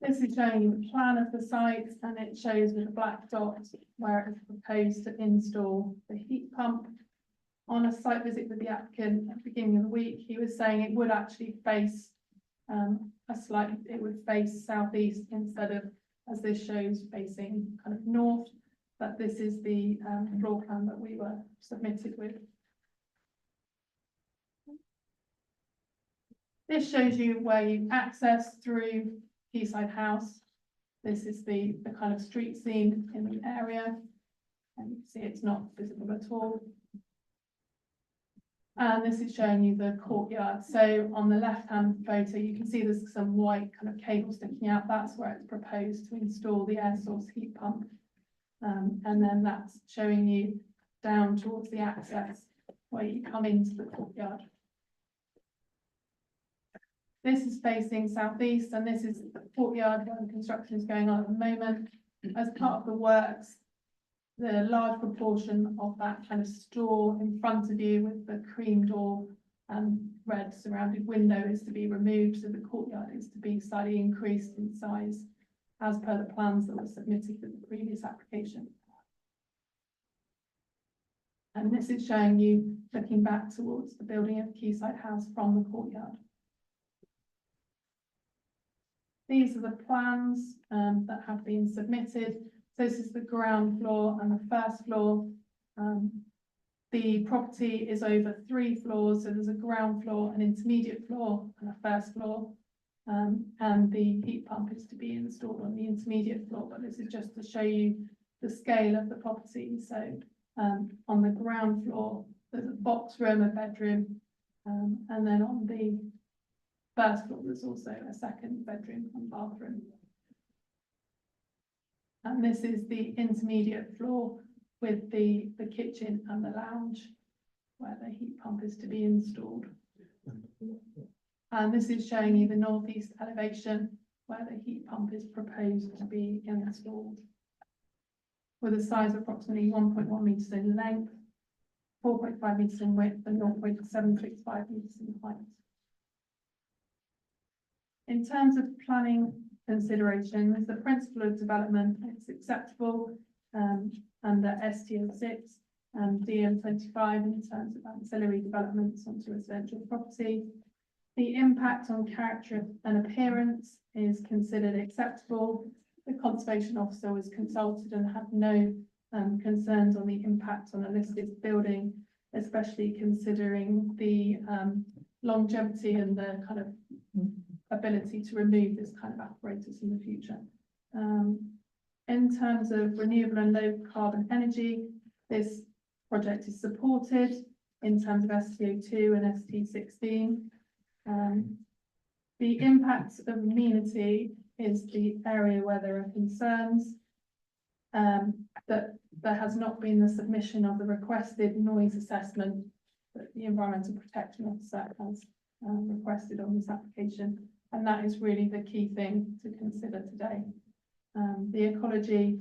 This is showing you the plan of the site, and it shows with a black dot where it is proposed to install the heat pump. On a site visit with the applicant at the beginning of the week, he was saying it would actually face it would face southeast instead of, as this shows, facing kind of north. But this is the floor plan that we were submitted with. This shows you where you access through Quayside House. This is the kind of street scene in the area, and you can see it's not visible at all. And this is showing you the courtyard. So on the left-hand photo, you can see there's some white kind of cable sticking out. That's where it's proposed to install the air source heat pump. And then that's showing you down towards the access where you come into the courtyard. This is facing southeast, and this is the courtyard where the construction is going on at the moment. As part of the works, the large proportion of that kind of store in front of you with the cream door and red surrounded window is to be removed, so the courtyard is to be slightly increased in size as per the plans that were submitted with the previous application. And this is showing you looking back towards the building of Quayside House from the courtyard. These are the plans that have been submitted. So this is the ground floor and the first floor. The property is over 3 floors, so there's a ground floor, an intermediate floor, and a first floor. And the heat pump is to be installed on the intermediate floor, but this is just to show you the scale of the property. So on the ground floor, there's a box room, a bedroom, and then on the first floor, there's also a second bedroom and bathroom. And this is the intermediate floor with the kitchen and the lounge where the heat pump is to be installed. And this is showing you the northeast elevation where the heat pump is proposed to be installed. With a size of approximately 1.1 metres in length, 4.5 metres in width and 0.765 metres in height. In terms of planning considerations, the principle of development is acceptable under STO 6 and DM 25 in terms of ancillary developments onto residential property. The impact on character and appearance is considered acceptable. The conservation officer was consulted and had no concerns on the impact on a listed building, especially considering the longevity and the kind of ability to remove this kind of apparatus in the future. In terms of renewable and low carbon energy, this project is supported in terms of STO2 and ST16. The impact of amenity is the area where there are concerns that there has not been the submission of the requested noise assessment that the Environmental Protection Officer has requested on this application. And that is really the key thing to consider today. The ecology,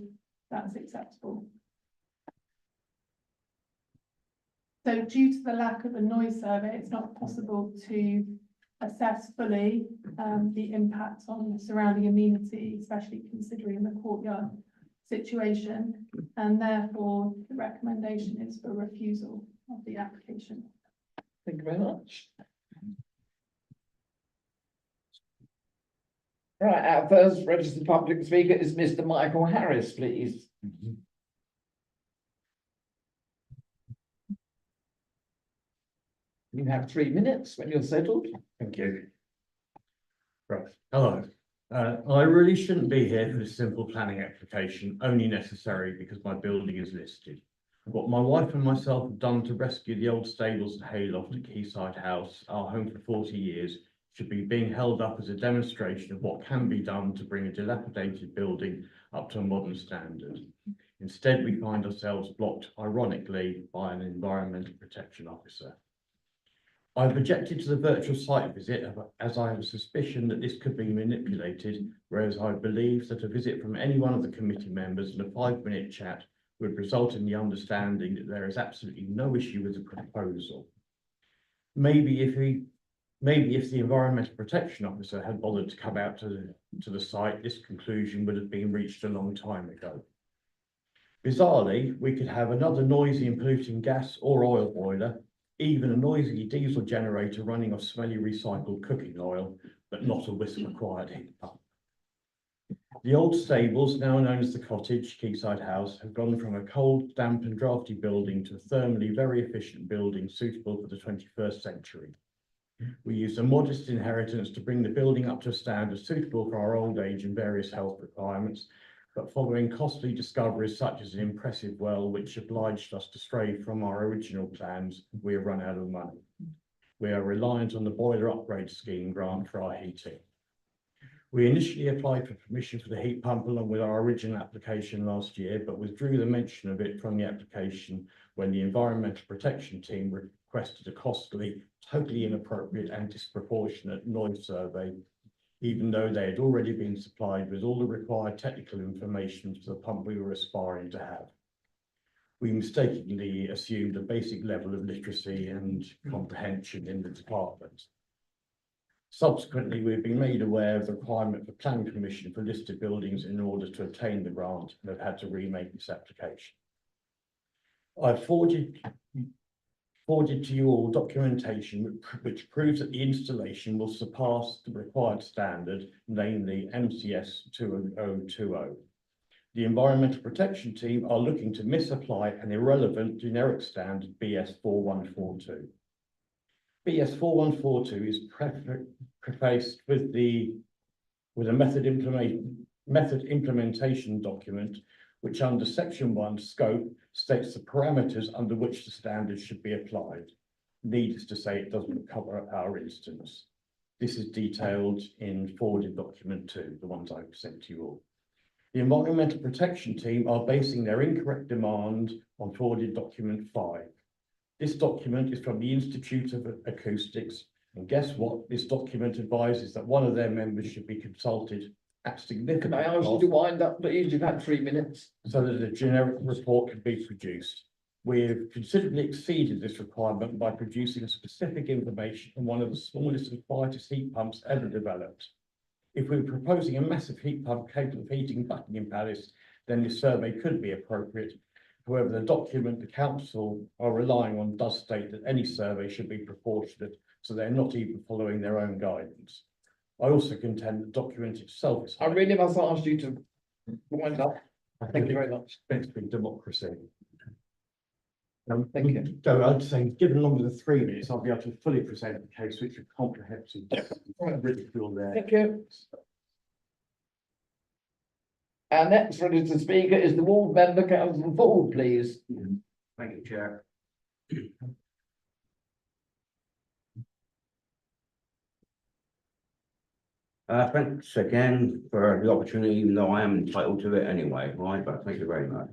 that's acceptable. So due to the lack of a noise survey, it's not possible to assess fully the impact on surrounding amenity, especially considering the courtyard situation. And therefore, the recommendation is for refusal of the application. Thank you very much. Right, our first registered public speaker is Mr. Michael Harris, please. You have 3 minutes when you're settled. Thank you. Right, hello. I really shouldn't be here for this simple planning application, only necessary because my building is listed. What my wife and myself have done to rescue the old stables and hayloft at Quayside House, our home for 40 years, should be being held up as a demonstration of what can be done to bring a dilapidated building up to a modern standard. Instead, we find ourselves blocked, ironically, by an environmental protection officer. I've objected to the virtual site visit as I have a suspicion that this could be manipulated, whereas I believe that a visit from any one of the committee members and a 5-minute chat would result in the understanding that there is absolutely no issue with the proposal. Maybe if the Environmental Protection Officer had bothered to come out to the site, this conclusion would have been reached a long time ago. Bizarrely, we could have another noisy and polluting gas or oil boiler, even a noisy diesel generator running off smelly recycled cooking oil, but not a whisk-required heat pump. The old stables, now known as the Cottage, Quayside House, have gone from a cold, damp and drafty building to a thermally very efficient building suitable for the 21st century. We used a modest inheritance to bring the building up to a standard suitable for our old age and various health requirements, but following costly discoveries such as an impressive well, which obliged us to stray from our original plans, we have run out of money. We are reliant on the boiler upgrade scheme grant for our heating. We initially applied for permission for the heat pump along with our original application last year, but withdrew the mention of it from the application when the Environmental Protection team requested a costly, totally inappropriate and disproportionate noise survey, even though they had already been supplied with all the required technical information for the pump we were aspiring to have. We mistakenly assumed a basic level of literacy and comprehension in the department. Subsequently, we've been made aware of the requirement for planning permission for listed buildings in order to obtain the grant and have had to remake this application. I've forwarded to you all documentation which proves that the installation will surpass the required standard, namely MCS 2020. The Environmental Protection team are looking to misapply an irrelevant generic standard BS 4142. BS 4142 is prefaced with a method implementation document, which under section 1 scope states the parameters under which the standards should be applied. Needless to say, it doesn't cover our instance. This is detailed in forwarded document 2, the ones I've sent to you all. The Environmental Protection Team are basing their incorrect demand on forwarded document 5. This document is from the Institute of Acoustics, and guess what? This document advises that one of their members should be consulted at significant Can I ask you cost to wind up, please? You've had 3 minutes. so that a generic report can be produced. We've considerably exceeded this requirement by producing specific information on one of the smallest and quietest heat pumps ever developed. If we were proposing a massive heat pump capable of heating Buckingham Palace, then this survey could be appropriate. However, the document the council are relying on does state that any survey should be proportionate, so they're not even following their own guidance. I also contend the document itself is. I really must ask you to wind up. Thank you very much. Thanks for democracy. Thank you. So I'd say, given longer than 3 minutes, I'll be able to fully present the case, which is comprehensive, ridicule there. Thank you. Our next registered speaker is the ward member, Councillor Ford, please. Thank you, Chair. Thanks again for the opportunity, even though I am entitled to it anyway, right? But thank you very much.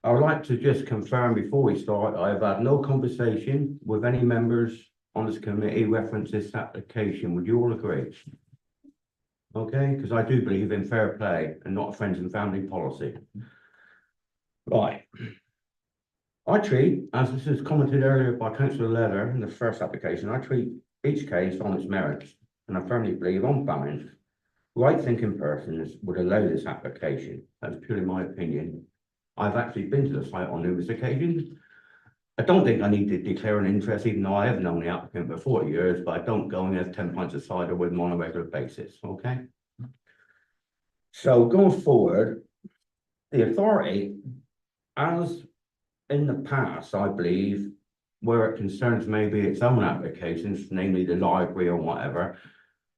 I would like to just confirm before we start, I have had no conversation with any members on this committee reference this application. Would you all agree? Okay, because I do believe in fair play and not a friends and family policy. Right. I treat, as this is commented earlier by Councillor Leather in the first application, I treat each case on its merits, and I firmly believe on balance, right-thinking persons would allow this application. That's purely my opinion. I've actually been to the site on numerous occasions. I don't think I need to declare an interest, even though I have known the applicant for 40 years, but I don't go and have 10 pints of cider with them on a regular basis, okay? So going forward, the authority, as in the past, I believe, where it concerns maybe its own applications, namely the library or whatever,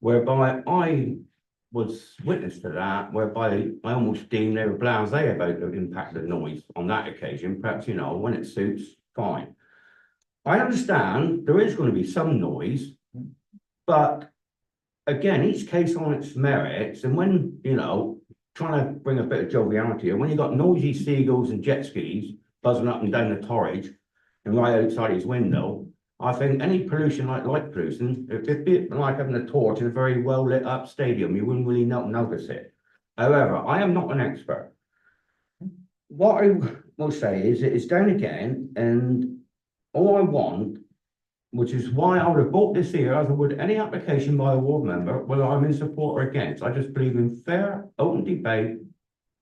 whereby I was witness to that, whereby I almost deemed they were blasé about the impact of noise on that occasion. Perhaps, you know, when it suits, fine. I understand there is going to be some noise, but again, each case on its merits, and when, you know, trying to bring a bit of joviality, and when you've got noisy seagulls and jet skis buzzing up and down the Torridge and right outside his window, I think any pollution like light pollution, it'd be like having a torch in a very well lit up stadium, you wouldn't really notice it. However, I am not an expert. What I will say is it is down again, and all I want, which is why I would have bought this here as I would any application by a ward member, whether I'm in support or against. I just believe in fair, open debate,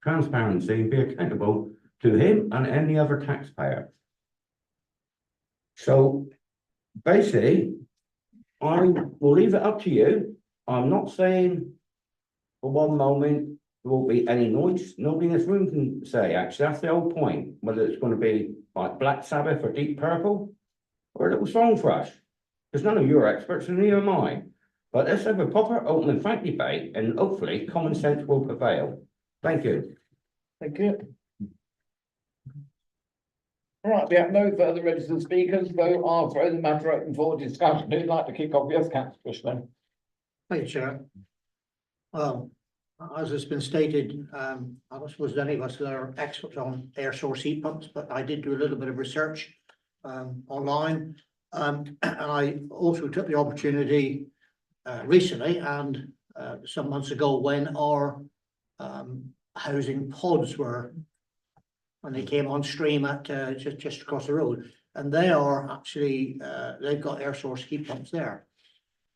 transparency, and be accountable to him and any other taxpayer. So basically, I will leave it up to you. I'm not saying for one moment there won't be any noise. Nobody in this room can say, actually, that's the whole point, whether it's going to be like Black Sabbath or Deep Purple or a little song for us. Because none of you are experts and neither am I. But let's have a proper, open and frank debate, and hopefully common sense will prevail. Thank you. Thank you. All right, we have no further registered speakers, so I'll throw the matter open for discussion. Who'd like to kick off? Yes, Councillor Cushman. Thank you, Chair. Well, as has been stated, I don't suppose any of us are experts on air source heat pumps, but I did do a little bit of research online. And I also took the opportunity recently and some months ago when our housing pods were, when they came on stream at just across the road, and they are actually they've got air source heat pumps there.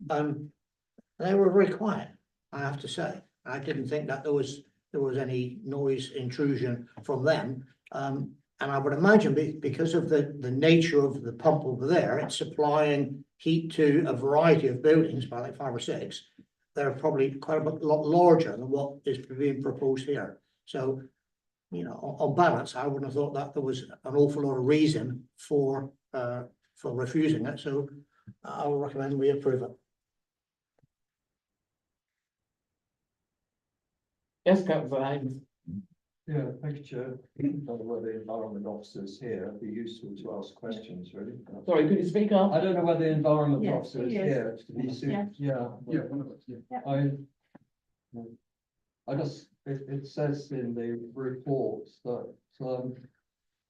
They were very quiet, I have to say. I didn't think that there was any noise intrusion from them. And I would imagine because of the nature of the pump over there, it's supplying heat to a variety of buildings, by like 5 or 6. They're probably quite a lot larger than what is being proposed here. So, you know, on balance, I wouldn't have thought that there was an awful lot of reason for refusing it. So I will recommend we approve it. Yes, councillor Haynes. Yeah, thank you, Chair. I don't know whether the environment officers here, it'd be useful to ask questions, really. Sorry, could you speak up? I don't know whether the environment Yes, officer is he is. here to be Yeah. yeah. one of us, yeah. I just, it says in the report that,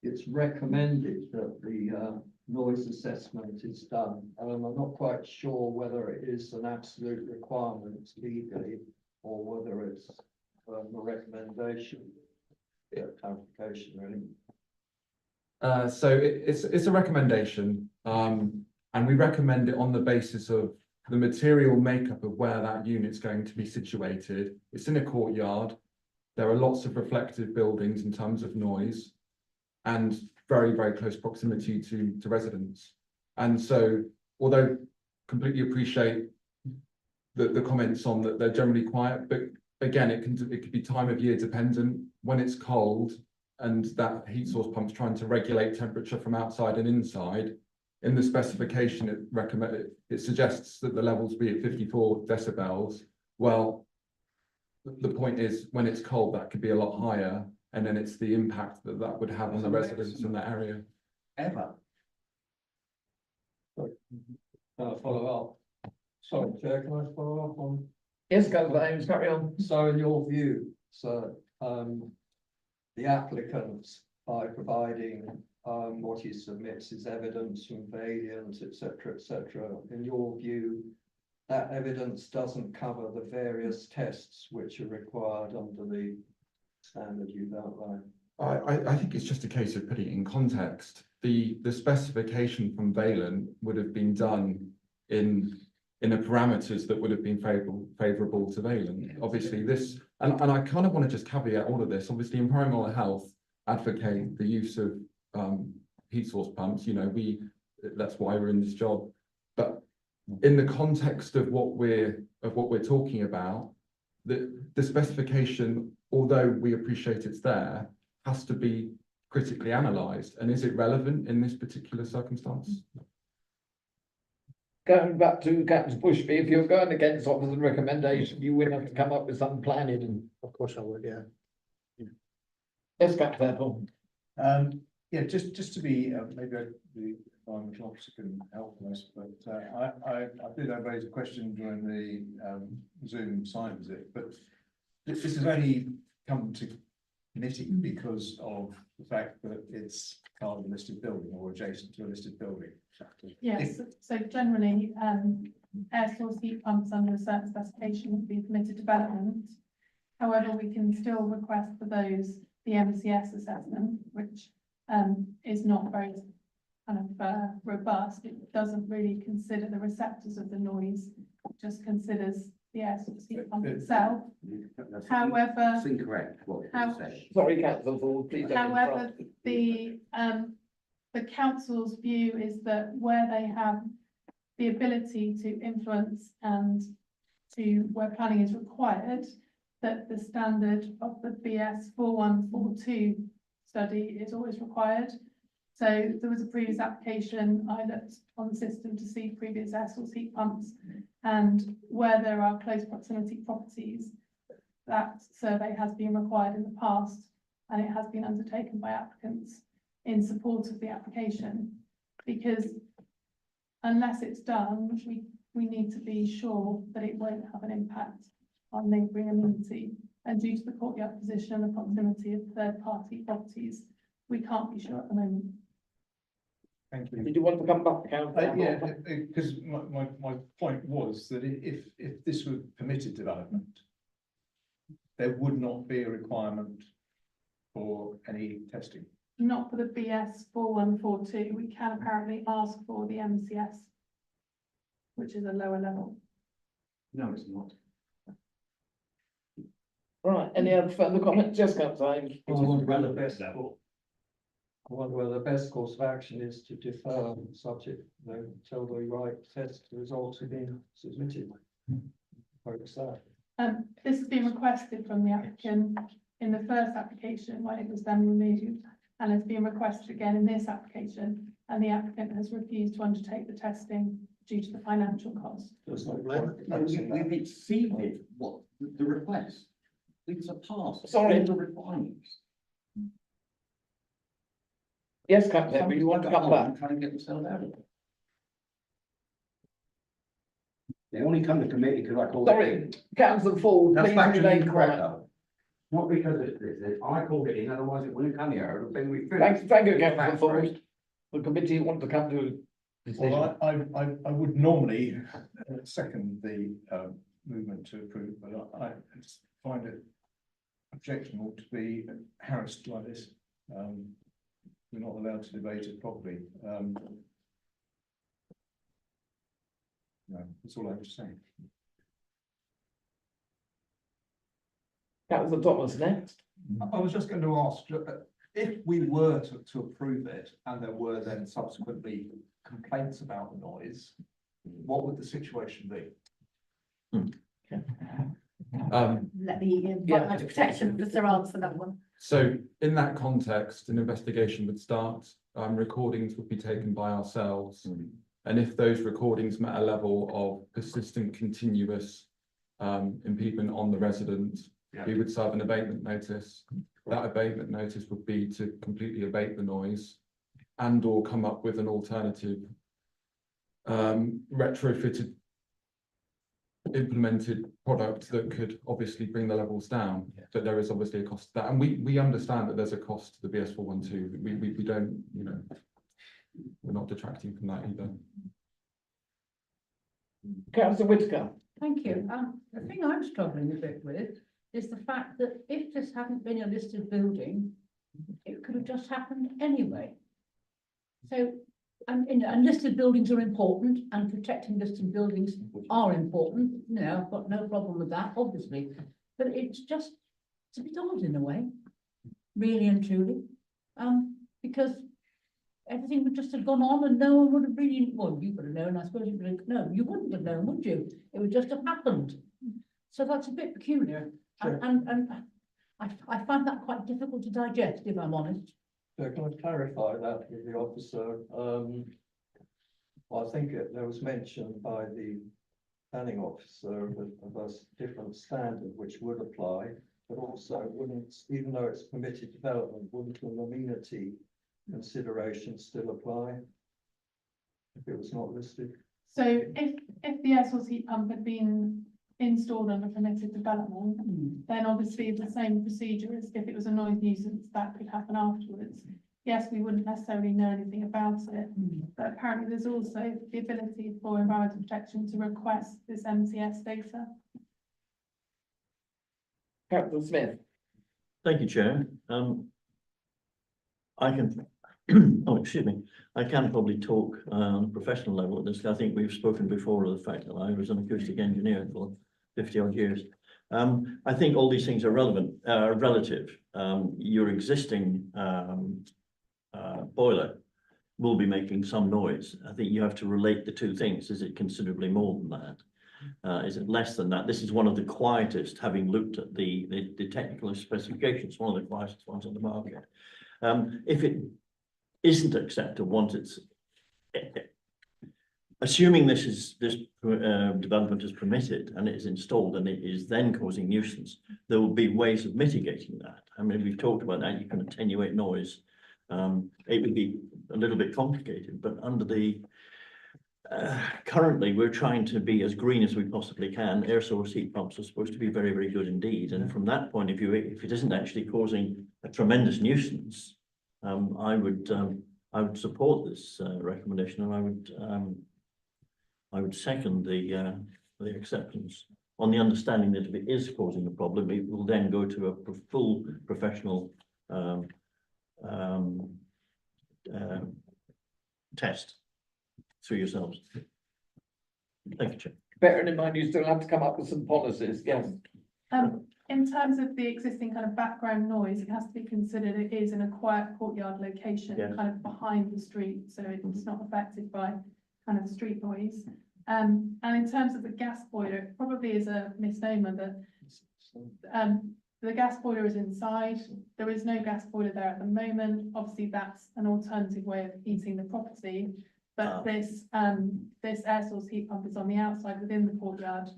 it's recommended that the, noise assessment is done. I'm not quite sure whether it is an absolute requirement legally or whether it's, a recommendation. Yeah, clarification, really. So it's a recommendation, and we recommend it on the basis of the material makeup of where that unit's going to be situated. It's in a courtyard. There are lots of reflective buildings in terms of noise and very, very close proximity to residents. And so, although completely appreciate the comments on that they're generally quiet, but again, it could be time of year dependent. When it's cold and that heat source pump's trying to regulate temperature from outside and inside, in the specification, it suggests that the levels be at 54 decibels. Well, the point is, when it's cold, that could be a lot higher, and then it's the impact that that would have on the residents in that area. Ever. Follow up. Sorry, Chair, can I follow up on? Yes, councillor Haynes, carry on. So in your view, the applicants, by providing what he submits as evidence from Valiant, etc., in your view, that evidence doesn't cover the various tests which are required under the standard you've outlined? I think it's just a case of putting it in context. The specification from Valiant would have been done in the parameters that would have been favourable to Valiant. Obviously this, and I kind of want to just caveat all of this, obviously Environmental Health advocate the use of heat source pumps, that's why we're in this job. But in the context of what we're talking about, the specification, although we appreciate it's there, has to be critically analysed. And is it relevant in this particular circumstance? Going back to Councillor Bushby, if you're going against officer's recommendation, you will have to come up with some planning and. Of course I would, yeah. Yes, Councillor Apple. Yeah, just to be, maybe the environmental officer can help us, but I did raise a question during the Zoom site visit, but this has only come to committee because of the fact that it's part of a listed building or adjacent to a listed building. Yes, so generally, air source heat pumps under a certain specification would be permitted development. However, we can still request for those the MCS assessment, which is not very kind of robust. It doesn't really consider the receptors of the noise, it just considers the air source heat pump itself. However, It's incorrect what you said. Sorry, Councillor Ford, please don't however, interrupt. the council's view is that where they have the ability to influence and to where planning is required, that the standard of the BS 4142 study is always required. So there was a previous application, I looked on the system to see previous air source heat pumps, and where there are close proximity properties, that survey has been required in the past, and it has been undertaken by applicants in support of the application, because unless it's done, we need to be sure that it won't have an impact on neighbouring amenity. And due to the courtyard position and the proximity of third-party properties, we can't be sure at the moment. Thank you. Did you want to come back to Councillor? Yeah, because my point was that if this were permitted development, there would not be a requirement for any testing. Not for the BS 4142, we can apparently ask for the MCS, which is a lower level. No, it's not. Right, any other further comments? Just Councillor Haynes. I wonder whether the best course of action is to defer the subject, until the right test results have been submitted. Focus that. This has been requested from the applicant in the first application when it was then removed, and has been requested again in this application, and the applicant has refused to undertake the testing due to the financial cost. There's no point. No, we've exceeded what the request. We've surpassed. Sorry. all the requirements. Yes, Councillor Henry, you want to come back? Try and get themselves out of it. They only come to committee because I called. Sorry, Councillor Ford, That's please factually remain incorrect quiet. though. Not because I called it in, otherwise it wouldn't come here, it would have been refused. Thank you, Councillor Ford. The committee want to come to a decision. Well, I would normally second the movement to approve, but I just find it objectionable to be harassed like this. We're not allowed to debate it properly. No, that's all I have to say. Councillor Thomas next. I was just going to ask, if we were to approve it and there were then subsequently complaints about the noise, what would the situation be? Let the environmental protection officer answer that one. So in that context, an investigation would start, recordings would be taken by ourselves. And if those recordings met a level of persistent, continuous impediment on the resident, we would serve an abatement notice. That abatement notice would be to completely abate the noise and or come up with an alternative retrofitted implemented product that could obviously bring the levels down, but there is obviously a cost to that, and we understand that there's a cost to the BS 412. We don't, you know, we're not detracting from that either. Councillor Whitaker. Thank you. The thing I'm struggling a bit with is the fact that if this hadn't been a listed building, it could have just happened anyway. So, and listed buildings are important, and protecting listed buildings are important. No, I've got no problem with that, obviously. But it's a bit odd in a way, really and truly. Because everything would just have gone on and no one would have really, well, you would have known, I suppose you would have, no, you wouldn't have known, would you? It would just have happened. So that's a bit peculiar. Sure. And I find that quite difficult to digest, if I'm honest. So can I clarify that with the officer? I think there was mentioned by the planning officer of a different standard which would apply, but also wouldn't, even though it's permitted development, wouldn't an amenity consideration still apply if it was not listed? So if the air source heat pump had been installed under permitted development, then obviously the same procedure as if it was a noise nuisance, that could happen afterwards. Yes, we wouldn't necessarily know anything about it, but apparently there's also the ability for environmental protection to request this MCS data. Councillor Smith. Thank you, Chair. I can, oh, excuse me, I can probably talk on a professional level at this. I think we've spoken before of the fact that I was an acoustic engineer for 50 odd years. I think all these things are relative. Your existing boiler will be making some noise. I think you have to relate the two things. Is it considerably more than that? Is it less than that? This is one of the quietest, having looked at the technical specifications, one of the quietest ones on the market. If it isn't accepted once it's, assuming this development is permitted and it is installed and it is then causing nuisance, there will be ways of mitigating that. I mean, we've talked about that. You can attenuate noise. It would be a little bit complicated, but under the currently we're trying to be as green as we possibly can. Air source heat pumps are supposed to be very, very good indeed. And from that point of view, if it isn't actually causing a tremendous nuisance, I would support this recommendation, and I would second the acceptance on the understanding that if it is causing a problem, it will then go to a full professional test through yourselves. Thank you, Chair. Bearing in mind, you still have to come up with some policies, yes. In terms of the existing kind of background noise, it has to be considered it is in a quiet courtyard location, Yeah. kind of behind the street, so it's not affected by kind of street noise. And in terms of the gas boiler, it probably is a misnomer that the gas boiler is inside. There is no gas boiler there at the moment. Obviously, that's an alternative way of heating the property. But this air source heat pump is on the outside within the courtyard.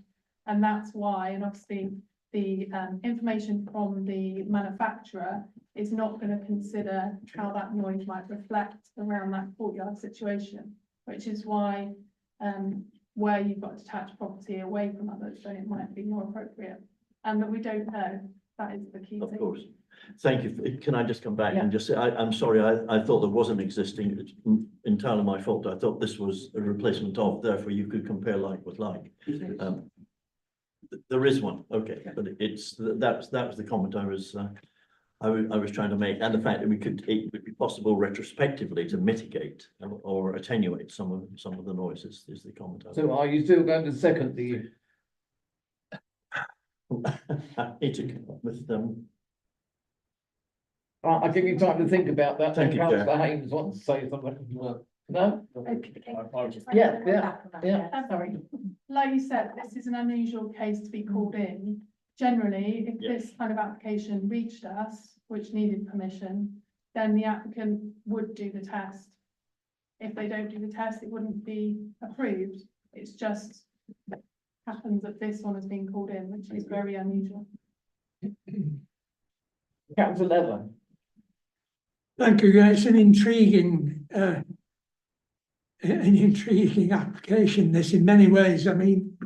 And that's why, and obviously the information from the manufacturer is not going to consider how that noise might reflect around that courtyard situation, which is why where you've got detached property away from others, then it might be more appropriate. And that we don't know, that is the key thing. Of course. Thank you. Can I just come back and just say, I'm sorry, I thought there was an existing, it's entirely my fault. I thought this was a replacement of, therefore you could compare like with like. There is one, okay, but that was the comment I was trying to make, and the fact that it would be possible retrospectively to mitigate or attenuate some of the noises is the comment. So are you still going to second the? I need to come up with I'll give you time to think about that. Thank you, Chair. Councillor Haynes wants to say something. No? Sorry. Like you said, this is an unusual case to be called in. Generally, if this kind of application reached us, which needed permission, then the applicant would do the test. If they don't do the test, it wouldn't be approved. It's just happens that this one has been called in, which is very unusual. Councillor Leather. Thank you, guys. An intriguing application, this, in many ways. I mean,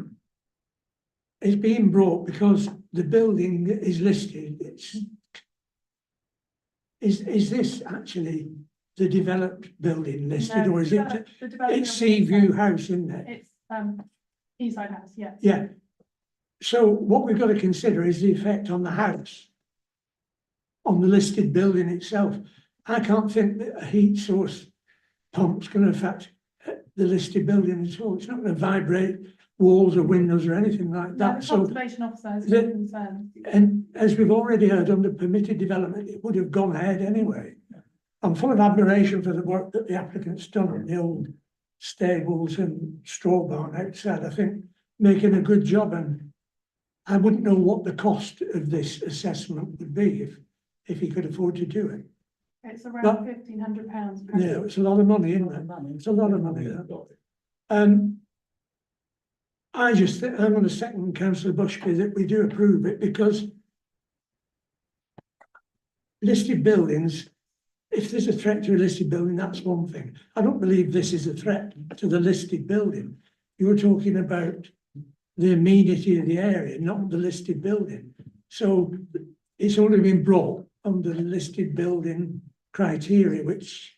it's being brought because the building is listed. Is this actually the developed building listed, No, or is it? the development It's Seaview House, isn't it? It's Eastside House, yes. Yeah. So what we've got to consider is the effect on the house, on the listed building itself. I can't think that a heat source pump's going to affect the listed building at all. It's not going to vibrate walls or windows or anything like No, that. the So, conservation officer has no concern. and as we've already heard, under permitted development, it would have gone ahead anyway. I'm full of admiration for the work that the applicant's done on the old stables and straw barn outside. I think making a good job, and I wouldn't know what the cost of this assessment would be if he could afford to do it. It's around £1,500. Yeah, it's a lot of money, isn't it? It's a lot of money. I just think, I'm going to second Councillor Bushby that we do approve it, because listed buildings, if there's a threat to a listed building, that's one thing. I don't believe this is a threat to the listed building. You're talking about the amenity of the area, not the listed building. So it's only been brought under the listed building criteria, which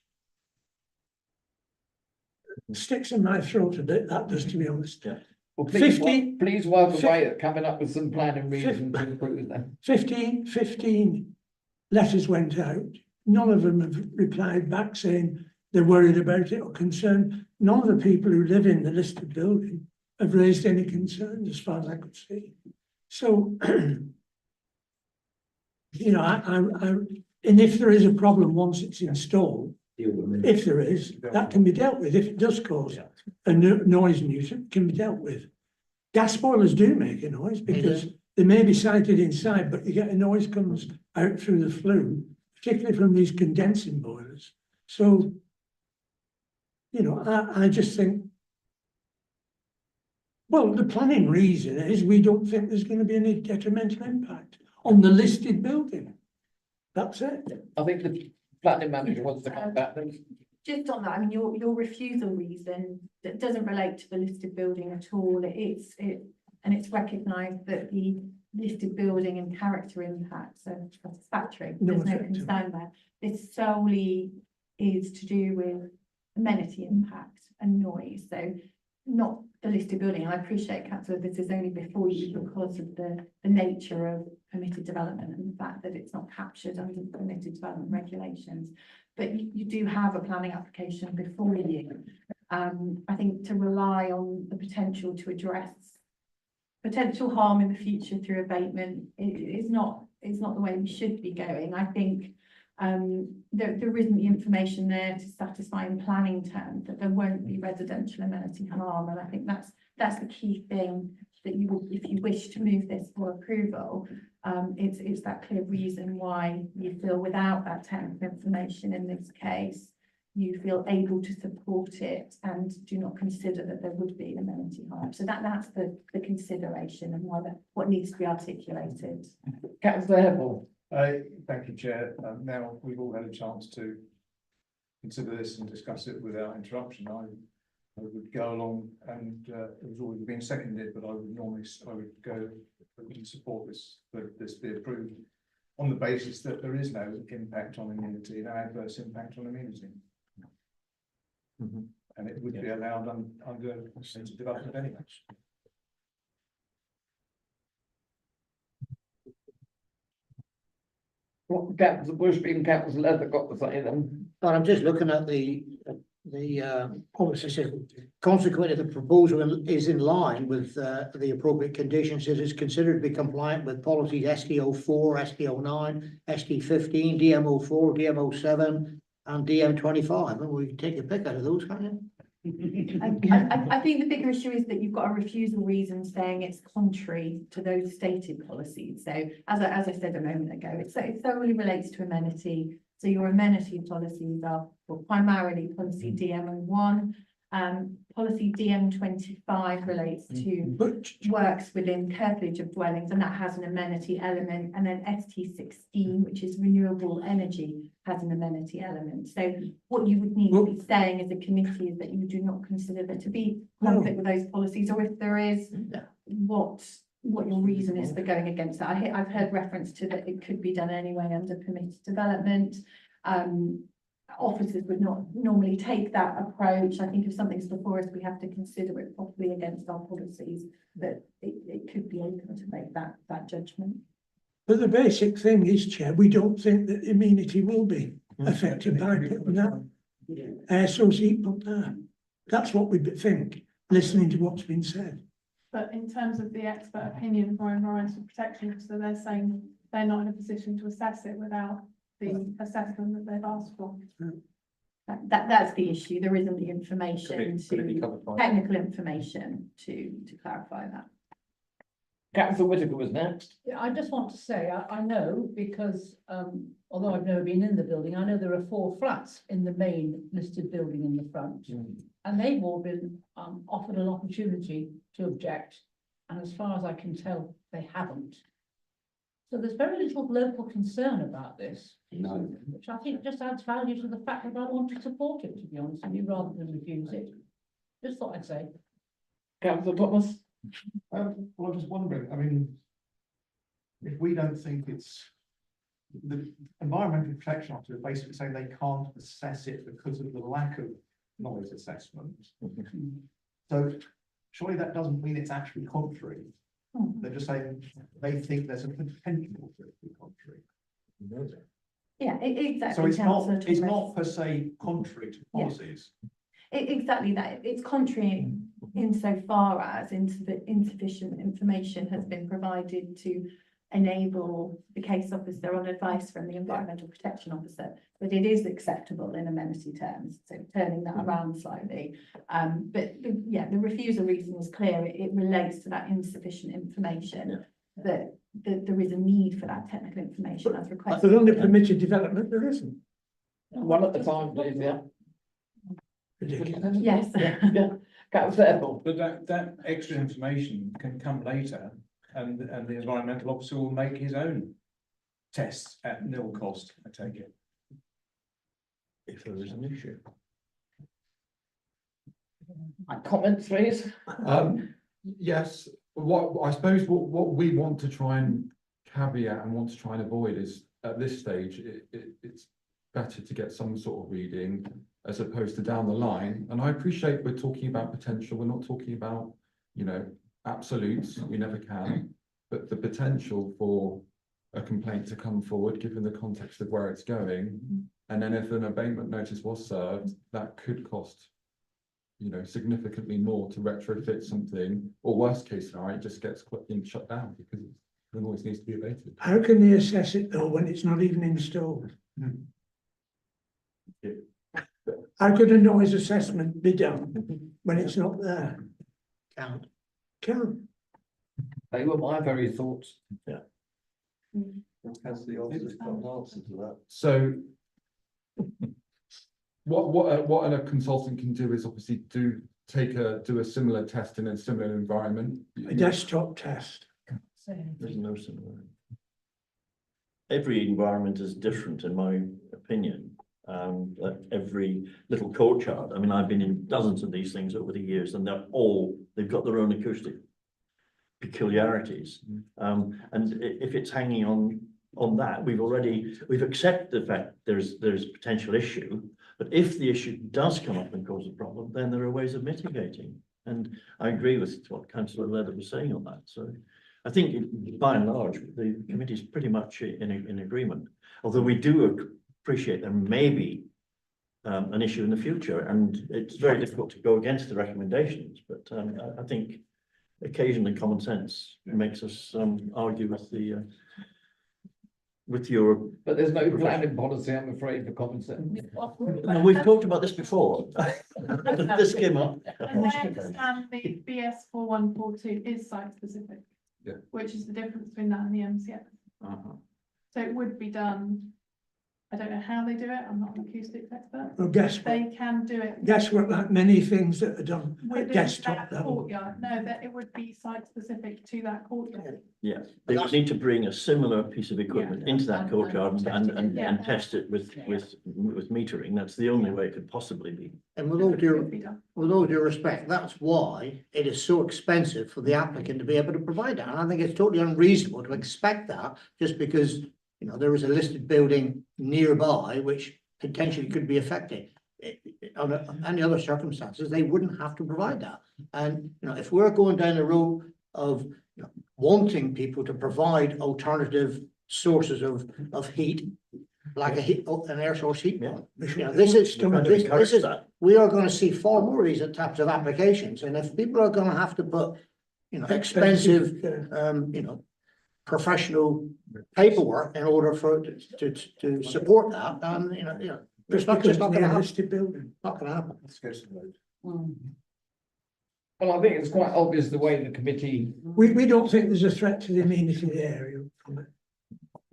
sticks in my throat a bit, that does, to be honest. Yeah. Well, please, 15 please work away at coming up with some planning reason to improve them. 15 letters went out. None of them have replied back saying they're worried about it or concerned. None of the people who live in the listed building have raised any concerns, as far as I could see. So, you know, and if there is a problem once it's installed, if there is, that can be dealt with. If it does cause a noise nuisance, it can be dealt with. Gas boilers do make a noise because they may be sited inside, but you get a noise comes out through the flue, particularly from these condensing boilers. So, you know, I just think, well, the planning reason is we don't think there's going to be any detrimental impact on the listed building. That's it. I think the planning manager wants to come back. Just on that, I mean, your refusal reason, that doesn't relate to the listed building at all. It's recognised that the listed building and character impacts are satisfactory. There's no concern there. This solely is to do with amenity impact and noise. So not the listed building. I appreciate, Councillor, this is only before you because of the nature of permitted development and the fact that it's not captured under the permitted development regulations. But you do have a planning application before you. I think to rely on the potential to address potential harm in the future through abatement is not the way we should be going. I think there isn't the information there to satisfy in planning terms that there won't be residential amenity harm, and I think that's the key thing that you will, if you wish to move this for approval, it's that clear reason why you feel without that technical information in this case, you feel able to support it and do not consider that there would be an amenity harm. So that's the consideration and why what needs to be articulated. Councillor Hempel. Thank you, Chair. Now we've all had a chance to consider this and discuss it without interruption. I would go along and it was already been seconded, but I would go and support this, that this be approved on the basis that there is no impact on immunity, no adverse impact on immunity. And it would be allowed under development anyway. What Councillor Bushby and Councillor Leather got to say then? But I'm just looking at the policy says, consequently, the proposal is in line with the appropriate conditions. It is considered to be compliant with policies SDO4, SDO9, SD15, DMO4, DMO7, and DM25. And we can take a pick out of those, can't you? I think the bigger issue is that you've got a refusal reason saying it's contrary to those stated policies. So as I said a moment ago, it solely relates to amenity. So your amenity policies are primarily policy DMO1. Policy DM25 relates to works within curtilage of dwellings, and that has an amenity element. And then ST16, which is renewable energy, has an amenity element. So what you would need to be saying as a committee is that you do not consider there to be conflict with those policies, or if there is, what your reason is for going against that. I've heard reference to that it could be done anyway under permitted development. Officers would not normally take that approach. I think if something's before us, we have to consider it properly against our policies, that it could be open to make that judgment. But the basic thing is, Chair, we don't think that immunity will be affected by putting that air source heat pump there. That's what we think, listening to what's been said. But in terms of the expert opinion for environmental protection, so they're saying they're not in a position to assess it without the assessment that they've asked for. That's the issue. There isn't the information Could it be covered by- technical information to clarify that. Councillor Whitaker was next. Yeah, I just want to say, I know because, although I've never been in the building, I know there are 4 flats in the main listed building in the front. And they've all been offered an opportunity to object. And as far as I can tell, they haven't. So there's very little local concern about this. No. Which I think just adds value to the fact that I want to support it, to be honest with you, rather than refuse it. Just thought I'd say. Councillor Thomas. Well, I'm just wondering, I mean, if we don't think it's, the environmental protection officer is basically saying they can't assess it because of the lack of noise assessment. So surely that doesn't mean it's actually contrary. They're just saying they think there's a potential for it to be contrary. Yeah, exactly. So it's Councillor not Thomas. per se contrary to policies. Exactly that. It's contrary insofar as insufficient information has been provided to enable the case officer on advice from the environmental protection officer, but it is acceptable in amenity terms. So turning that around slightly. But yeah, the refusal reason is clear. It relates to that insufficient information that there is a need for that technical information as requested. But under permitted development, there isn't. One at a time, please, yeah. Ridiculous. Yes. Yeah. Councillor Hempel. But that extra information can come later, and the environmental officer will make his own tests at nil cost, I take it. If there is an issue. Comments, please. Yes, what I suppose what we want to try and caveat and want to try and avoid is at this stage, it's better to get some sort of reading as opposed to down the line. And I appreciate we're talking about potential. We're not talking about, you know, absolutes. We never can, but the potential for a complaint to come forward, given the context of where it's going. And then if an abatement notice was served, that could cost, you know, significantly more to retrofit something, or worst case scenario, it just gets shut down because the noise needs to be abated. How can they assess it though when it's not even installed? How could a noise assessment be done when it's not there? Can't. They were my very thoughts. Has the officer got an answer to that? So what a consultant can do is obviously do a similar test in a similar environment. A desktop test. There's no similar. Every environment is different, in my opinion. Every little courtyard, I mean, I've been in dozens of these things over the years, and they've got their own acoustic peculiarities. And if it's hanging on that, we've accepted the fact there's a potential issue, but if the issue does come up and cause a problem, then there are ways of mitigating. And I agree with what Councillor Leather was saying on that. So I think by and large, the committee is pretty much in agreement, although we do appreciate there may be an issue in the future, and it's very difficult to go against the recommendations, but I think occasionally common sense makes us argue with your. But there's no planning policy, I'm afraid, for common sense. No, we've talked about this before. This came up. And I understand the BS 4142 is site specific. Yeah. Which is the difference between that and the MCF. So it would be done. I don't know how they do it. I'm not an acoustics expert. Well, guess what? They can do it. Guess what, like many things that are done at Within desktop that level. courtyard. No, that it would be site specific to that courtyard. Yeah, they would need to bring a similar piece of equipment into that courtyard and test it with metering. That's the only way it could possibly be. And with all due respect, that's why it is so expensive for the applicant to be able to provide that. And I think it's totally unreasonable to expect that just because, you know, there is a listed building nearby which potentially could be affected. Under any other circumstances, they wouldn't have to provide that. And, you know, if we're going down the road of, you know, wanting people to provide alternative sources of heat, like an air source heat pump, you know, this is, we are going to see far more of these types of applications. And if people are going to have to put, you know, expensive, you know, professional paperwork in order for to support that, and you know, it's not just not going to happen. Building. Not going to happen. Let's go to the vote. Well, I think it's quite obvious the way the committee. We don't think there's a threat to the amenity area from it.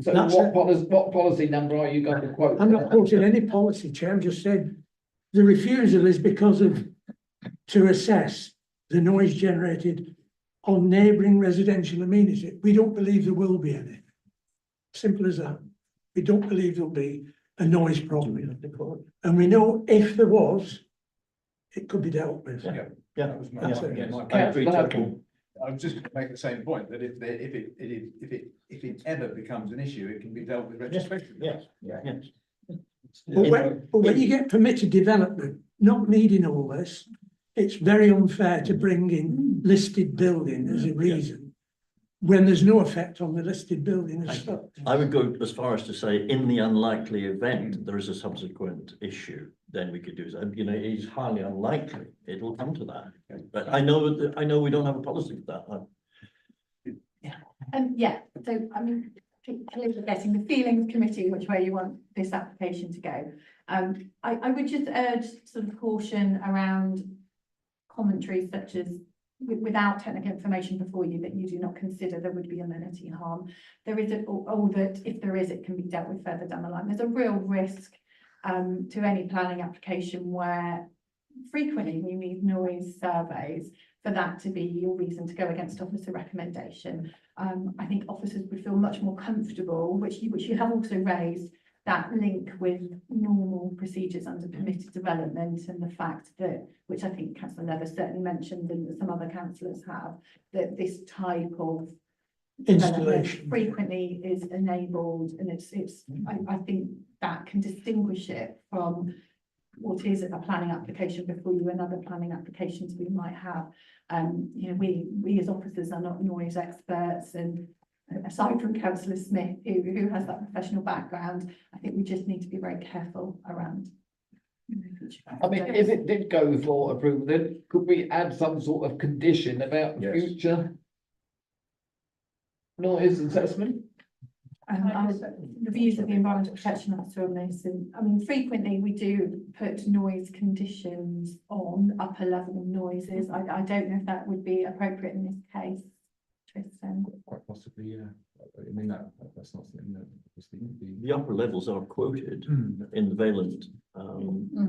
So That's what policy number are you going to quote? I'm not quoting any policy, Chair. I'm just saying the refusal is because of to assess the noise generated on neighbouring residential amenity. We don't believe there will be any. Simple as that. We don't believe there'll be a noise problem. And we know if there was, it could be dealt with. Yeah. Yeah. That's I agree totally. I was just going to make the same point that if it ever becomes an issue, it can be dealt with retrospectively. Yes, yes. But when you get permitted development, not needing all this, it's very unfair to bring in listed building as a reason when there's no effect on the listed building as such. I would go as far as to say, in the unlikely event there is a subsequent issue, then we could do that. You know, it's highly unlikely it'll come to that. But I know we don't have a policy for that. And yeah, so I mean, clearly we're getting the feelings committee, which way you want this application to go. I would just urge sort of caution around commentaries such as without technical information before you that you do not consider there would be amenity harm. There is or that if there is, it can be dealt with further down the line. There's a real risk to any planning application where frequently we need noise surveys for that to be your reason to go against officer recommendation. I think officers would feel much more comfortable, which you have also raised, that link with normal procedures under permitted development, and the fact that, which I think Councillor Leather certainly mentioned and some other councillors have, that this type of installation frequently is enabled, and I think that can distinguish it from what is a planning application before you and other planning applications we might have. You know, we as officers are not noise experts, and aside from Councillor Smith, who has that professional background, I think we just need to be very careful around. I mean, if it did go for approval, then could we add some sort of condition about future noise assessment? The views of the Environmental Protection Officer on this, and I mean, frequently we do put noise conditions on upper level noises. I don't know if that would be appropriate in this case, Tristan. Quite possibly, yeah. I mean, that's not something that obviously would be. The upper levels are quoted Hmm. in the Valent,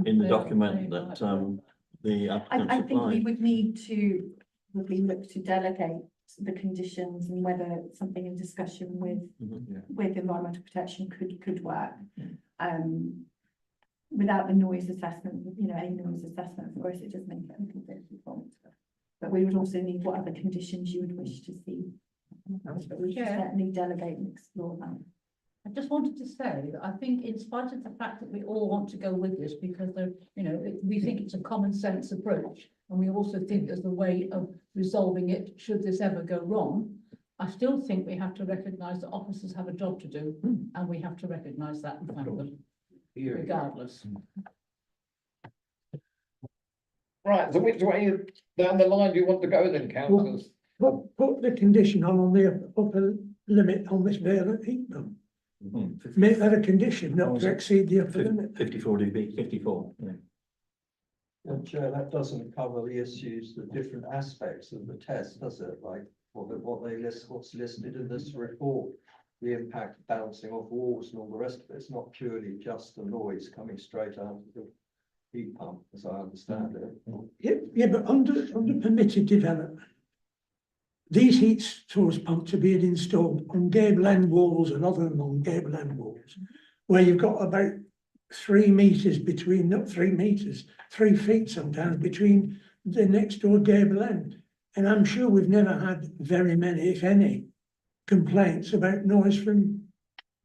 in the Yeah, document they- that, the applicant I think we supplied. would need to probably look to delegate the conditions and whether something in discussion with Mhm. with environmental protection could work. Without the noise assessment, you know, a noise assessment, of course, it does make it a little bit difficult. But we would also need what other conditions you would wish to see. But we should Yeah. certainly delegate and explore that. I just wanted to say that I think in spite of the fact that we all want to go with this because there, you know, we think it's a common sense approach. And we also think there's a way of resolving it should this ever go wrong. I still think we have to recognise that officers have a job to do and we have to recognise that and thank them regardless. Right, so which way down the line do you want to go then, councillors? Put the condition on the upper limit on this Valent heat pump. Make that a condition not to exceed the upper limit. 54 dB, 54, yeah. Well, Chair, that doesn't cover the issues, the different aspects of the test, does it? Like what they list, what's listed in this report, the impact bouncing off walls and all the rest of it. It's not purely just the noise coming straight out of the heat pump, as I understand it. Yeah, but under permitted development, these heat source pumps are being installed on gable end walls and other non-gable end walls, where you've got about 3 meters between, not 3 meters, 3 feet sometimes between the next door gable end. And I'm sure we've never had very many, if any, complaints about noise from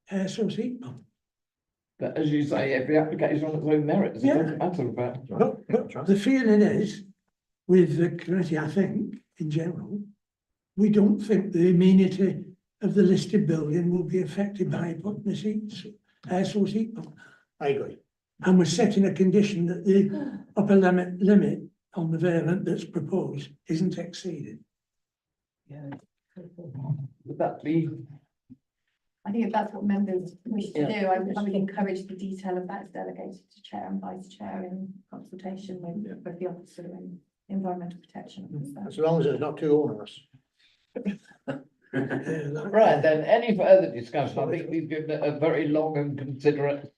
air source heat pump. But as you say, every application on its own merits, it doesn't matter about. But the feeling is, with the committee, I think, in general, we don't think the amenity of the listed building will be affected by putting this air source heat pump. I agree. And we're setting a condition that the upper limit on the variant that's proposed isn't exceeded. Would that be? I think if that's what members wish to Yeah. do, I would encourage the detail of that is delegated to chair and vice chair in consultation with both the officer and environmental protection officer. As long as it's not too onerous. Right, then, any further discussion? I think we've given it a very long and considerate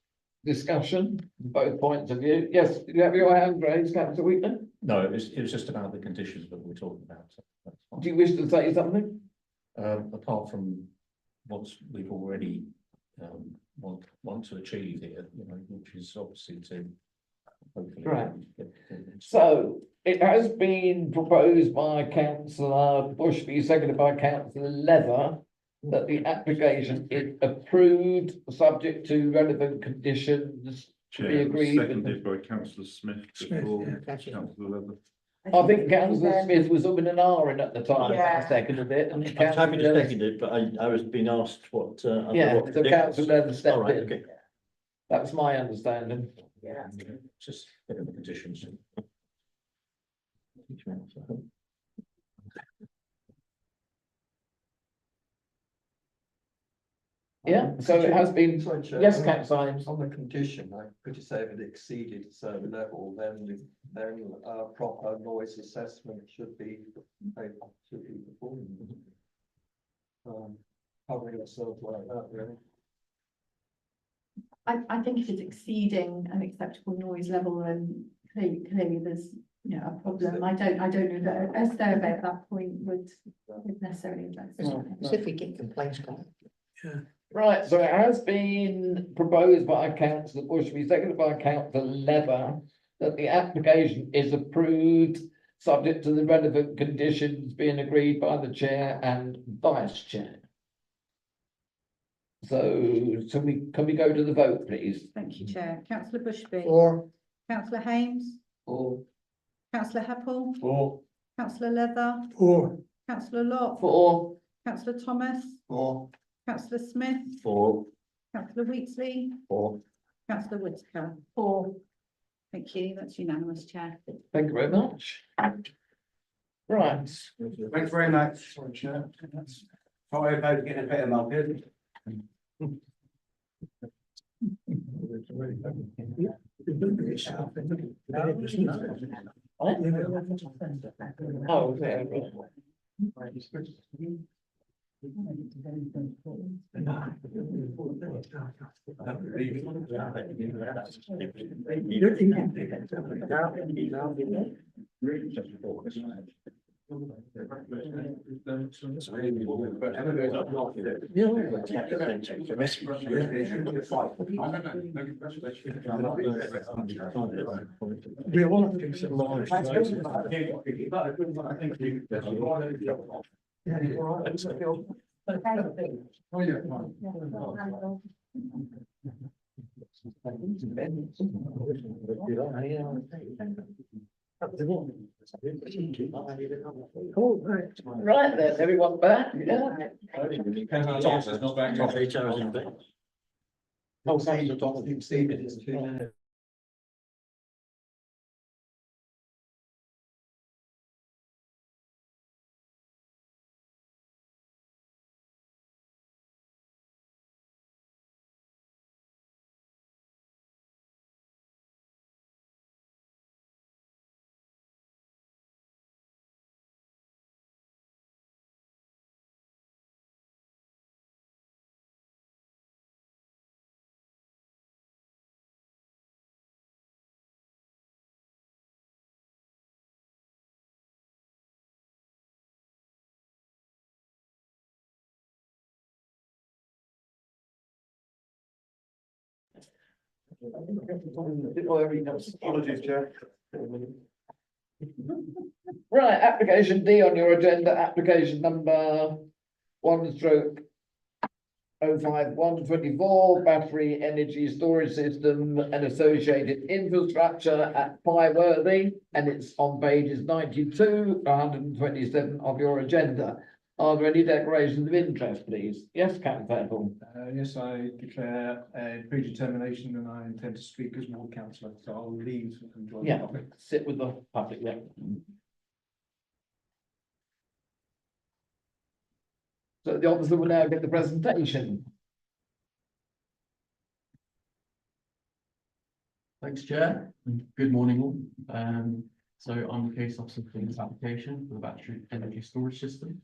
discussion, from both points of view. Yes, you have your hand raised, councillor Wheaton? No, it was just about the conditions that we're talking about. So that's fine. Do you wish to say something? Apart from what we've already want to achieve here, you know, which is obviously to hopefully. Right. So it has been proposed by councillor Bushby, seconded by councillor Leather, that the application is approved, subject to relevant conditions to be Chair, agreed. with. seconded by councillor Smith before councillor Leather. I think councillor Smith was up in an R in at the time, Yeah. I seconded it. And I was happy to councillor- second it, but I was being asked what. Yeah, what so conditions. councillor Leather All stepped right, in. okay. That was my understanding. Yeah. Just a bit of the conditions. Yeah, so it has been, Sorry, Chair. yes, councillor Symes. On the condition, could you say if it exceeded a certain level, then proper noise assessment should be performed. Covering ourselves like that, really. I think if it's exceeding an acceptable noise level, then clearly there's, you know, a problem. I don't know that a survey at that point would necessarily address it. As if we get complaints coming. Right, so it has been proposed by councillor Bushby, seconded by councillor Leather, that the application is approved, subject to the relevant conditions being agreed by the chair and vice chair. So, can we go to the vote, please? Thank you, Chair. Councillor Bushby. Or Councillor Hames. Or Councillor Heppel. Or Councillor Leather. Or Councillor Lott. For, Councillor Thomas. or Councillor Smith. For, Councillor Wheatley. for. Councillor Whitaker. For. Thank you. That's unanimous, Chair. thank you very much. Right, Thanks very much. Sorry, Chair. Sorry about getting a bit of market. oh, yeah, right. We all have to accept Oh, yeah. Right then, everyone back? Yeah. Thomas is not back. HR is in bed. Oh, thank you. Apologies, Chair. Right, application D on your agenda, application number 1/05124, battery energy storage system and associated infrastructure at Pyeworthy, and it's on pages 92 to 127 of your agenda. Are there any declarations of interest, please? Yes, Councillor Fairfield. Yes, I declare a predetermination and I intend to speak as ward councillor, so I'll leave and join the Yeah, public. sit with the public, yeah. So the officer will now get the presentation. Thanks, Chair. Good morning all. So I'm the case officer for this application for the battery energy storage system.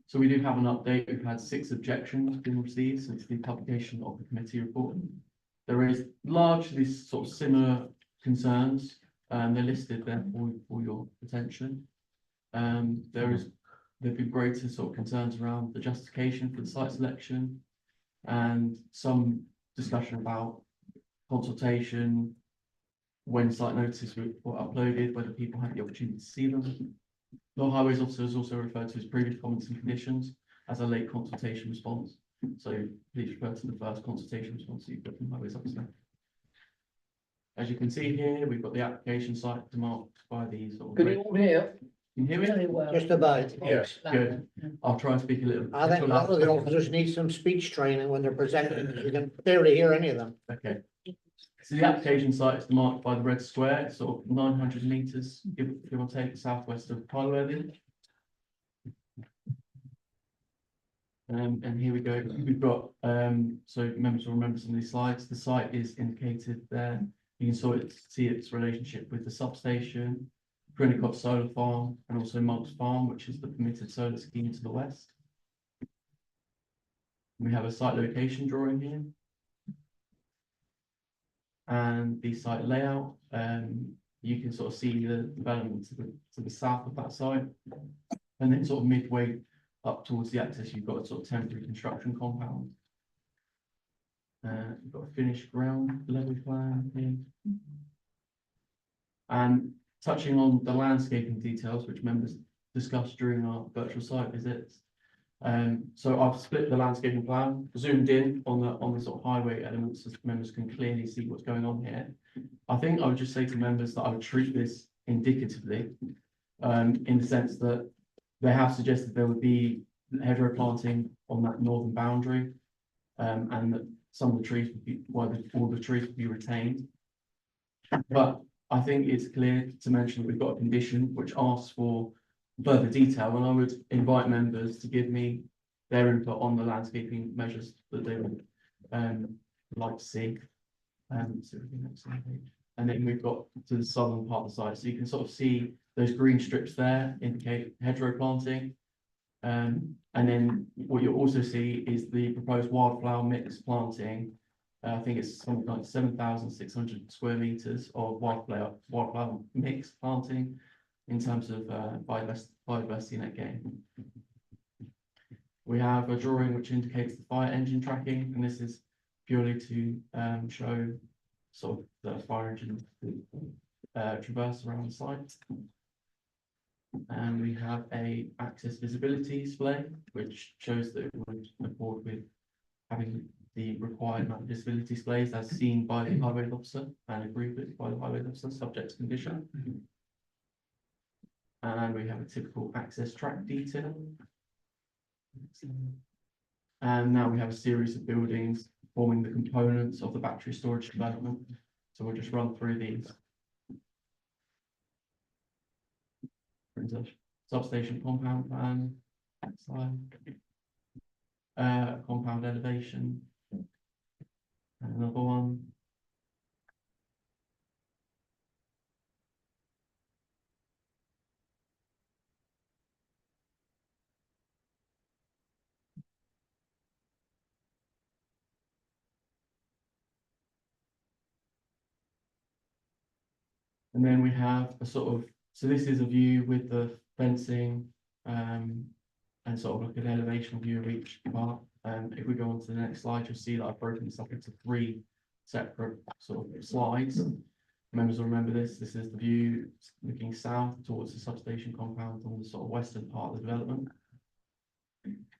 So we do have an update. We've had 6 objections been received since the publication of the committee report. There is largely sort of similar concerns, and they're listed there for your attention. There've been greater sort of concerns around the justification for the site selection and some discussion about consultation, when site notices were uploaded, whether people had the opportunity to see them. Lord Highways Officer has also referred to his previous comments and conditions as a late consultation response. So please refer to the first consultation response you've got from Highways Officer. As you can see here, we've got the application site marked by the sort of. Can you all hear? Can you hear me? Just about, yes. Good. I'll try and speak a little. I think a lot of the officers need some speech training when they're presenting. You can barely hear any of them. Okay. So the application site is marked by the red square, it's sort of 900 metres, give or take, southwest of Pyeworthy. And here we go. We've got, so members will remember some of these slides. The site is indicated there. You can sort of see its relationship with the substation, Grennicott Solar Farm, and also Monk's Farm, which is the permitted solar scheme to the west. We have a site location drawing here. And the site layout, you can sort of see the development to the south of that site. And then sort of midway up towards the access, you've got a sort of temporary construction compound. You've got a finished ground level plan here. And touching on the landscaping details, which members discussed during our virtual site visits. So I've split the landscaping plan, zoomed in on the sort of highway elements so members can clearly see what's going on here. I think I would just say to members that I would treat this indicatively, in the sense that they have suggested there would be hedgerow planting on that northern boundary, and that some of the trees would be, all the trees would be retained. But I think it's clear to mention that we've got a condition which asks for further detail, and I would invite members to give me their input on the landscaping measures that they would like to see. So we can next slide, page. And then we've got to the southern part of the site, so you can sort of see those green strips there indicate hedgerow planting. And then what you'll also see is the proposed wildflower mix planting. I think it's something like 7,600 square meters of wildflower mix planting in terms of biodiversity net gain. We have a drawing which indicates the fire engine tracking, and this is purely to show sort of the fire engine traverse around the site. And we have a access visibility display, which shows that it would accord with having the required amount of visibility displays as seen by the highway officer and agreed with by the highway officer, subject to condition. And we have a typical access track detail. And now we have a series of buildings forming the components of the battery storage development. So we'll just run through these. Substation compound plan, next slide. Compound elevation. And another one. And then we have a sort of, so this is a view with the fencing, and sort of like an elevation view of each part. If we go on to the next slide, you'll see that I've broken this up into 3 separate sort of slides. Members will remember this. This is the view looking south towards the substation compound on the sort of western part of the development.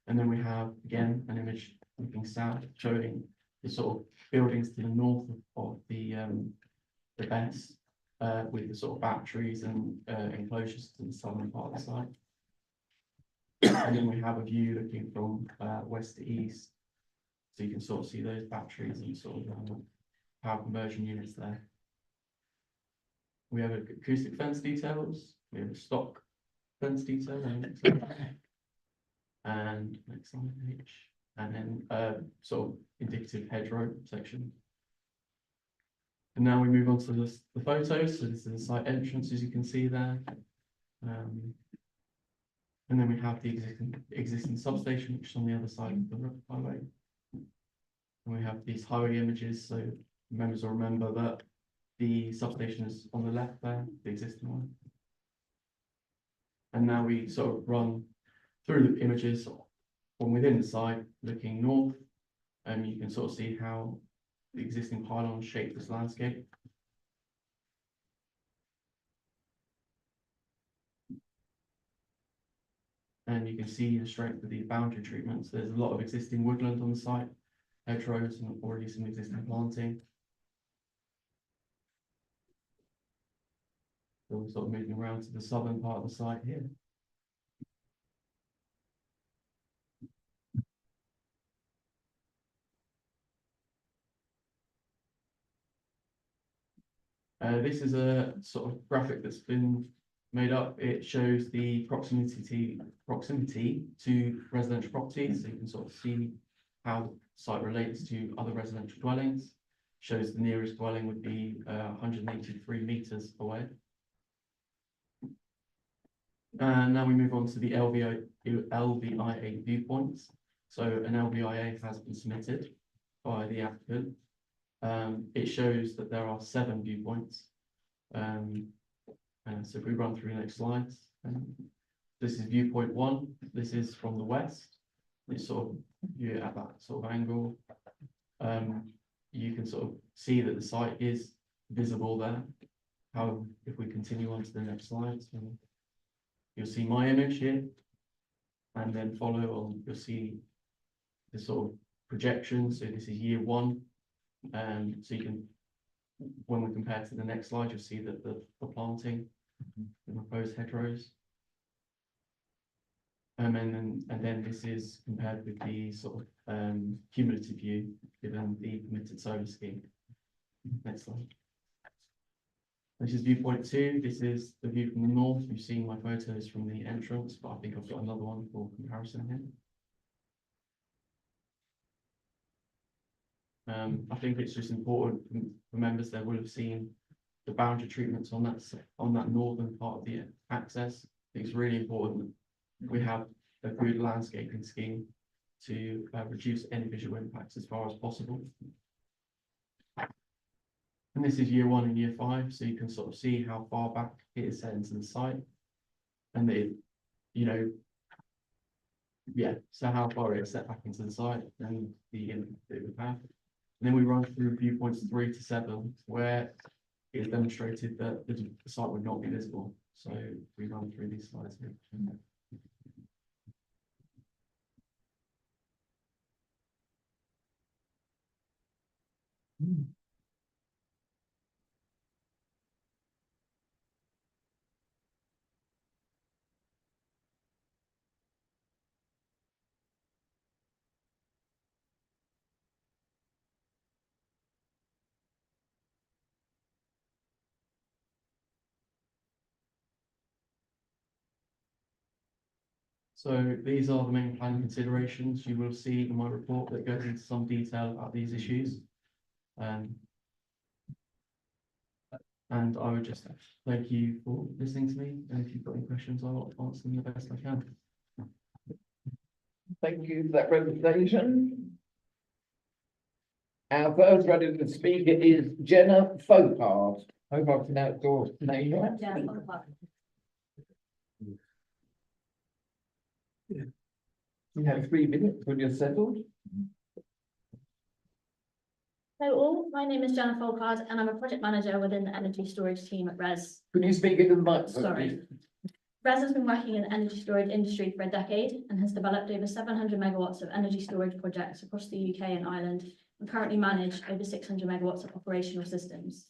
And then we have, again, an image looking south showing the sort of buildings to the north of the BESS. With the sort of batteries and enclosures to the southern part of the site. And then we have a view looking from west to east. So you can sort of see those batteries and sort of power conversion units there. We have acoustic fence details. We have a stock fence detail. And next slide, H. And then sort of indicative hedgerow section. And now we move on to the photos. So this is the site entrance, as you can see there. And then we have the existing substation, which is on the other side of the highway. And we have these highway images. So members will remember that the substation is on the left there, the existing one. And now we sort of run through the images from within the site, looking north. And you can sort of see how the existing pylons shape this landscape. And you can see the strength of the boundary treatments. There's a lot of existing woodland on the site, hedgerows, and already some existing planting. So we're sort of moving around to the southern part of the site here. This is a sort of graphic that's been made up. It shows the proximity to residential properties. So you can sort of see how the site relates to other residential dwellings. Shows the nearest dwelling would be 183 meters away. And now we move on to the LVIA viewpoints. So an LVIA has been submitted by the applicant. It shows that there are 7 viewpoints. So if we run through the next slides, this is viewpoint 1. This is from the west. It's sort of view at that sort of angle. You can sort of see that the site is visible there. However, if we continue on to the next slide, you'll see my image here, and then follow on, you'll see the sort of projection. So this is year 1. So you can, when we compare to the next slide, you'll see that the planting, the proposed hedgerows. And then this is compared with the sort of cumulative view given the permitted solar scheme. Next slide. This is viewpoint 2. This is the view from the north. You've seen my photos from the entrance, but I think I've got another one for comparison here. I think it's just important for members that will have seen the boundary treatments on that northern part of the access. I think it's really important we have a good landscaping scheme to reduce any visual impacts as far as possible. And this is year 1 and year 5, so you can sort of see how far back it is set into the site. And so how far it is set back into the site and the impact it would have. And then we run through viewpoints 3 to 7, where it is demonstrated that the site would not be visible. So we run through these slides here. So these are the main planning considerations. You will see in my report that goes into some detail about these issues. And I would just thank you for listening to me. And if you've got any questions, I'll answer them the best I can. Thank you for that presentation. Our first registered speaker is Jenna Folkard. Hope I've pronounced your name right. You have 3 minutes when you're settled. Hello all, my name is Jenna Folkard and I'm a project manager within the energy storage team at RES. Can you speak into the microphone? Sorry. RES has been working in the energy storage industry for a decade and has developed over 700 megawatts of energy storage projects across the UK and Ireland, and currently manage over 600 megawatts of operational systems.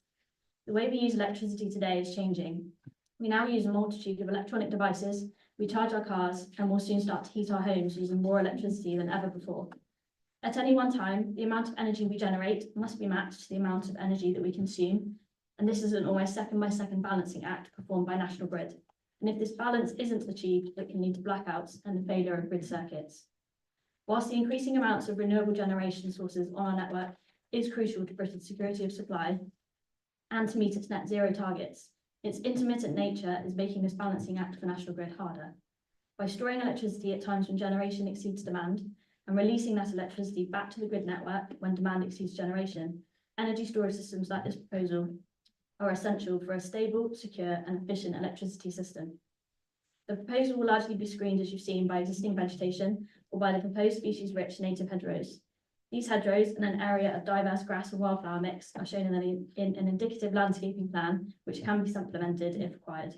The way we use electricity today is changing. We now use a multitude of electronic devices, we charge our cars, and will soon start to heat our homes using more electricity than ever before. At any one time, the amount of energy we generate must be matched to the amount of energy that we consume, and this is an almost second-by-second balancing act performed by National Grid. And if this balance isn't achieved, it can lead to blackouts and the failure of grid circuits. Whilst the increasing amounts of renewable generation sources on our network is crucial to Britain's security of supply and to meet its net zero targets, its intermittent nature is making this balancing act for National Grid harder. By storing electricity at times when generation exceeds demand and releasing that electricity back to the grid network when demand exceeds generation, energy storage systems like this proposal are essential for a stable, secure and efficient electricity system. The proposal will largely be screened, as you've seen, by existing vegetation or by the proposed species-rich native hedgerows. These hedgerows and an area of diverse grass and wildflower mix are shown in an indicative landscaping plan, which can be supplemented if required.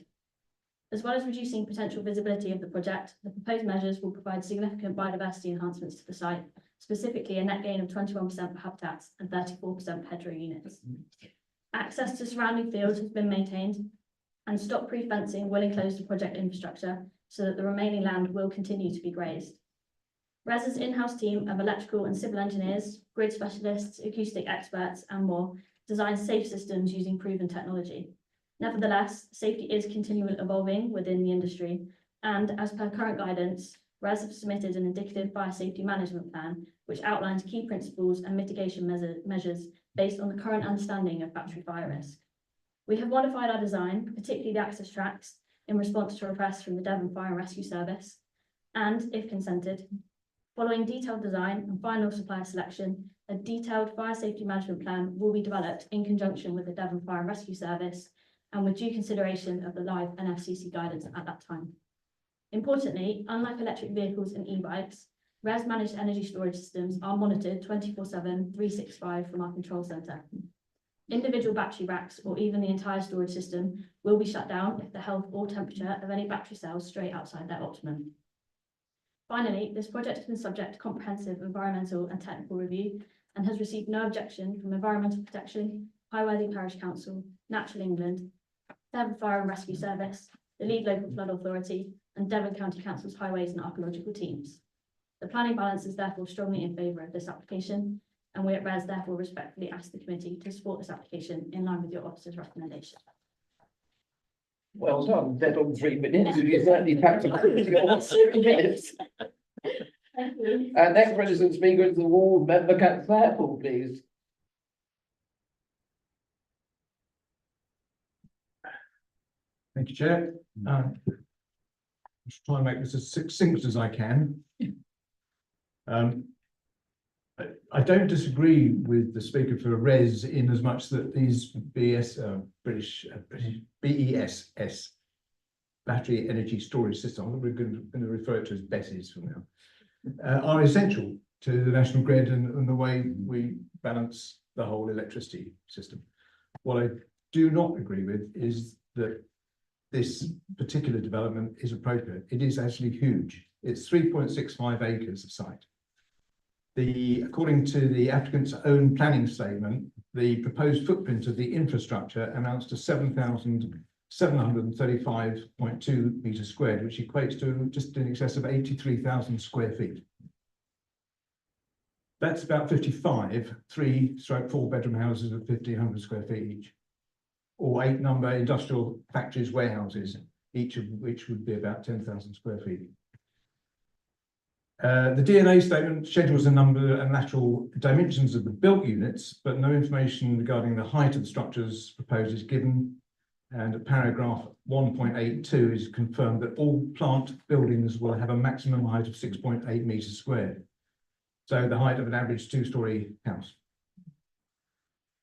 As well as reducing potential visibility of the project, the proposed measures will provide significant biodiversity enhancements to the site, specifically a net gain of 21% for habitats and 34% for hedgerow units. Access to surrounding fields has been maintained, and stop-proof fencing will enclose the project infrastructure so that the remaining land will continue to be grazed. RES's in-house team of electrical and civil engineers, grid specialists, acoustic experts, and more design safe systems using proven technology. Nevertheless, safety is continually evolving within the industry, and as per current guidance, RES have submitted an indicative fire safety management plan, which outlines key principles and mitigation measures based on the current understanding of battery fire risk. We have modified our design, particularly the access tracks, in response to requests from the Devon Fire and Rescue Service, and, if consented, following detailed design and final supplier selection, a detailed fire safety management plan will be developed in conjunction with the Devon Fire and Rescue Service and with due consideration of the live NFCC guidance at that time. Importantly, unlike electric vehicles and e-bikes, RES managed energy storage systems are monitored 24/7, 365 from our control centre. Individual battery racks or even the entire storage system will be shut down if the health or temperature of any battery cells stray outside their optimum. Finally, this project has been subject to comprehensive environmental and technical review and has received no objection from Environmental Protection, Highworthy Parish Council, Natural England, Devon Fire and Rescue Service, the Lead Local Flood Authority, and Devon County Council's Highways and Archaeological teams. The planning balance is therefore strongly in favour of this application, and we at RES therefore respectfully ask the committee to support this application in line with your officer's recommendation. Well done, dead on 3 minutes, you certainly packed a your 3 minutes. Thank you. Next registered speaker is the ward member, Councillor Apple, please. Thank you, Chair. Just try and make this as succinct as I can. I don't disagree with the speaker for RES in as much that these British BESS, battery energy storage system, we're going to refer to as BESSes from now, are essential to the national grid and the way we balance the whole electricity system. What I do not agree with is that this particular development is appropriate. It is actually huge. It's 3.65 acres of site. According to the applicant's own planning statement, the proposed footprint of the infrastructure amounts to 7,735.2 meters squared, which equates to just in excess of 83,000 square feet. That's about 55 3/4 bedroom houses of 1,500 square feet each, or 8 number industrial factories, warehouses, each of which would be about 10,000 square feet. The DNA statement schedules a number and lateral dimensions of the built units, but no information regarding the height of the structures proposed is given. And at paragraph 1.82 is confirmed that all plant buildings will have a maximum height of 6.8 meters squared. So the height of an average 2-story house.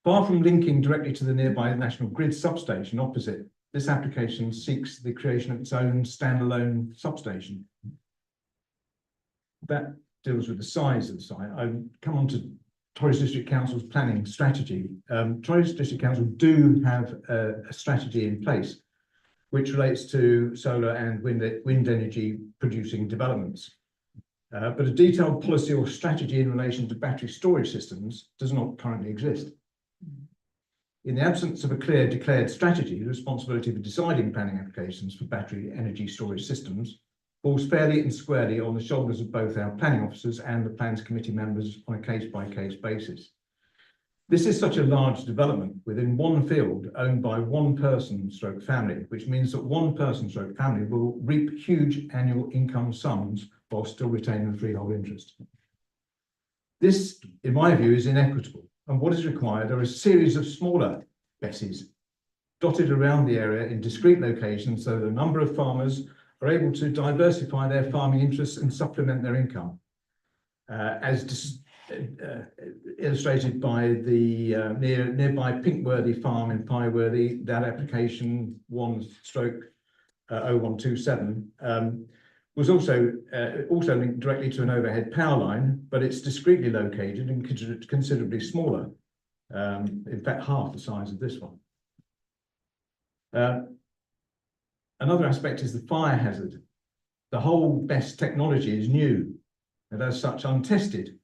Far from linking directly to the nearby National Grid substation opposite, this application seeks the creation of its own standalone substation. That deals with the size of the site. I come on to Torres District Council's planning strategy. Torres District Council do have a strategy in place which relates to solar and wind energy producing developments. But a detailed policy or strategy in relation to battery storage systems does not currently exist. In the absence of a clear declared strategy, the responsibility for deciding planning applications for battery energy storage systems falls fairly and squarely on the shoulders of both our planning officers and the plans committee members on a case-by-case basis. This is such a large development within one field owned by one person stroke family, which means that one person stroke family will reap huge annual income sums while still retaining the freehold interest. This, in my view, is inequitable, and what is required are a series of smaller BESSes dotted around the area in discrete locations so that a number of farmers are able to diversify their farming interests and supplement their income, as illustrated by the nearby Pinkworthy farm in Pyeworthy. That application 1/0127 was also linked directly to an overhead power line, but it's discreetly located and considerably smaller, in fact half the size of this one. Another aspect is the fire hazard. The whole BESS technology is new and as such untested,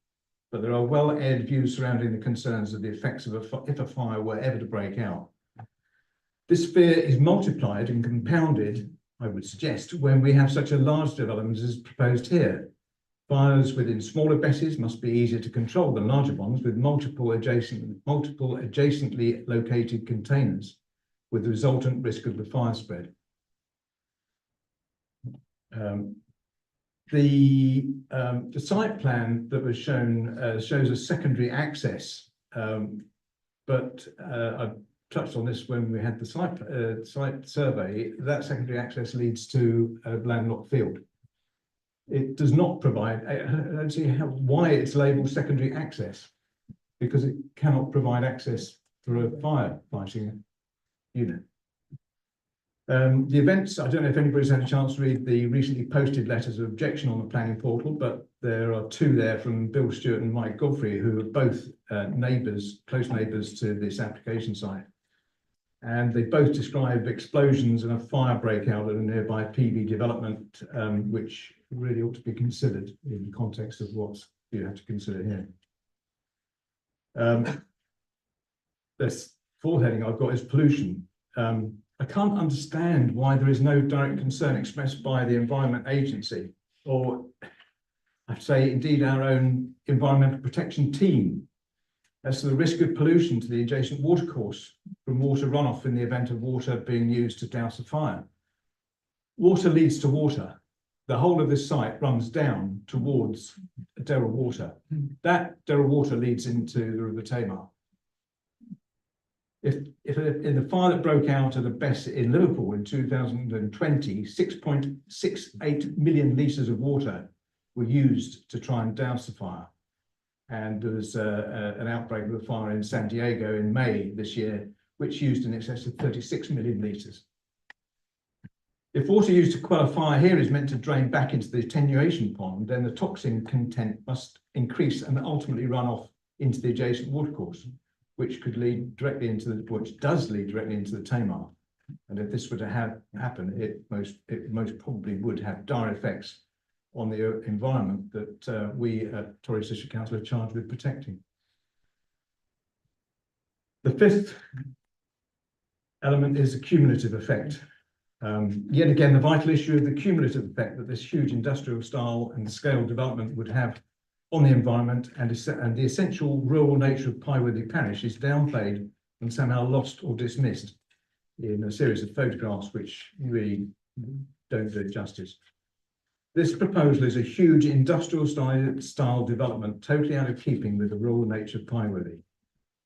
but there are well-aired views surrounding the concerns of the effects of if a fire were ever to break out. This fear is multiplied and compounded, I would suggest, when we have such a large development as proposed here. Fires within smaller BESSes must be easier to control than larger ones with multiple adjacently located containers, with the resultant risk of the fire spread. The site plan that was shown shows a secondary access, but I touched on this when we had the site survey. That secondary access leads to a landlocked field. It does not provide, I don't see why it's labelled secondary access, because it cannot provide access for a firefighting unit. The events, I don't know if anybody's had a chance to read the recently posted letters of objection on the planning portal, but there are 2 there from Bill Stewart and Mike Godfrey, who are both close neighbours to this application site. And they both describe explosions and a fire breakout at a nearby PV development, which really ought to be considered in the context of what you have to consider here. This 4th heading I've got is pollution. I can't understand why there is no direct concern expressed by the Environment Agency, or I'd say indeed our own environmental protection team, as to the risk of pollution to the adjacent watercourse from water runoff in the event of water being used to douse a fire. Water leads to water. The whole of this site runs down towards Derryll Water. That Derryll Water leads into the River Tamar. If in the fire that broke out at the best in Liverpool in 2020, 6.68 million litres of water were used to try and douse the fire. And there was an outbreak of a fire in San Diego in May this year, which used in excess of 36 million litres. If water used to quell a fire here is meant to drain back into the attenuation pond, then the toxin content must increase and ultimately run off into the adjacent watercourse, which could lead directly into which does lead directly into the Tamar. And if this were to happen, it most probably would have dire effects on the environment that we at Torres District Council are charged with protecting. The fifth element is the cumulative effect. Yet again, the vital issue of the cumulative effect that this huge industrial style and scale development would have on the environment and the essential rural nature of Pyworthy Parish is downplayed and somehow lost or dismissed in a series of photographs which really don't do it justice. This proposal is a huge industrial style development, totally out of keeping with the rural nature of Pyworthy.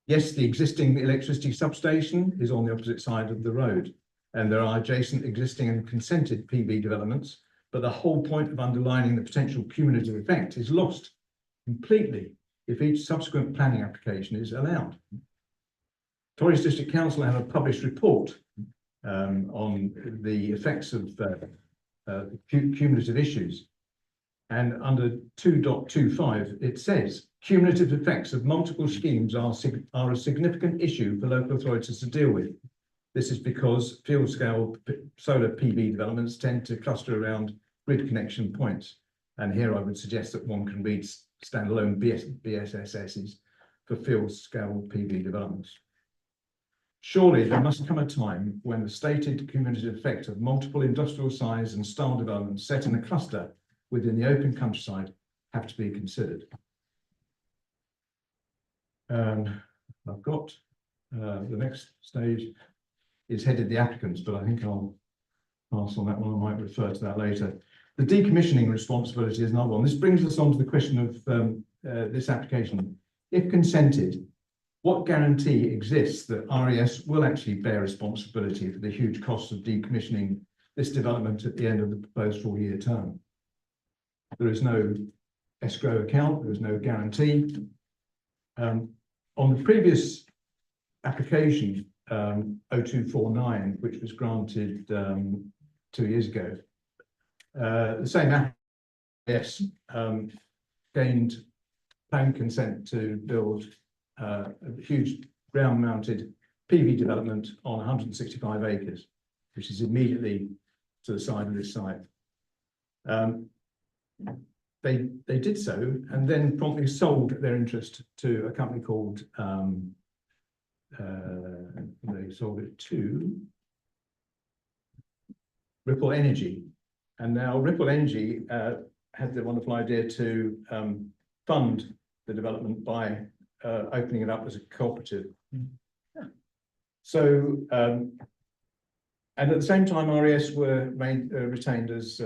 Yes, the existing electricity substation is on the opposite side of the road, and there are adjacent existing and consented PV developments, but the whole point of underlining the potential cumulative effect is lost completely if each subsequent planning application is allowed. Torres District Council have a published report on the effects of cumulative issues. And under 2.25, it says, cumulative effects of multiple schemes are a significant issue for local authorities to deal with. This is because field scale solar PV developments tend to cluster around grid connection points. And here I would suggest that one can read standalone BSSSs for field scale PV developments. Surely there must come a time when the stated cumulative effect of multiple industrial size and style developments set in a cluster within the open countryside have to be considered. I've got the next stage is headed the applicants, but I think I'll pass on that one. I might refer to that later. The decommissioning responsibility is another one. This brings us on to the question of this application. If consented, what guarantee exists that RES will actually bear responsibility for the huge costs of decommissioning this development at the end of the proposed 4-year term? There is no escrow account, there is no guarantee. On the previous application, 0249, which was granted 2 years ago, the same RES gained planning consent to build a huge ground-mounted PV development on 165 acres, which is immediately to the side of this site. They did so and then promptly sold their interest to a company called, they sold it to Ripple Energy. And now Ripple Energy had the wonderful idea to fund the development by opening it up as a cooperative. So, and at the same time, RES were retained as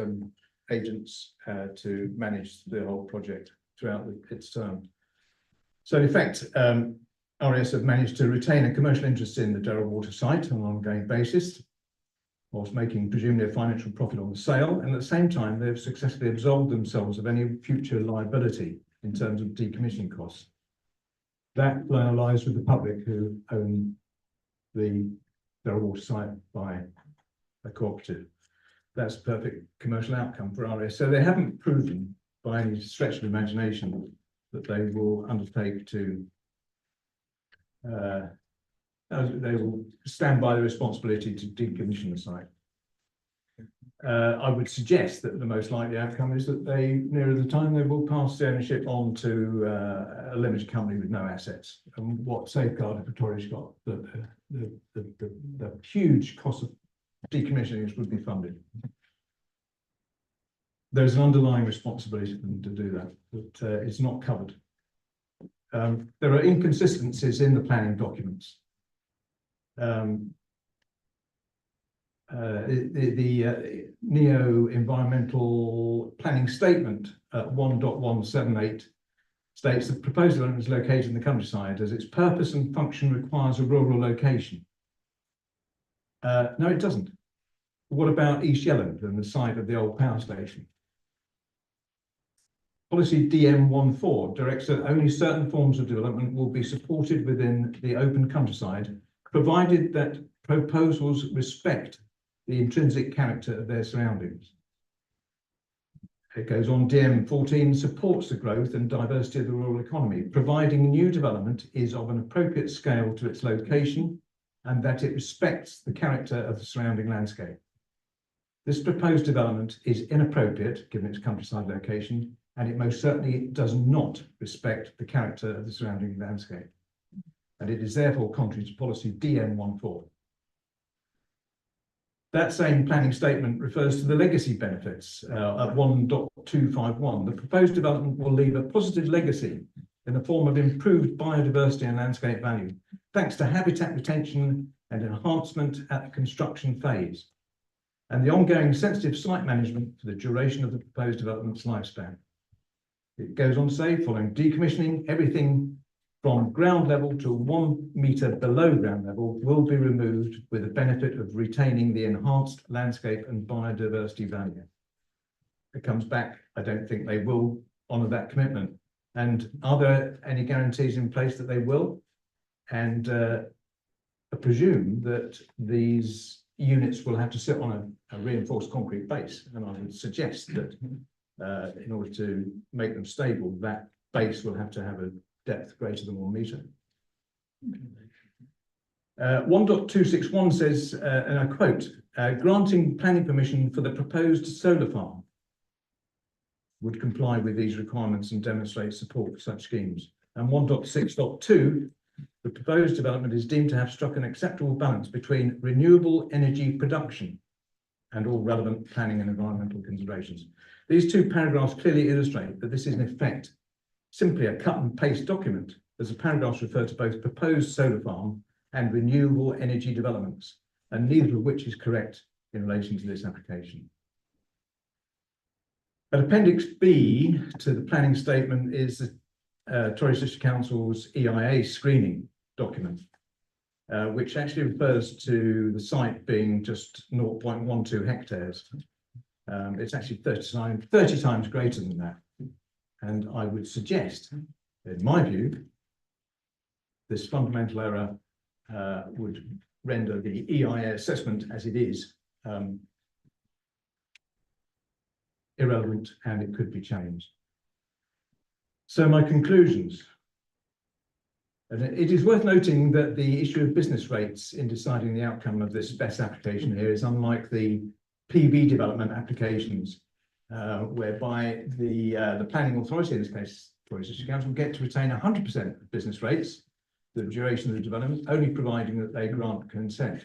agents to manage the whole project throughout its term. So in effect, RES have managed to retain a commercial interest in the Derryl Water site on an ongoing basis, whilst making presumably a financial profit on the sale, and at the same time, they've successfully absolved themselves of any future liability in terms of decommissioning costs. That lies with the public who own the Derryl Water site by a cooperative. That's a perfect commercial outcome for RES. So they haven't proven by any stretch of imagination that they will undertake to, they will stand by the responsibility to decommission the site. I would suggest that the most likely outcome is that they, nearer the time, they will pass the ownership on to a limited company with no assets. And what safeguard for Torres got that the huge cost of decommissioning would be funded. There's an underlying responsibility for them to do that, but it's not covered. There are inconsistencies in the planning documents. The NEO environmental planning statement 1.178 states that proposed development is located in the countryside as its purpose and function requires a rural location. No, it doesn't. What about East Yelland and the site of the old power station? Policy DM14 directs that only certain forms of development will be supported within the open countryside, provided that proposals respect the intrinsic character of their surroundings. It goes on, DM14 supports the growth and diversity of the rural economy, providing new development is of an appropriate scale to its location and that it respects the character of the surrounding landscape. This proposed development is inappropriate given its countryside location, and it most certainly does not respect the character of the surrounding landscape. And it is therefore contrary to policy DM14. That same planning statement refers to the legacy benefits at 1.251. The proposed development will leave a positive legacy in the form of improved biodiversity and landscape value, thanks to habitat retention and enhancement at the construction phase, and the ongoing sensitive site management for the duration of the proposed development's lifespan. It goes on to say, following decommissioning, everything from ground level to 1 metre below ground level will be removed with the benefit of retaining the enhanced landscape and biodiversity value. It comes back, I don't think they will honour that commitment. And are there any guarantees in place that they will? And I presume that these units will have to sit on a reinforced concrete base. And I would suggest that in order to make them stable, that base will have to have a depth greater than 1 metre. 1.261 says, and I quote, granting planning permission for the proposed solar farm would comply with these requirements and demonstrate support for such schemes. And 1.6.2, the proposed development is deemed to have struck an acceptable balance between renewable energy production and all relevant planning and environmental considerations. These two paragraphs clearly illustrate that this is in effect simply a cut and paste document, as the paragraphs refer to both proposed solar farm and renewable energy developments, and neither of which is correct in relation to this application. But Appendix B to the planning statement is the Torres District Council's EIA screening document, which actually refers to the site being just 0.12 hectares. It's actually 30 times greater than that. And I would suggest, in my view, this fundamental error would render the EIA assessment as it is irrelevant, and it could be changed. So my conclusions. And it is worth noting that the issue of business rates in deciding the outcome of this BESS application here is unlike the PV development applications, whereby the planning authority, in this case, Torres District Council, get to retain 100% of business rates for the duration of the development, only providing that they grant consent.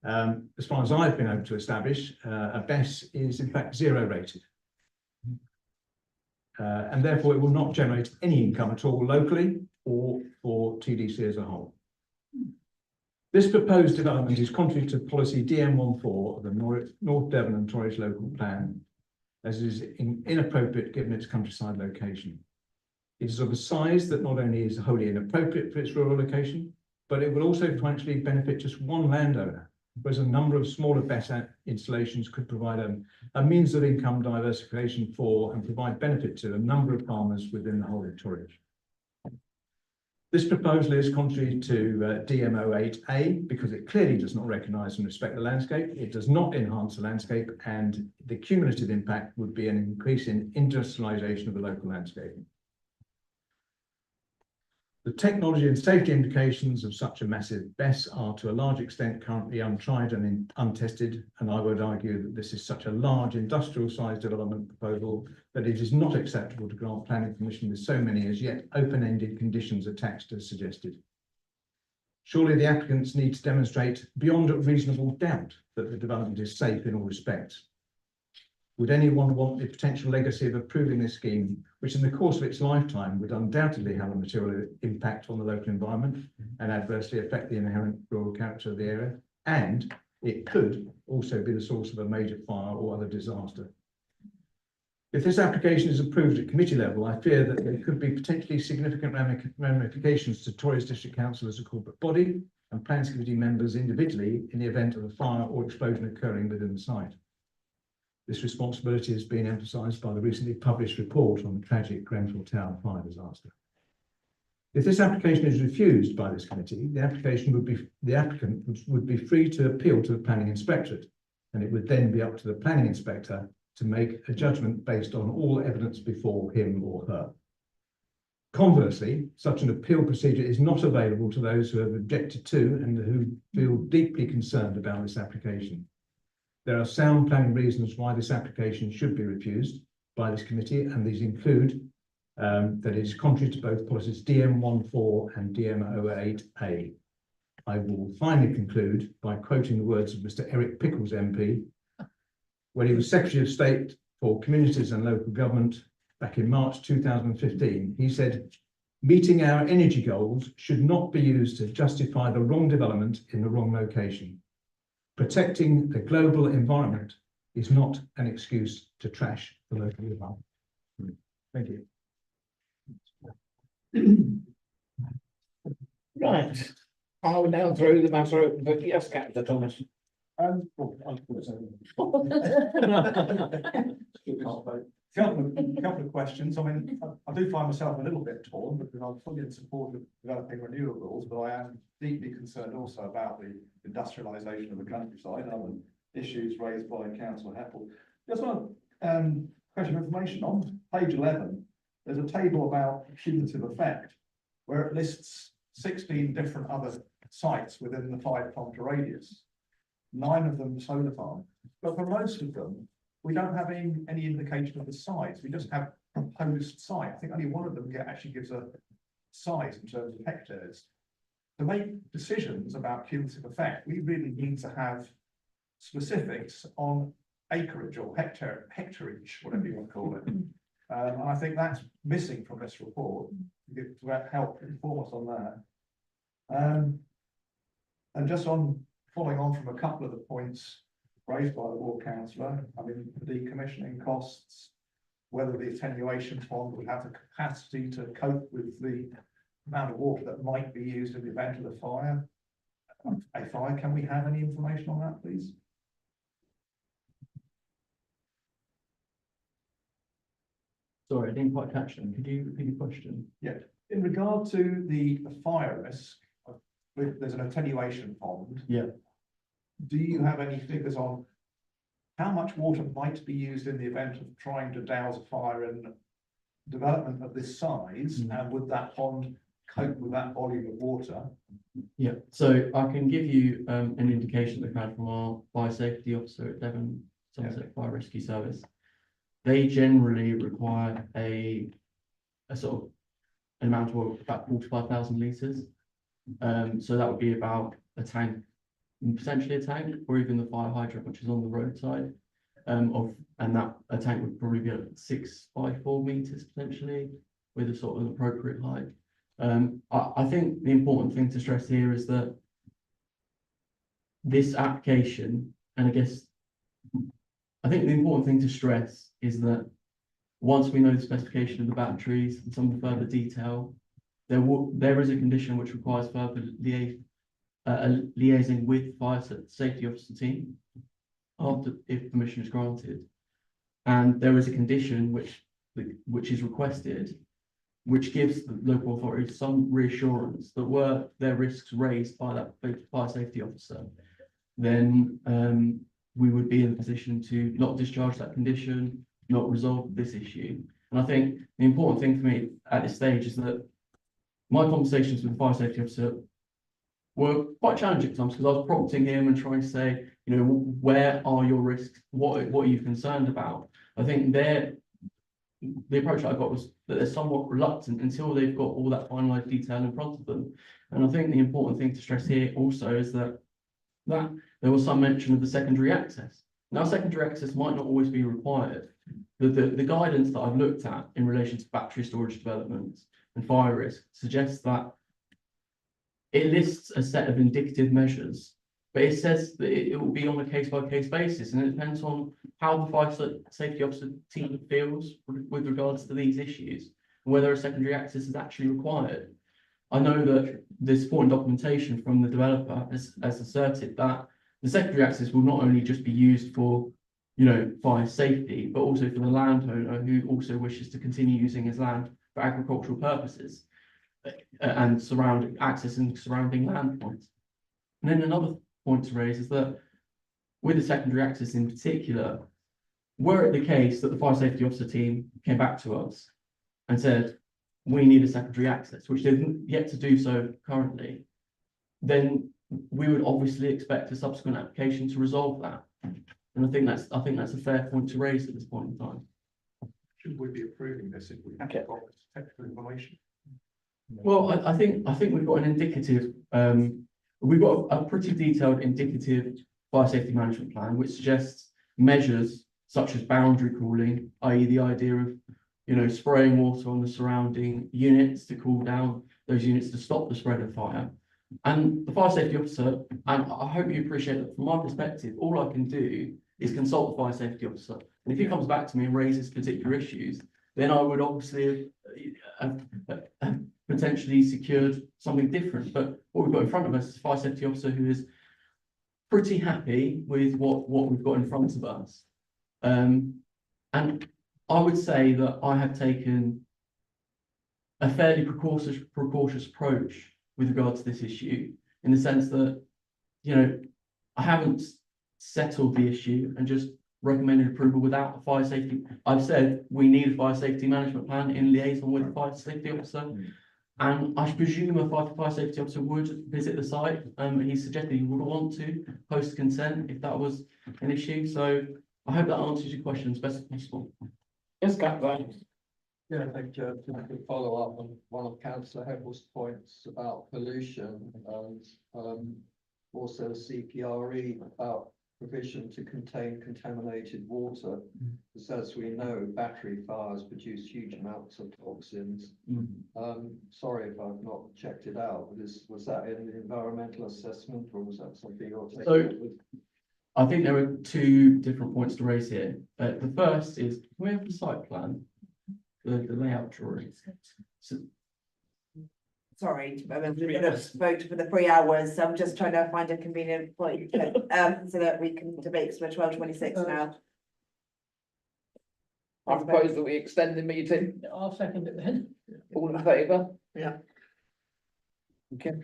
As far as I've been able to establish, a BESS is in fact zero rated. And therefore it will not generate any income at all locally or for TDC as a whole. This proposed development is contrary to policy DM14 of the North Devon and Torres local plan, as it is inappropriate given its countryside location. It is of a size that not only is wholly inappropriate for its rural location, but it will also financially benefit just one landowner, whereas a number of smaller BESS installations could provide a means of income diversification for and provide benefit to a number of farmers within the whole of Torres. This proposal is contrary to DMO8A because it clearly does not recognise and respect the landscape. It does not enhance the landscape, and the cumulative impact would be an increase in industrialisation of the local landscape. The technology and safety implications of such a massive BESS are to a large extent currently untried and untested, and I would argue that this is such a large industrial sized development proposal that it is not acceptable to grant planning permission with so many as yet open-ended conditions attached as suggested. Surely the applicants need to demonstrate beyond a reasonable doubt that the development is safe in all respects. Would anyone want the potential legacy of approving this scheme, which in the course of its lifetime would undoubtedly have a material impact on the local environment and adversely affect the inherent rural character of the area, and it could also be the source of a major fire or other disaster? If this application is approved at committee level, I fear that there could be potentially significant ramifications to Torres District Council as a corporate body and Plans Committee members individually in the event of a fire or explosion occurring within the site. This responsibility has been emphasised by the recently published report on the tragic Grenfell Tower fire disaster. If this application is refused by this committee, the applicant would be free to appeal to the planning inspectorate, and it would then be up to the planning inspector to make a judgment based on all evidence before him or her. Conversely, such an appeal procedure is not available to those who have objected to and who feel deeply concerned about this application. There are sound planning reasons why this application should be refused by this committee, and these include that it is contrary to both policies DM14 and DM08A. I will finally conclude by quoting the words of Mr. Eric Pickles MP, when he was Secretary of State for Communities and Local Government back in March 2015. He said, "Meeting our energy goals should not be used to justify the wrong development in the wrong location. Protecting the global environment is not an excuse to trash the local environment." Thank you. Right, I will now throw the matter open for yes, Councillor Thomas. Couple of questions. I mean, I do find myself a little bit torn because I'm fully in support of developing renewables, but I am deeply concerned also about the industrialisation of the countryside and other issues raised by Councillor Heppel. Just one question of information on page 11. There's a table about cumulative effect where it lists 16 different other sites within the 5-kilometre radius. 9 of them solar farm, but for most of them, we don't have any indication of the size. We just have proposed site. I think only one of them actually gives a size in terms of hectares. To make decisions about cumulative effect, we really need to have specifics on acreage or hectareage, whatever you want to call it. And I think that's missing from this report to help inform us on that. And just on following on from a couple of the points raised by the ward councillor, I mean, the decommissioning costs, whether the attenuation pond would have the capacity to cope with the amount of water that might be used in the event of a fire. Can we have any information on that, please? Sorry, I didn't quite catch them. Could you repeat the question? Yeah, in regard to the fire risk, there's an attenuation pond. Yeah. Do you have any figures on how much water might be used in the event of trying to douse a fire in development of this size? And would that pond cope with that volume of water? Yeah, so I can give you an indication that we've had from our fire safety officer at Devon Somerset Fire Rescue Service. They generally require a sort of an amount of water, about 45,000 litres. So that would be about a tank, potentially a tank, or even the fire hydrant, which is on the roadside. And that a tank would probably be at 6 by 4 meters potentially, with a sort of an appropriate height. I think the important thing to stress here is that this application, and I think the important thing to stress is that once we know the specification of the batteries and some of the further detail, there is a condition which requires further liaising with fire safety officer team after, if permission is granted. And there is a condition which is requested, which gives the local authorities some reassurance that were there risks raised by that fire safety officer, then we would be in a position to not discharge that condition, not resolve this issue. And I think the important thing for me at this stage is that my conversations with the fire safety officer were quite challenging at times, because I was prompting him and trying to say, you know, where are your risks? What are you concerned about? I think the approach that I got was that they're somewhat reluctant until they've got all that finalised detail in front of them. And I think the important thing to stress here also is that there was some mention of the secondary access. Now, secondary access might not always be required. The guidance that I've looked at in relation to battery storage developments and fire risk suggests that it lists a set of indicative measures But it says that it will be on a case by case basis, and it depends on how the safety officer team feels with regards to these issues, and whether a secondary access is actually required. I know that the supporting documentation from the developer has asserted that the secondary access will not only just be used for, you know, fire safety, but also for the landowner who also wishes to continue using his land for agricultural purposes and accessing surrounding land points. And then another point to raise is that with the secondary access in particular, were it the case that the fire safety officer team came back to us and said, we need a secondary access, which they've yet to do so currently, then we would obviously expect a subsequent application to resolve that. And I think that's a fair point to raise at this point in time. Should we be approving this if we have got this technical information? Well, I think we've got an indicative, we've got a pretty detailed indicative fire safety management plan, which suggests measures such as boundary cooling, i.e. the idea of, you know, spraying water on the surrounding units to cool down those units to stop the spread of fire. And the fire safety officer, and I hope you appreciate that from my perspective, all I can do is consult the fire safety officer. And if he comes back to me and raises particular issues, then I would obviously have potentially secured something different. But what we've got in front of us is a fire safety officer who is pretty happy with what we've got in front of us. And I would say that I have taken a fairly precautious approach with regard to this issue, in the sense that, you know, I haven't settled the issue and just recommended approval without a fire safety. I've said we need a fire safety management plan in liaison with the fire safety officer. And I presume a fire safety officer would visit the site. He suggested he would want to post consent if that was an issue. So I hope that answers your question as best as possible. Yes, Captain. Yeah, thank you. To follow up on one of Councillor Hebble's points about pollution and also CPRE about provision to contain contaminated water. Because as we know, battery fires produce huge amounts of toxins. Sorry if I've not checked it out, but was that in the environmental assessment, or was that something you're taking? So I think there are two different points to raise here. The first is, can we have the site plan? The layout drawing. So, Sorry, I'm going to vote for the 3 hours, so I'm just trying to find a convenient point, so that we can debate some 12:26 now. I propose that we extend the meeting. I'll second it then. All in favour? Yeah. Okay.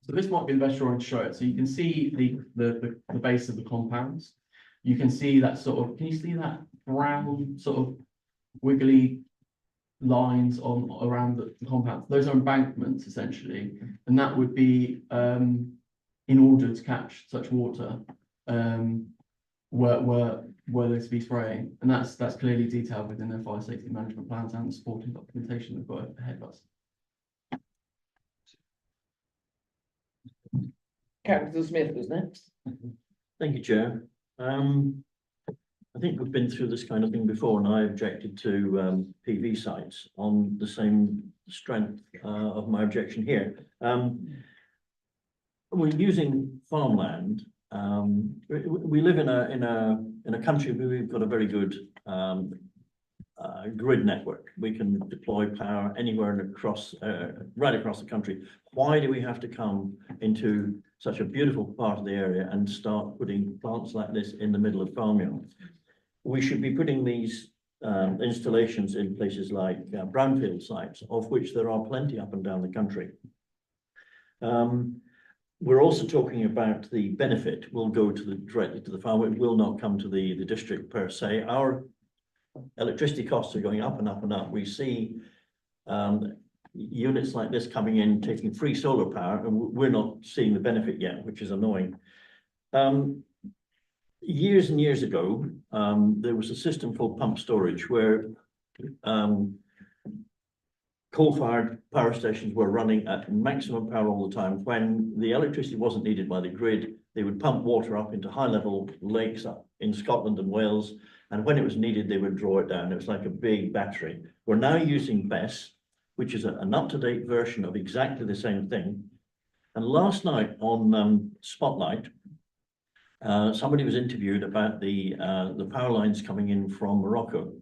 So this might be the best drawing to show it. So you can see the base of the compounds. You can see that sort of, can you see that brown sort of wiggly lines on around the compounds? Those are embankments essentially, and that would be in order to catch such water were there to be spraying, and that's clearly detailed within their fire safety management plans and supporting documentation they've got ahead of us. Councillor Smith was next. Thank you, Chair. I think we've been through this kind of thing before, and I objected to PV sites on the same strength of my objection here. We're using farmland. We live in a country where we've got a very good grid network. We can deploy power anywhere and across, right across the country. Why do we have to come into such a beautiful part of the area and start putting plants like this in the middle of farmyards? We should be putting these installations in places like brownfield sites, of which there are plenty up and down the country. We're also talking about the benefit will go to directly to the farmer. It will not come to the district per se. Our electricity costs are going up and up and up. We see units like this coming in, taking free solar power, and we're not seeing the benefit yet, which is annoying. Years and years ago, there was a system called pump storage where coal-fired power stations were running at maximum power all the time. When the electricity wasn't needed by the grid, they would pump water up into high-level lakes up in Scotland and Wales, and when it was needed, they would draw it down. It was like a big battery. We're now using BESS, which is an up-to-date version of exactly the same thing. And last night on Spotlight, somebody was interviewed about the power lines coming in from Morocco.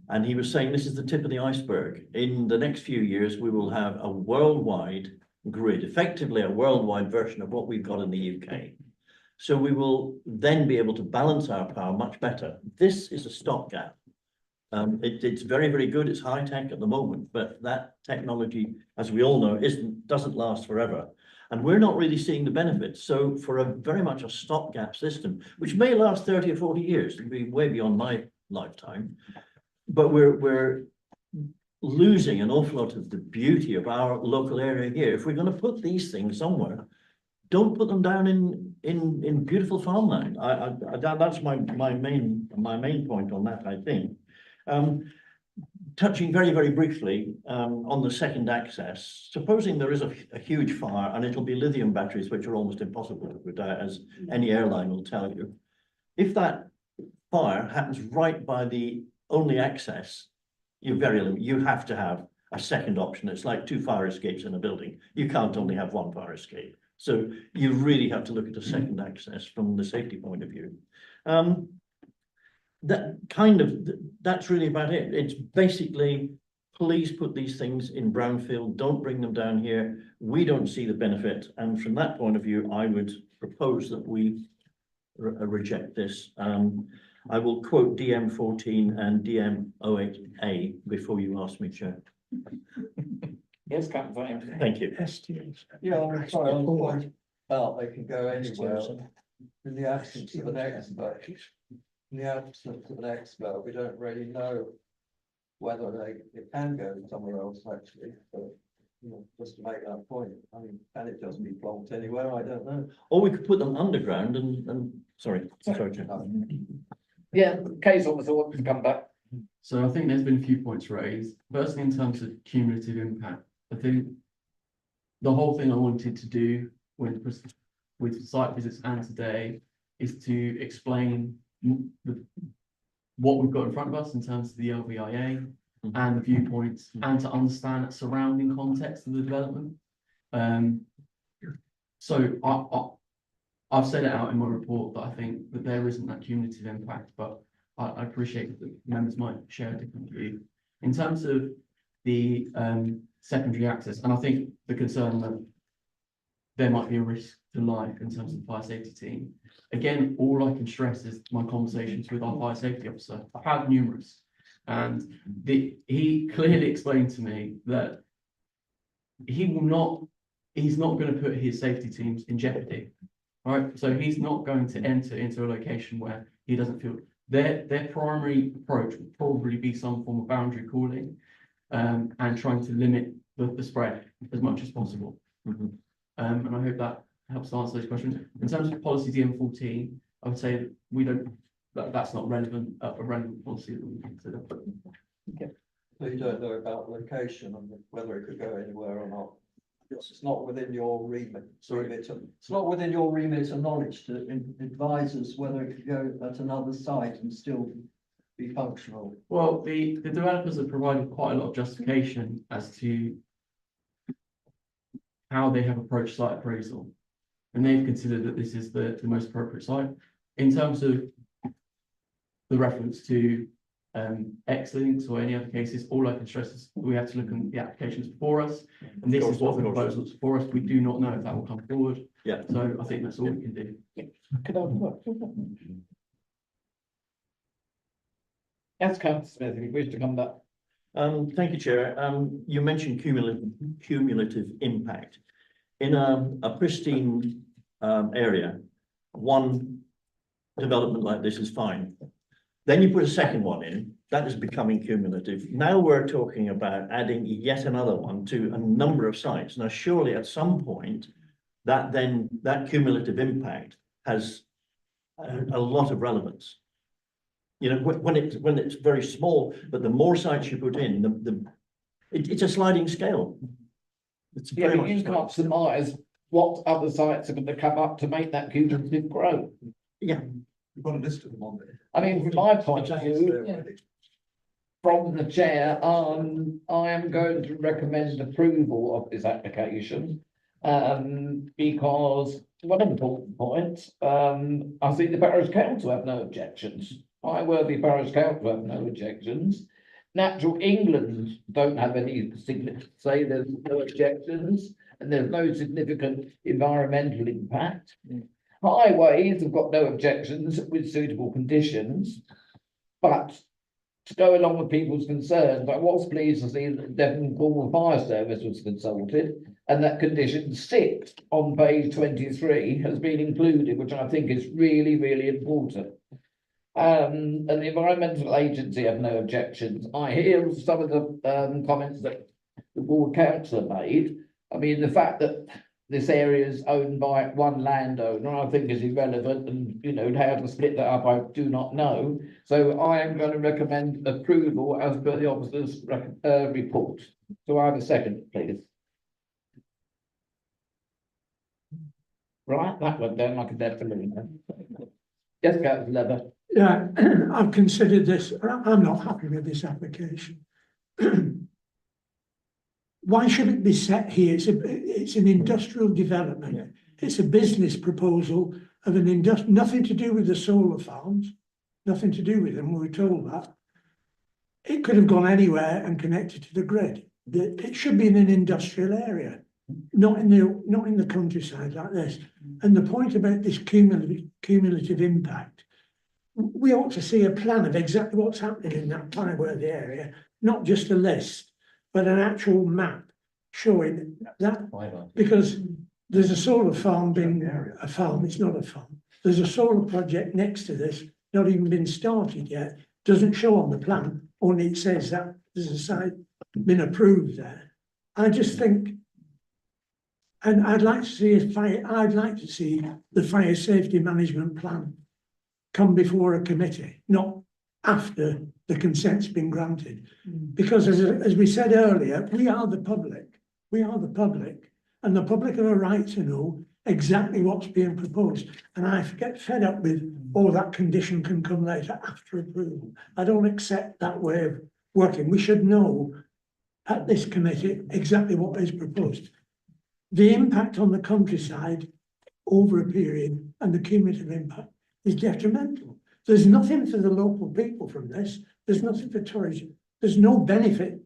And he was saying this is the tip of the iceberg. In the next few years, we will have a worldwide grid, effectively a worldwide version of what we've got in the UK. So we will then be able to balance our power much better. This is a stopgap. It's very, very good. It's high tech at the moment, but that technology, as we all know, doesn't last forever. And we're not really seeing the benefits. So for very much a stopgap system, which may last 30 or 40 years, it'll be way beyond my lifetime, but we're losing an awful lot of the beauty of our local area here. If we're going to put these things somewhere, don't put them down in beautiful farmland. That's my main point on that, I think. Touching very, very briefly on the second access, supposing there is a huge fire, and it'll be lithium batteries, which are almost impossible to put out, as any airline will tell you. If that fire happens right by the only access, you're very limited. You have to have a second option. It's like 2 fire escapes in a building. You can't only have 1 fire escape. So you really have to look at a second access from the safety point of view. That's really about it. It's basically, please put these things in brownfield, don't bring them down here. We don't see the benefit. And from that point of view, I would propose that we reject this. I will quote DM 14 and DM 08A before you ask me, Chair. Yes, Councillor. Thank you. Yeah, I'm sorry, on the point about they can go anywhere in the absence of an expert. In the absence of an expert, we don't really know whether it can go somewhere else actually, but you know, just to make that point, I mean, can it just be plonked anywhere? I don't know. Or we could put them underground and sorry, Chair. Yeah, case on the thought to come back. So I think there's been a few points raised. Firstly, in terms of cumulative impact, I think the whole thing I wanted to do with site visits and today is to explain what we've got in front of us in terms of the LVIA and the viewpoints, and to understand the surrounding context of the development. So I've set it out in my report that I think that there isn't that cumulative impact, but I appreciate that members might share a different view. In terms of the secondary access, and I think the concern that there might be a risk to life in terms of the fire safety team. Again, all I can stress is my conversations with our fire safety officer. I've had numerous, and he clearly explained to me that he's not going to put his safety teams in jeopardy. Right, so he's not going to enter into a location where he doesn't feel their primary approach would probably be some form of boundary calling, and trying to limit the spread as much as possible. And I hope that helps to answer those questions. In terms of policy DM14, I would say that's not relevant, a relevant policy that we consider. Okay. So you don't know about location and whether it could go anywhere or not. It's not within your remit. It's not within your remit of knowledge to advise us whether it could go at another site and still be functional. Well, the developers have provided quite a lot of justification as to how they have approached site appraisal, and they've considered that this is the most appropriate site. In terms of the reference to X-links or any other cases, all I can stress is we have to look at the applications before us, and this is what the proposal is for us. We do not know if that will come forward. Yeah. So I think that's all we can do. Yes, Councillor Smith, if you wish to come back. Thank you, Chair. You mentioned cumulative impact. In a pristine area, one development like this is fine. Then you put a second one in, that is becoming cumulative. Now we're talking about adding yet another one to a number of sites. Now, surely at some point, that cumulative impact has a lot of relevance. You know, when it's very small, but the more sites you put in, it's a sliding scale. It's Yeah, very but you much. can't surmise what other sites are going to come up to make that cumulative grow. Yeah. We've got a list of them on there. I mean, from my point of view, from the chair, I am going to recommend approval of this application. Because one important point, I think the Parish Council have no objections. Highworthy Parish Council have no objections. Natural England don't have any say there's no objections and there's no significant environmental impact. Highways have got no objections with suitable conditions, but to go along with people's concerns, I was pleased to see that the Devon Cornwall Fire Service was consulted and that condition 6 on page 23 has been included, which I think is really, really important. And the Environmental Agency have no objections. I hear some of the comments that the Ward Councillor made. I mean, the fact that this area is owned by one landowner, I think is irrelevant, and you know, how to split that up, I do not know. So I am going to recommend approval as per the officer's report. So I have a second, please. Right, that went down like a dead balloon. Yes, Councillor Leather. Yeah, I've considered this, I'm not happy with this application. Why should it be set here? It's an industrial development. It's a business proposal of an nothing to do with the solar farms, nothing to do with them, we were told that. It could have gone anywhere and connected to the grid. It should be in an industrial area, not in the countryside like this. And the point about this cumulative impact, we ought to see a plan of exactly what's happening in that Highworthy area, not just a list, but an actual map showing that, because there's a solar farm being a farm, it's not a farm. There's a solar project next to this, not even been started yet, doesn't show on the plan, only it says that there's a site been approved there. I just think, and I'd like to see the fire safety management plan come before a committee, not after the consent's been granted. Because as we said earlier, we are the public, and the public have a right to know exactly what's being proposed. And I get fed up with, oh, that condition can come later after approval. I don't accept that way of working. We should know at this committee exactly what is proposed. The impact on the countryside over a period and the cumulative impact is detrimental. There's nothing for the local people from this. There's nothing for tourism. There's no benefit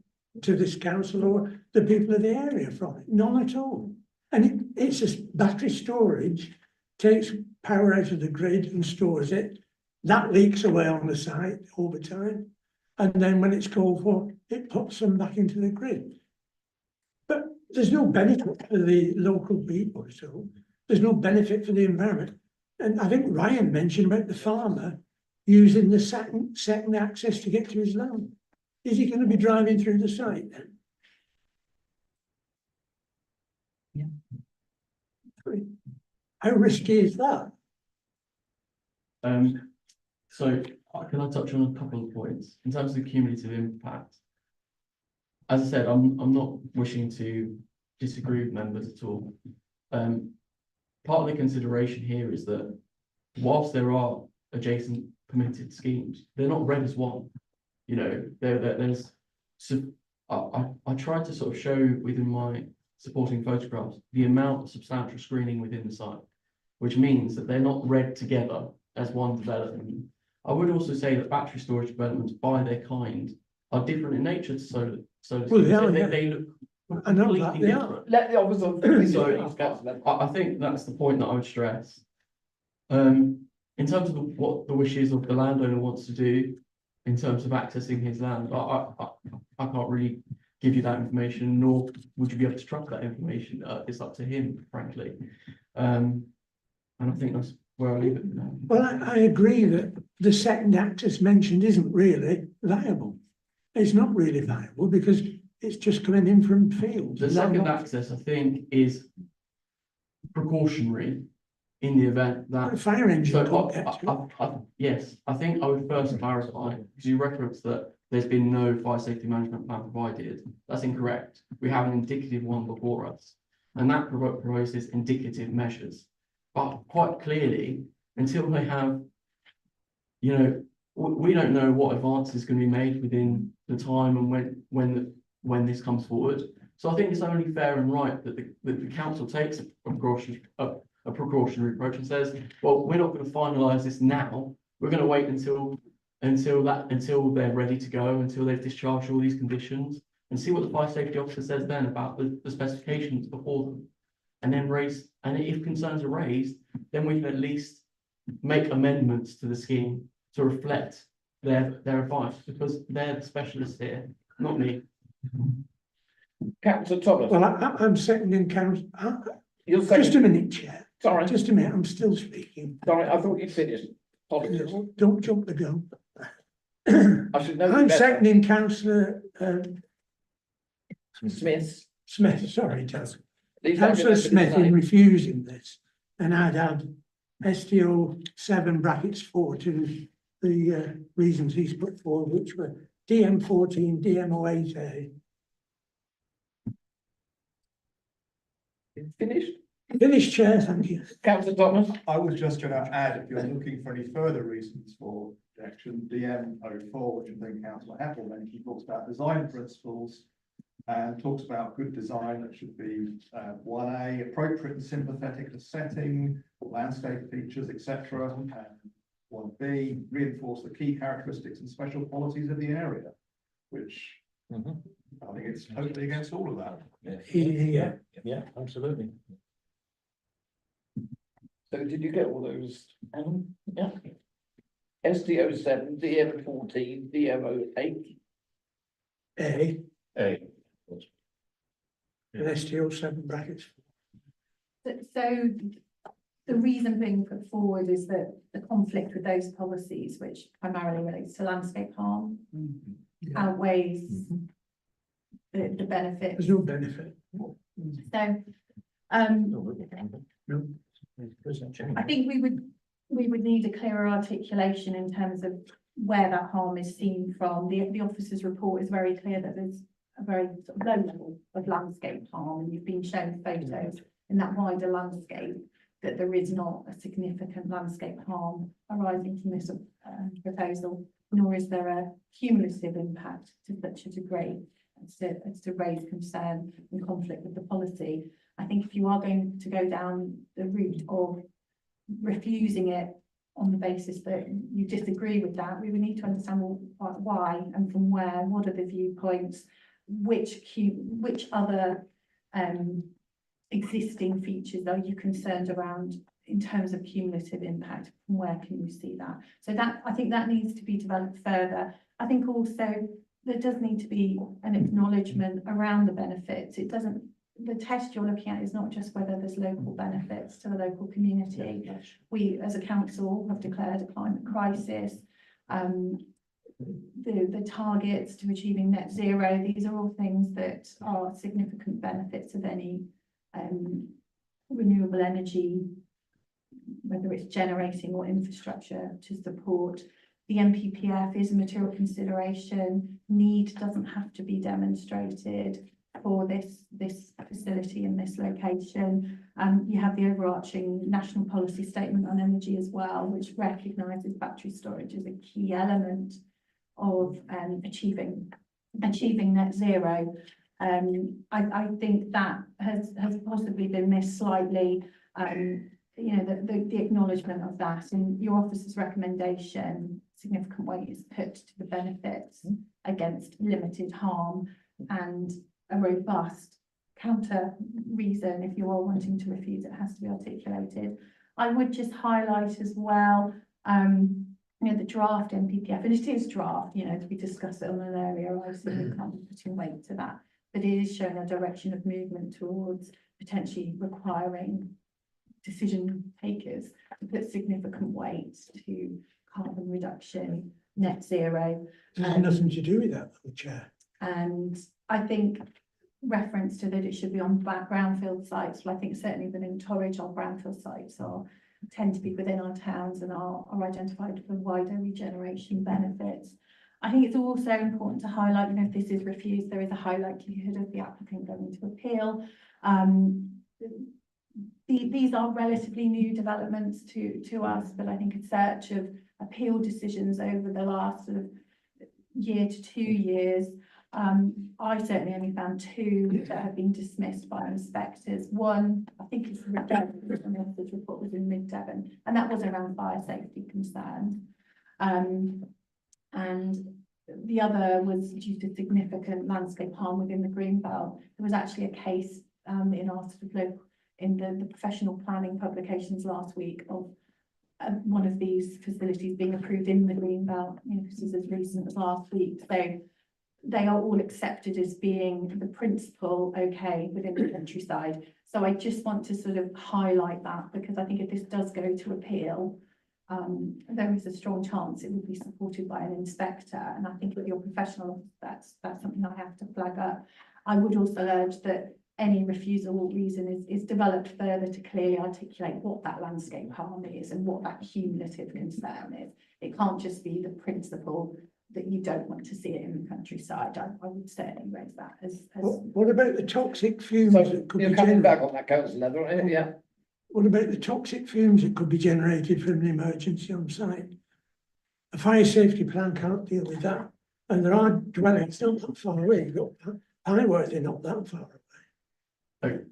to this council or the people of the area from it. None at all. And it's just battery storage, takes power out of the grid and stores it. That leaks away on the site over time. And then when it's called for, it puts some back into the grid. But there's no benefit for the local people at all. There's no benefit for the environment. And I think Ryan mentioned about the farmer using the second access to get to his land. Is he going to be driving through the site then? Yeah. How risky is that? So can I touch on a couple of points in terms of the cumulative impact? As I said, I'm not wishing to disagree with members at all. Part of the consideration here is that whilst there are adjacent permitted schemes, they're not read as one. You know, there's. I tried to sort of show within my supporting photographs the amount of substantial screening within the site, which means that they're not read together as one development. I would also say that battery storage developments by their kind are different in nature to solar. Well, They look I know that, completely yeah. different. Let the officer. So I think that's the point that I would stress. In terms of what the wishes of the landowner wants to do in terms of accessing his land, I can't really give you that information, nor would you be able to track that information. It's up to him, frankly. And I think where I leave it now. Well, I agree that the second access mentioned isn't really viable. It's not really viable because it's just coming in from fields. The second access, I think, is precautionary in the event that. The fire engine So, don't get to it. yes, I think I would first clarify, because you referenced that there's been no fire safety management plan provided. That's incorrect. We have an indicative one before us, and that proposes indicative measures. But quite clearly, until they have, you know, we don't know what advances is going to be made within the time and when this comes forward. So I think it's only fair and right that the council takes a precautionary approach and says, well, we're not going to finalise this now. We're going to wait until they're ready to go, until they've discharged all these conditions, and see what the fire safety officer says then about the specifications before them. And then if concerns are raised, then we can at least make amendments to the scheme to reflect their advice, because they're the specialists here, not me. Councillor Thomas. Well, I'm seconding council. You're Just a minute, Chair. Sorry. Just a minute, I'm still speaking. Sorry, I thought you'd finished. Apologies. No, don't jump the gun. I should know. I'm better. seconding councillor Smith. Smith, sorry, Jess. These Councillor arguments are the Smith in same. refusing this, and I'd add STO 7(4) to the reasons he's put forward, which were DM14, DMO8A. Finished? Finished, Chair, thank you. Councillor Thomas. I was just going to add, if you're looking for any further reasons for objection, DM04, which I think Councillor Hepple mentioned, talks about design principles and talks about good design that should be 1A, appropriate and sympathetic to setting, landscape features, etc. And 1B, reinforce the key characteristics and special qualities of the area, which I think it's totally against all of that. Yeah, absolutely. So did you get all those? Yeah. SDO 7, DM14, DMO8. A, A. and STO 7(4). So the reason being put forward is that the conflict with those policies, which primarily relates to landscape harm, outweighs the benefit. There's no benefit. So, I think we would need a clearer articulation in terms of where that harm is seen from. The officer's report is very clear that there's a very sort of low level of landscape harm, and you've been shown photos in that wider landscape that there is not a significant landscape harm arising from this proposal, nor is there a cumulative impact to such a degree as to raise concern and conflict with the policy. I think if you are going to go down the route of refusing it on the basis that you disagree with that, we would need to understand why and from where, what are the viewpoints, which other existing features are you concerned around in terms of cumulative impact, from where can you see that? So that, I think that needs to be developed further. I think also there does need to be an acknowledgement around the benefits. It doesn't, the test you're looking at is not just whether there's local benefits to the local community. We, as a council, have declared a climate crisis. The targets to achieving net zero, these are all things that are significant benefits of any renewable energy, whether it's generating or infrastructure to support. The NPPF is a material consideration. Need doesn't have to be demonstrated for this facility in this location. You have the overarching national policy statement on energy as well, which recognises battery storage as a key element of achieving net zero. I think that has possibly been missed slightly. You know, the acknowledgement of that in your officer's recommendation, significant weight is put to the benefits against limited harm, and a robust counter reason, if you are wanting to refuse, it has to be articulated. I would just highlight as well, you know, the draft NPPF, and it is draft, you know, as we discuss it on an area, obviously we can't be putting weight to that, but it is showing a direction of movement towards potentially requiring decision takers to put significant weight to carbon reduction, net zero. It has nothing to do with that, Chair. And I think reference to that it should be on brownfield sites, well, I think certainly within Torridge, our brownfield sites tend to be within our towns and are identified for wider regeneration benefits. I think it's also important to highlight, if this is refused, there is a high likelihood of the applicant going to appeal. These are relatively new developments to us, but I think a search of appeal decisions over the last sort of year to 2 years, I certainly only found 2 that have been dismissed by inspectors. One, I think it's Devon, the report was in Mid-Devon, and that was around fire safety concerns. And the other was due to significant landscape harm within the Greenbelt. There was actually a case in our sort of local, in the professional planning publications last week of one of these facilities being approved in the Greenbelt. This is as recent as last week. So they are all accepted as being the principle okay within the countryside. So I just want to sort of highlight that, because I think if this does go to appeal, there is a strong chance it will be supported by an inspector. And I think with your professional, that's something I have to flag up. I would also urge that any refusal or reason is developed further to clearly articulate what that landscape harm is and what that cumulative concern is. It can't just be the principle that you don't want to see it in the countryside. I would certainly raise that as What about the toxic fumes So that could you're be coming back generated? on that, councillor Leather, yeah. What about the toxic fumes that could be generated from an emergency on site? A fire safety plan can't deal with that. And there are dwellings not that far away. You've got Highworthy not that far away.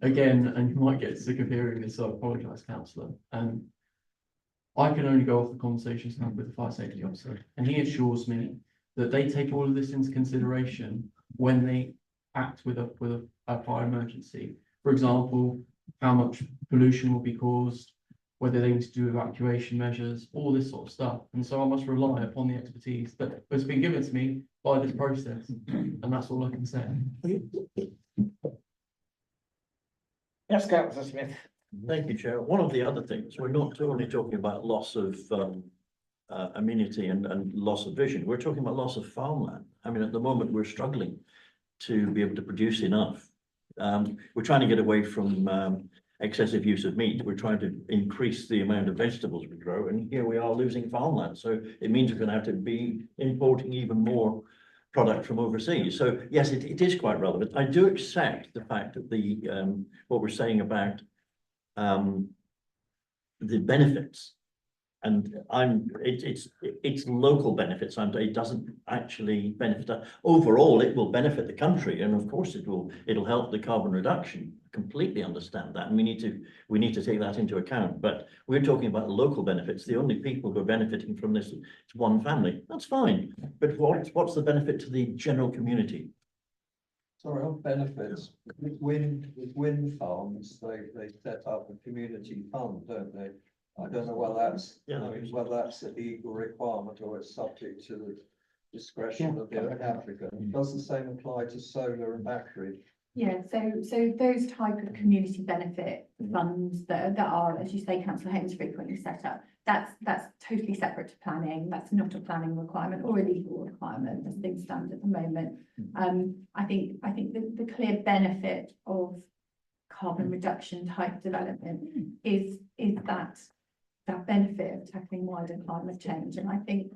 Again, and you might get sick of hearing this, so I apologise, councillor. I can only go off the conversations I had with the fire safety officer, and he assures me that they take all of this into consideration when they act with a fire emergency. For example, how much pollution will be caused, whether they need to do evacuation measures, all this sort of stuff. And so I must rely upon the expertise that has been given to me by this process, and that's all I can say. Yes, councillor Smith. Thank you, Chair. One of the other things, we're not only talking about loss of amenity and loss of vision, we're talking about loss of farmland. I mean, at the moment, we're struggling to be able to produce enough. We're trying to get away from excessive use of meat. We're trying to increase the amount of vegetables we grow, and here we are losing farmland. So it means we're going to have to be importing even more product from overseas. So yes, it is quite relevant. I do accept the fact that the what we're saying about the benefits, and it's local benefits, and it doesn't actually benefit overall. It will benefit the country, and of course it'll help the carbon reduction. Completely understand that, and we need to take that into account. But we're talking about local benefits. The only people who are benefiting from this is one family. That's fine, but what's the benefit to the general community? Sorry, on benefits, with wind farms, they set up a community fund, don't they? I don't know whether that's, whether that's a legal requirement or it's subject to the discretion of the applicant. Does the same apply to solar and battery? Yeah, so those type of community benefit funds that are, as you say, Councillor Haynes, frequently set up, that's totally separate to planning. That's not a planning requirement or a legal requirement as things stand at the moment. I think the clear benefit of carbon reduction type development is that benefit of tackling wider climate change. And I think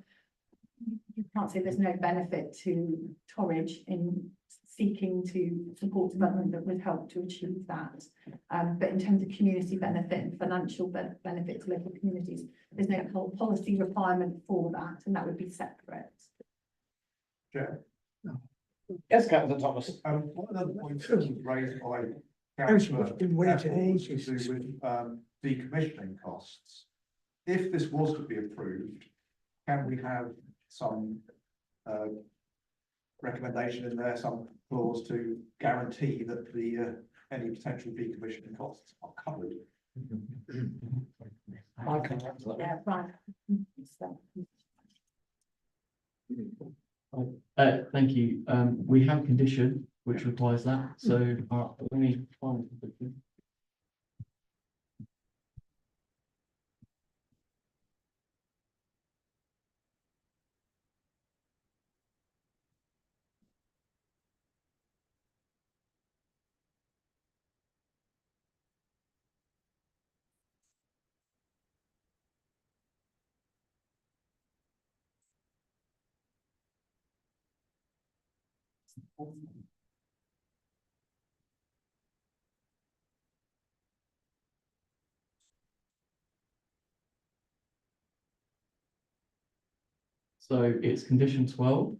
you can't say there's no benefit to Torridge in seeking to support development that would help to achieve that. But in terms of community benefit and financial benefit to local communities, there's no whole policy requirement for that, and that would be separate. Chair. Yes, councillor Thomas. One of the points that was raised by Councillor, councillor been waiting Neville was to ages. do with decommissioning costs. If this was to be approved, can we have some recommendation in there, some clause to guarantee that the any potential decommissioning costs are covered? I can answer that. Yeah, right. Thank you. We have a condition which requires that, so let me find So it's condition 12.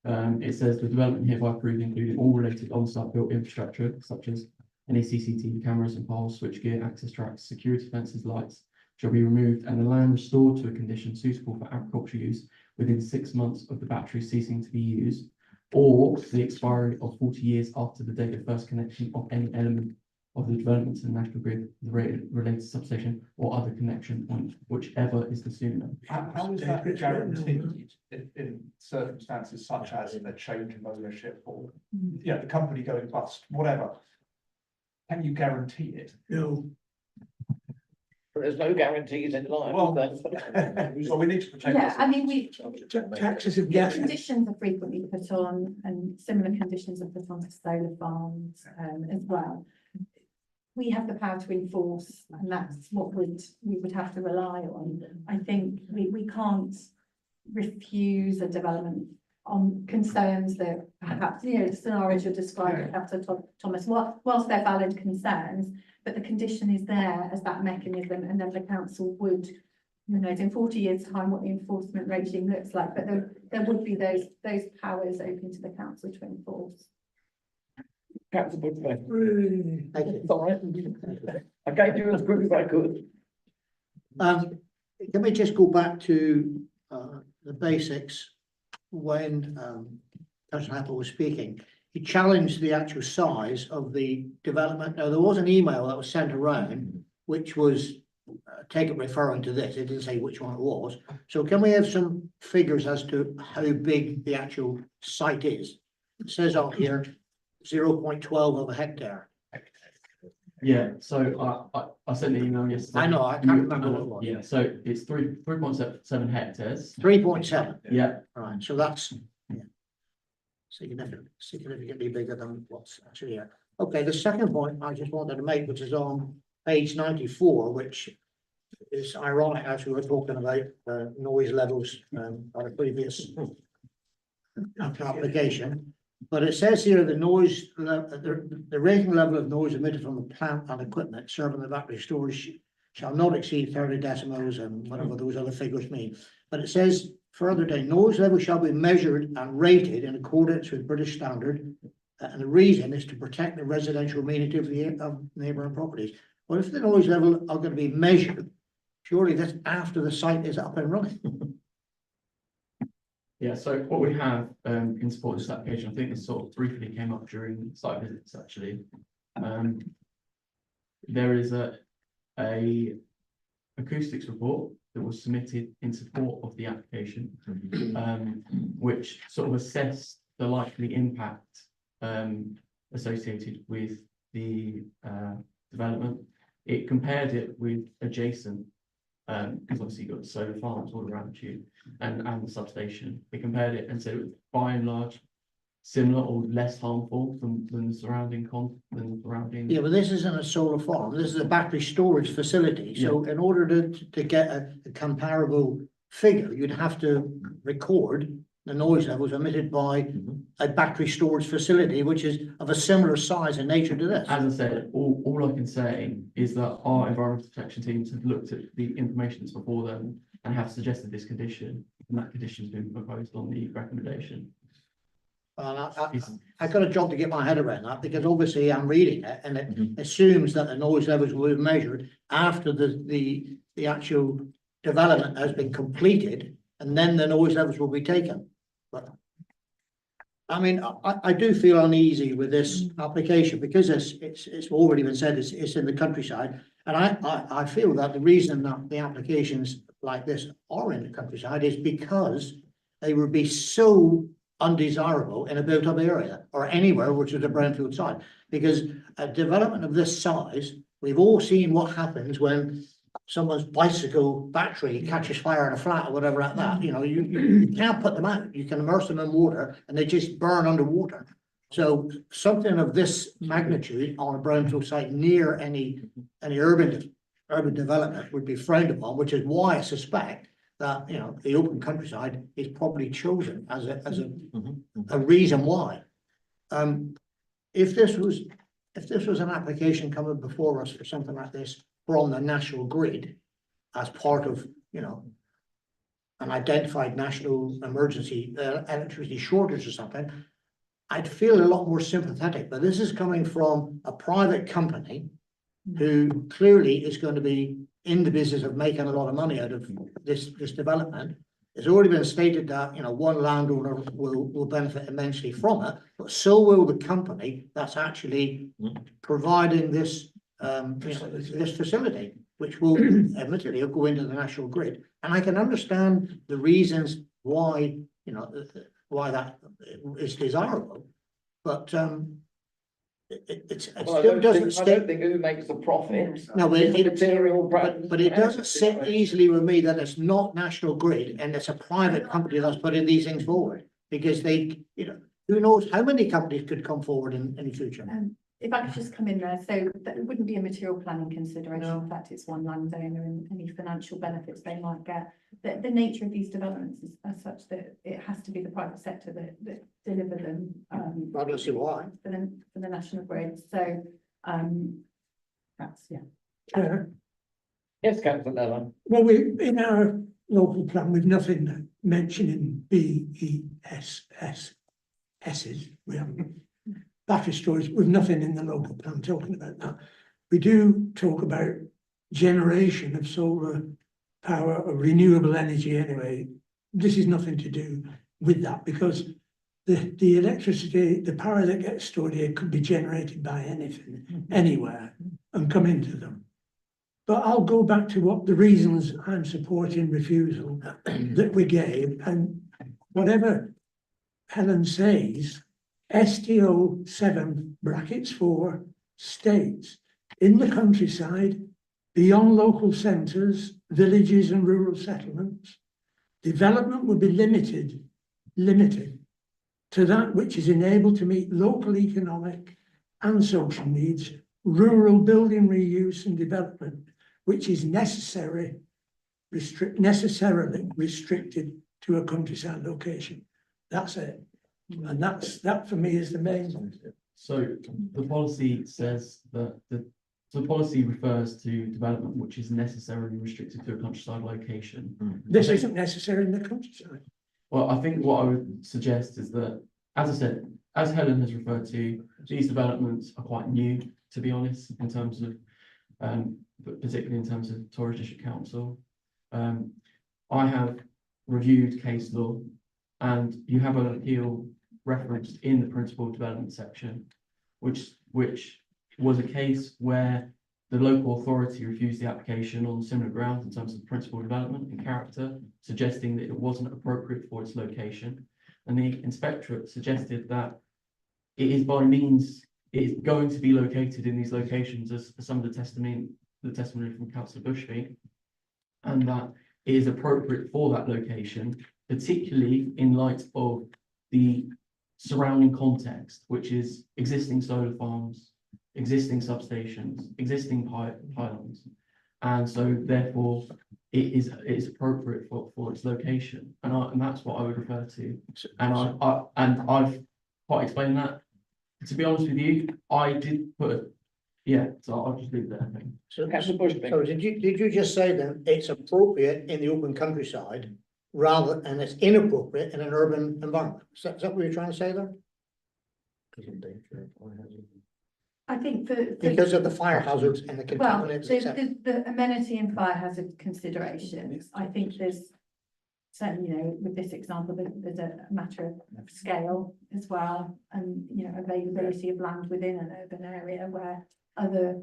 It says the development hereby approved, including all related on-site built infrastructure such as any CCTV cameras and poles, switchgear, access tracks, security fences, lights shall be removed and the land restored to a condition suitable for agricultural use within 6 months of the battery ceasing to be used, or the expiry of 40 years after the date of first connection of any element of the development to the national grid, the related substation, or other connection point, whichever is the sooner. How is that guaranteed in circumstances such as a change of ownership or, yeah, the company going bust, whatever? Can you guarantee it? No. There's no guarantees in life. Well, is there? so we need to protect. Yeah, I mean, we, Taxes of gas. conditions are frequently put on, and similar conditions are put on for solar farms, as well. We have the power to enforce, and that's what we would have to rely on. I think we can't refuse a development on concerns that perhaps, you know, the scenarios you're describing, Councillor Thomas, whilst they're valid concerns, but the condition is there as that mechanism, and then the council would, you know, in 40 years' time, what the enforcement regime looks like, but there would be those powers open to the council to enforce. Councillor Budford. Thank you. It's all right. I gave you as quick as I could. Can we just go back to the basics when Councillor Apple was speaking? He challenged the actual size of the development. Now, there was an email that was sent around, which was referring to this. It didn't say which one it was. So can we have some figures as to how big the actual site is? It says on here, 0.12 of a hectare. Yeah, so I sent the email yesterday. I know, I can't remember what it was. Yeah, so it's 3.7 hectares. 3.7. Yeah. Right, so that's significantly bigger than what's actually here. Okay, the second point I just wanted to make, which is on page 94, which is ironic as we were talking about noise levels on a previous application. But it says here the noise, the rating level of noise emitted from the plant and equipment serving the battery storage shall not exceed 30 decibels and whatever those other figures mean. But it says further down, noise level shall be measured and rated in accordance with British standard. And the reason is to protect the residential amenity of neighbouring properties. Well, if the noise level are going to be measured, surely that's after the site is up and running. Yeah, so what we have in support of this application, I think this sort of briefly came up during site visits actually. There is a acoustics report that was submitted in support of the application, which sort of assessed the likely impact associated with the development. It compared it with adjacent, because obviously you've got solar farms all around you and the substation. We compared it and said it was by and large similar or less harmful than the surrounding Yeah, but this isn't a solar farm. This is a battery storage facility. So in order to get a comparable figure, you'd have to record the noise levels emitted by a battery storage facility, which is of a similar size and nature to this. As I said, all I can say is that our environmental protection teams have looked at the information that's before them and have suggested this condition, and that condition has been proposed on the recommendation. I got a job to get my head around that, because obviously I'm reading it and it assumes that the noise levels will be measured after the actual development has been completed, and then the noise levels will be taken. But I mean, I do feel uneasy with this application because it's already been said it's in the countryside, and I feel that the reason that the applications like this are in the countryside is because they would be so undesirable in a built-up area or anywhere which is a brownfield site. Because a development of this size, we've all seen what happens when someone's bicycle battery catches fire in a flat or whatever like that. You know, you can't put them out. You can immerse them in water and they just burn underwater. So something of this magnitude on a brownfield site near any urban development would be frowned upon, which is why I suspect that, you know, the open countryside is probably chosen as a reason why. if this was an application coming before us for something like this from the National Grid as part of, you know, an identified national emergency, electricity shortage or something, I'd feel a lot more sympathetic, but this is coming from a private company who clearly is going to be in the business of making a lot of money out of this development. It's already been stated that, you know, one landowner will benefit immensely from it, but so will the company that's actually providing this, you know, this facility, which will admittedly go into the National Grid. And I can understand the reasons why, you know, why that is desirable, but it still doesn't I don't think who makes the profit. No, but is the material. but it doesn't sit easily with me that it's not National Grid and it's a private company that's putting these things forward. Because they, you know, who knows how many companies could come forward in the future. If I could just come in there, so that wouldn't be a material planning consideration. In fact, it's one landowner and any financial benefits they might get. The nature of these developments is as such that it has to be the private sector that deliver them. I don't see why. For the National Grid, so, that's, Yes, Councillor Neville. Well, in our local plan, we've nothing mentioning BESS's. We haven't. Battery storage, we've nothing in the local plan talking about that. We do talk about generation of solar power or renewable energy anyway. This is nothing to do with that because the electricity, the power that gets stored here could be generated by anything, anywhere, and come into them. But I'll go back to what the reasons I'm supporting refusal that we gave, and whatever Helen says, STO 7(4) states in the countryside, beyond local centres, villages and rural settlements, development will be limited to that which is enabled to meet local economic and social needs, rural building reuse and development, which is necessarily restricted to a countryside location. That's it. And that for me is the main one. So the policy says that the policy refers to development which is necessarily restricted to a countryside location. This isn't necessary in the countryside. Well, I think what I would suggest is that, as I said, as Helen has referred to, these developments are quite new, to be honest, in terms of, but particularly in terms of Torres District Council. I have reviewed case law, and you have an appeal referenced in the principal development section, which was a case where the local authority refused the application on similar grounds in terms of principal development and character, suggesting that it wasn't appropriate for its location. And the inspectorate suggested that it is going to be located in these locations as some of the testimony from Councillor Bushby, and that it is appropriate for that location, particularly in light of the surrounding context, which is existing solar farms, existing substations, existing pylons. And so therefore it is appropriate for its location. And that's what I would refer to. And I've quite explained that. To be honest with you, I did put, so I'll just leave it there, I think. So did you just say then it's appropriate in the open countryside and it's inappropriate in an urban environment? Is that what you're trying to say there? I think because of the fire hazards and the well, contaminants. the amenity and fire hazard considerations, I think there's certainly, you know, with this example, there's a matter of scale as well, and, you know, availability of land within an urban area where other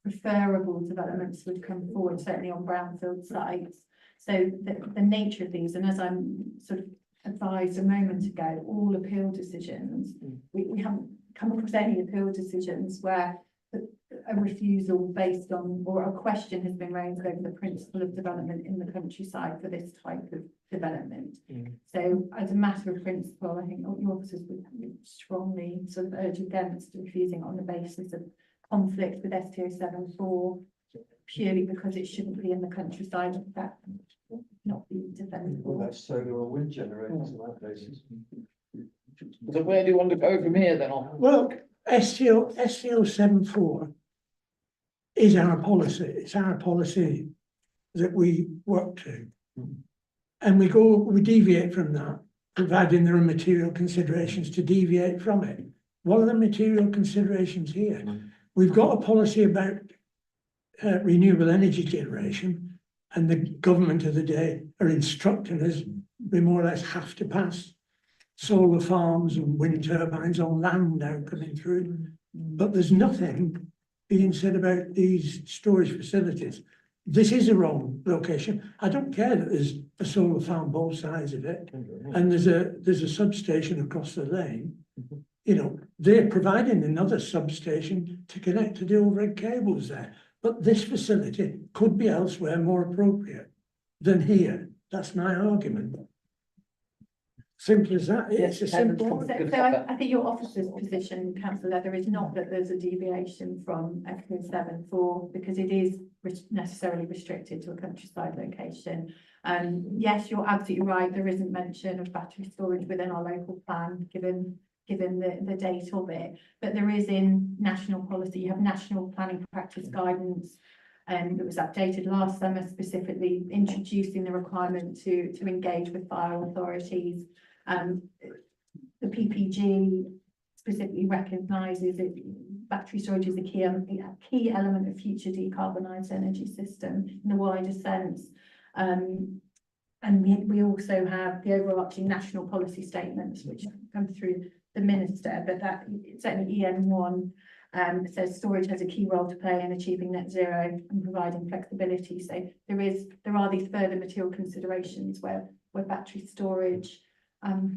preferable developments would come forward, certainly on brownfield sites. So the nature of these, and as I'm sort of advised a moment ago, all appeal decisions, we haven't come across any appeal decisions where a refusal based on, or a question has been raised over the principle of development in the countryside for this type of development. So as a matter of principle, I think your officers would strongly sort of urge against refusing on the basis of conflict with STO 7(4), purely because it shouldn't be in the countryside, that not be defendable. Well, that's solar or wind generators on that basis. So where do you want to go from here then? Well, STO 74 is our policy. It's our policy that we work to. And we deviate from that, providing there are material considerations to deviate from it. What are the material considerations here? We've got a policy about renewable energy generation, and the government of the day are instructing us we more or less have to pass solar farms and wind turbines on land now coming through. But there's nothing being said about these storage facilities. This is a wrong location. I don't care that there's a solar farm both sides of it, and there's a substation across the lane. You know, they're providing another substation to connect to the overhead cables there. But this facility could be elsewhere more appropriate than here. That's my argument. Simple as that. It's a simple. So I think your officer's position, councillor Leather, is not that there's a deviation from FPO 74 because it is necessarily restricted to a countryside location. Yes, you're absolutely right. There isn't mention of battery storage within our local plan, given the date of it, but there is in national policy. You have national planning practice guidance that was updated last summer, specifically introducing the requirement to engage with fire authorities. The PPG specifically recognises that battery storage is a key element of future decarbonised energy system in the wider sense. And we also have the overarching national policy statements, which come through the minister, but that certainly EN1 says storage has a key role to play in achieving net zero and providing flexibility. So there are these further material considerations where battery storage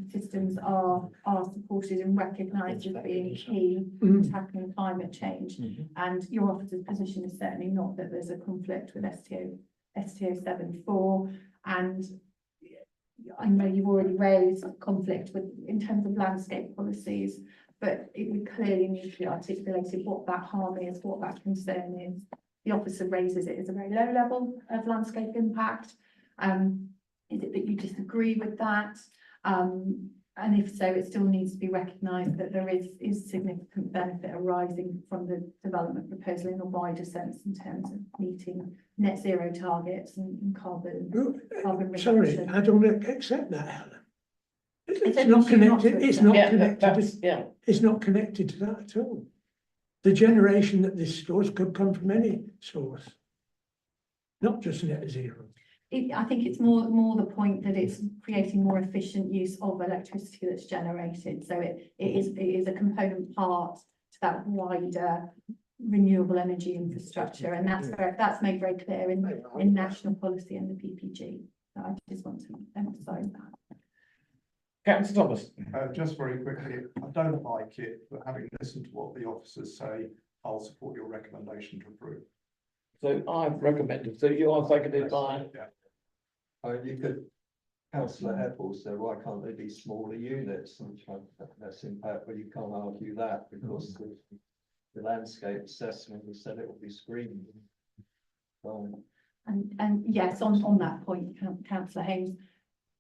systems are supported and recognised as being key to tackling climate change. And your officer's position is certainly not that there's a conflict with STO 74, and I know you've already raised conflict in terms of landscape policies, but it would clearly need to be articulated what that harm is, what that concern is. The officer raises it as a very low level of landscape impact. Is it that you disagree with that? And if so, it still needs to be recognised that there is significant benefit arising from the development proposal in a wider sense in terms of meeting net zero targets and carbon reduction. Sorry, I don't accept that, Helen. It's not connected. It's not connected. It's not connected to that at all. The generation that this stores could come from any source, not just net zero. I think it's more the point that it's creating more efficient use of electricity that's generated. So it is a component part to that wider renewable energy infrastructure, and that's made very clear in national policy and the PPG. So I just want to emphasise that. Councillor Thomas. Just very quickly, I don't like it, but having listened to what the officers say, I'll support your recommendation to approve. So I've recommended, so you are seconded by? You could, councillor Heppel said, why can't they be smaller units and have less impact, but you can't argue that because the landscape assessment, we said it will be screened. And yes, on that point, councillor Haynes,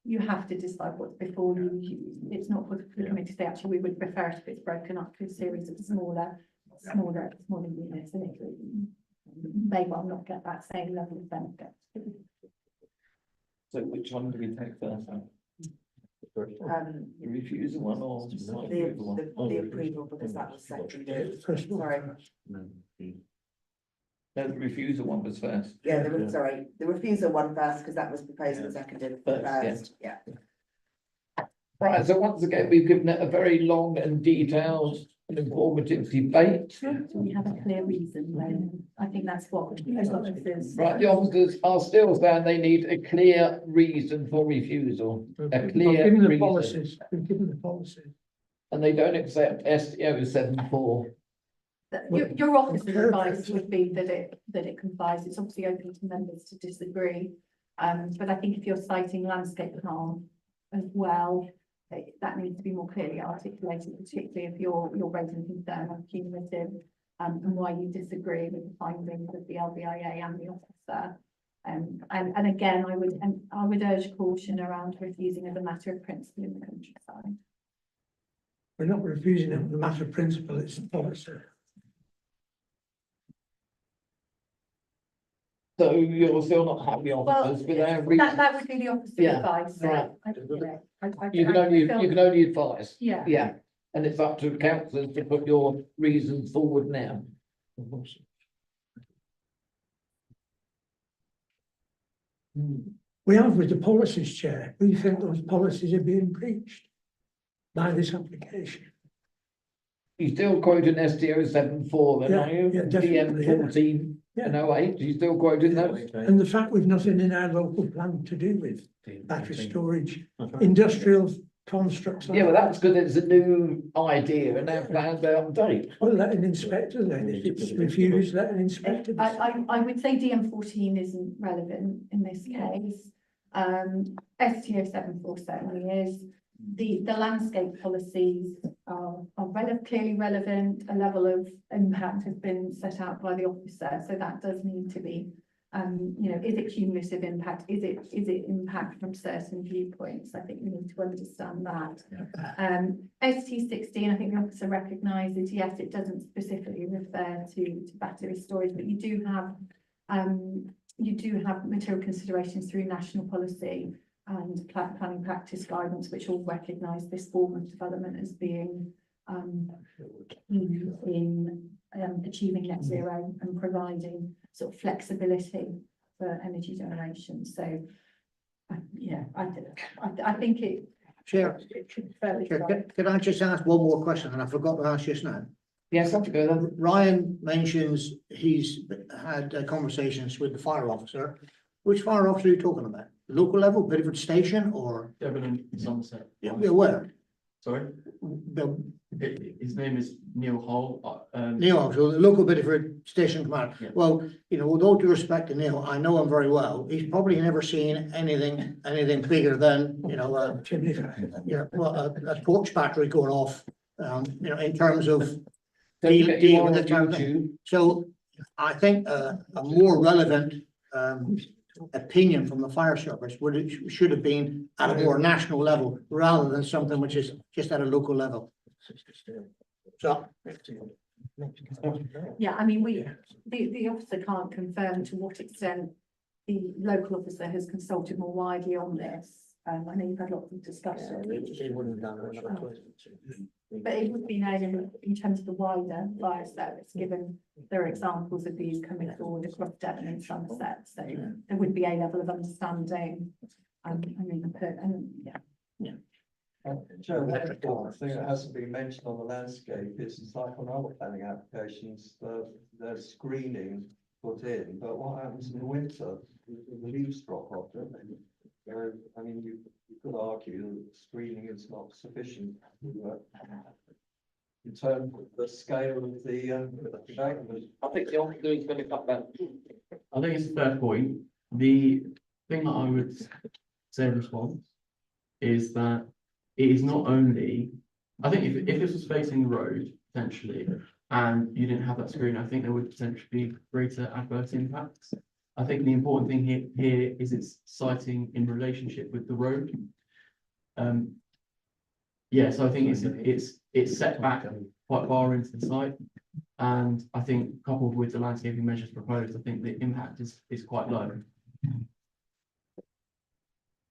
you have to decide what's before you. It's not for the committee to say, actually, we would prefer it if it's broken up to a series of smaller units, and it may well not get that same level of benefit. So which one do we take first? The refusal one or the approval, because that was seconded. Sorry. No, the refusal one was first. Yeah, the refusal one first, because that was proposed and seconded first, yeah. Right, so once again, we've given it a very long and detailed and informative debate. So we have a clear reason then. I think that's what most officers. Right, the officers are still saying they need a clear reason for refusal. A clear Given the reason. policies, we've given the policies. And they don't accept STO 74. Your officer's advice would be that it complies. It's obviously open to members to disagree. But I think if you're citing landscape harm as well, that needs to be more clearly articulated, particularly if you're raising concern on cumulative and why you disagree with the findings of the LBIA and the officer. And again, I would urge caution around refusing as a matter of principle in the countryside. We're not refusing it on the matter of principle, it's policy. So you're still not happy Well, officers with our reasons? that would be the officer's Yeah, advice. right. You You can only advise. Yeah. Yeah, and it's up to councillors to put your reasons forward now. We have with the policies, Chair, we think those policies are being breached by this application. You still quoting STO 74 then, are you? Yeah, definitely, yeah. DM 14 and 08, you still quoting those? And the fact we've nothing in our local plan to do with battery storage, That's right. industrial constructs. like Yeah, well, that's good, it's a new idea and our plans are out of date. Well, let an inspector then, if it's refused, let an inspector. I would say DM 14 isn't relevant in this case. STO 74 certainly is. The landscape policies are clearly relevant. A level of impact has been set out by the officer, so that does need to be, is it cumulative impact? Is it impact from certain viewpoints? I think we need to understand that. ST 16, I think the officer recognises, yes, it doesn't specifically refer to battery storage, but you do have material considerations through national policy and planning practice guidance, which all recognise this form of development as being key in achieving net zero and providing sort of flexibility for energy generation. So, I think it. Chair, fairly Can I just ask one more question, and I forgot to ask just now? Yes, have to go then. Ryan mentions he's had conversations with the fire officer. Which fire officer are you talking about? Local level, Bedford Station, or? Devon and Somerset. Yeah, where? Sorry? His name is Neil Hall. Neil, so the local Bedford Station Commander. Yeah. Well, with all due respect to Neil, I know him very well. He's probably never seen anything bigger than, a torch battery going off, in terms of. dealing with that kind of thing. So I think a more relevant opinion from the fire service should have been at a more national level rather than something which is just at a local level. So. Yeah, I mean, the officer can't confirm to what extent the local officer has consulted more widely on this. I know you've had lots of discussion. But it would be known in terms of the wider fire service, given there are examples of these coming forward across Devon and Somerset, so there would be a level of understanding. Joe, one important thing that hasn't been mentioned on the landscape is it's like on other planning applications, there's screening put in, but what happens in the winter? The leaves drop off, don't they? I mean, you could argue that screening is not sufficient in terms of the scale of the development. I think the officer is going to cut back. I think it's a fair point. The thing that I would say in response is that it is not only, I think if this was facing the road, potentially, and you didn't have that screen, I think there would potentially be greater adverse impacts. I think the important thing here is it's siting in relationship with the road. So I think it's set back quite far into the site. And I think coupled with the landscaping measures proposed, I think the impact is quite low.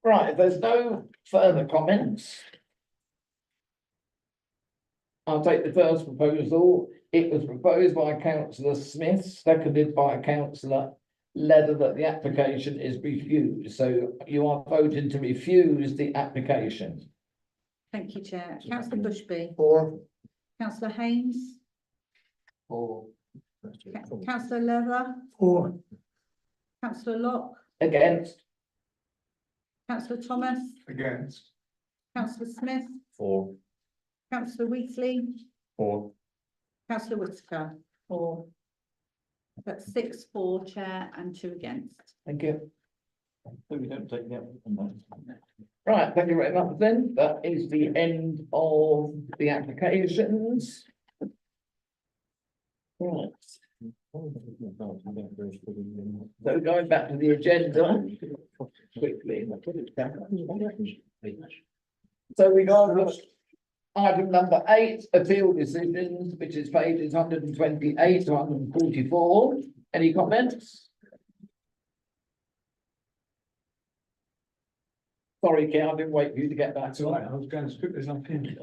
Right, if there's no further comments, I'll take the first proposal. It was proposed by councillor Smith, seconded by councillor Leather, that the application is refused. So you are voting to refuse the application. Thank you, Chair. Councillor Bushby. For. Councillor Haynes. For. Councillor Leather. For. Councillor Locke. Against. Councillor Thomas. Against. Councillor Smith. For. Councillor Wheatley. For. Councillor Whitaker. For. That's 6 for, Chair, and 2 against. Thank you. So we don't take the Right, thank you very much then. That is the end of the applications. Right. So going back to the agenda quickly. So regardless Item number 8, appeal decisions, which is pages 128 to 144. Any comments? Sorry, Ken, I didn't wait for you to get back. That's all right, I was going as quick as I can.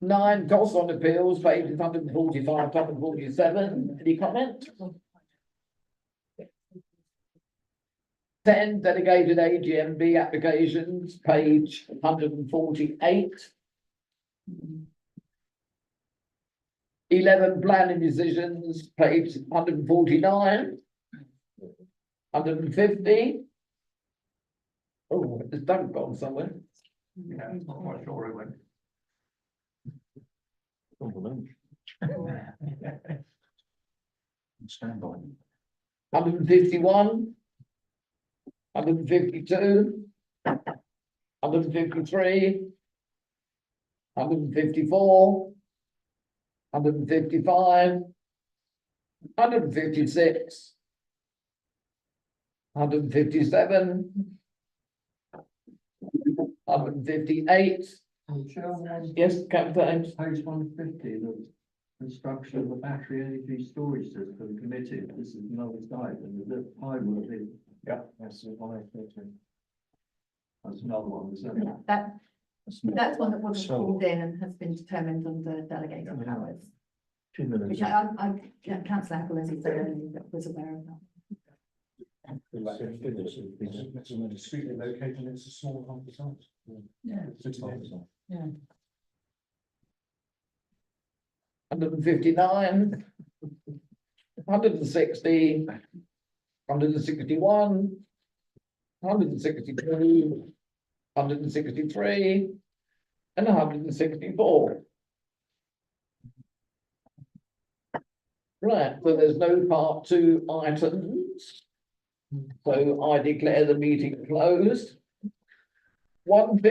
Nine, costs on appeals, pages 145 to 147. Any comment? 10, delegated AGMB applications, page 148. 11, planning decisions, page 149. 150. Oh, has Doug gone somewhere? Yeah, I'm not quite sure where it went. Stand by. 151. 152. 153. 154. 155. 156. 157. 158. Yes, Captain James. Page 150, the construction of the battery energy storage system committed, this is another site, and the high will be. Yeah, that's the one I thought of. That's another one, isn't it? That's one that wasn't So- called in and has been determined under delegated powers. 2 minutes. Which councillor Appleton said earlier that was aware of that. It's a discreetly located, it's a small humble site. Yeah. Yeah. 159. 160. 161. 162. 163. And 164. Right, so there's no part 2 items. So I declare the meeting closed. 1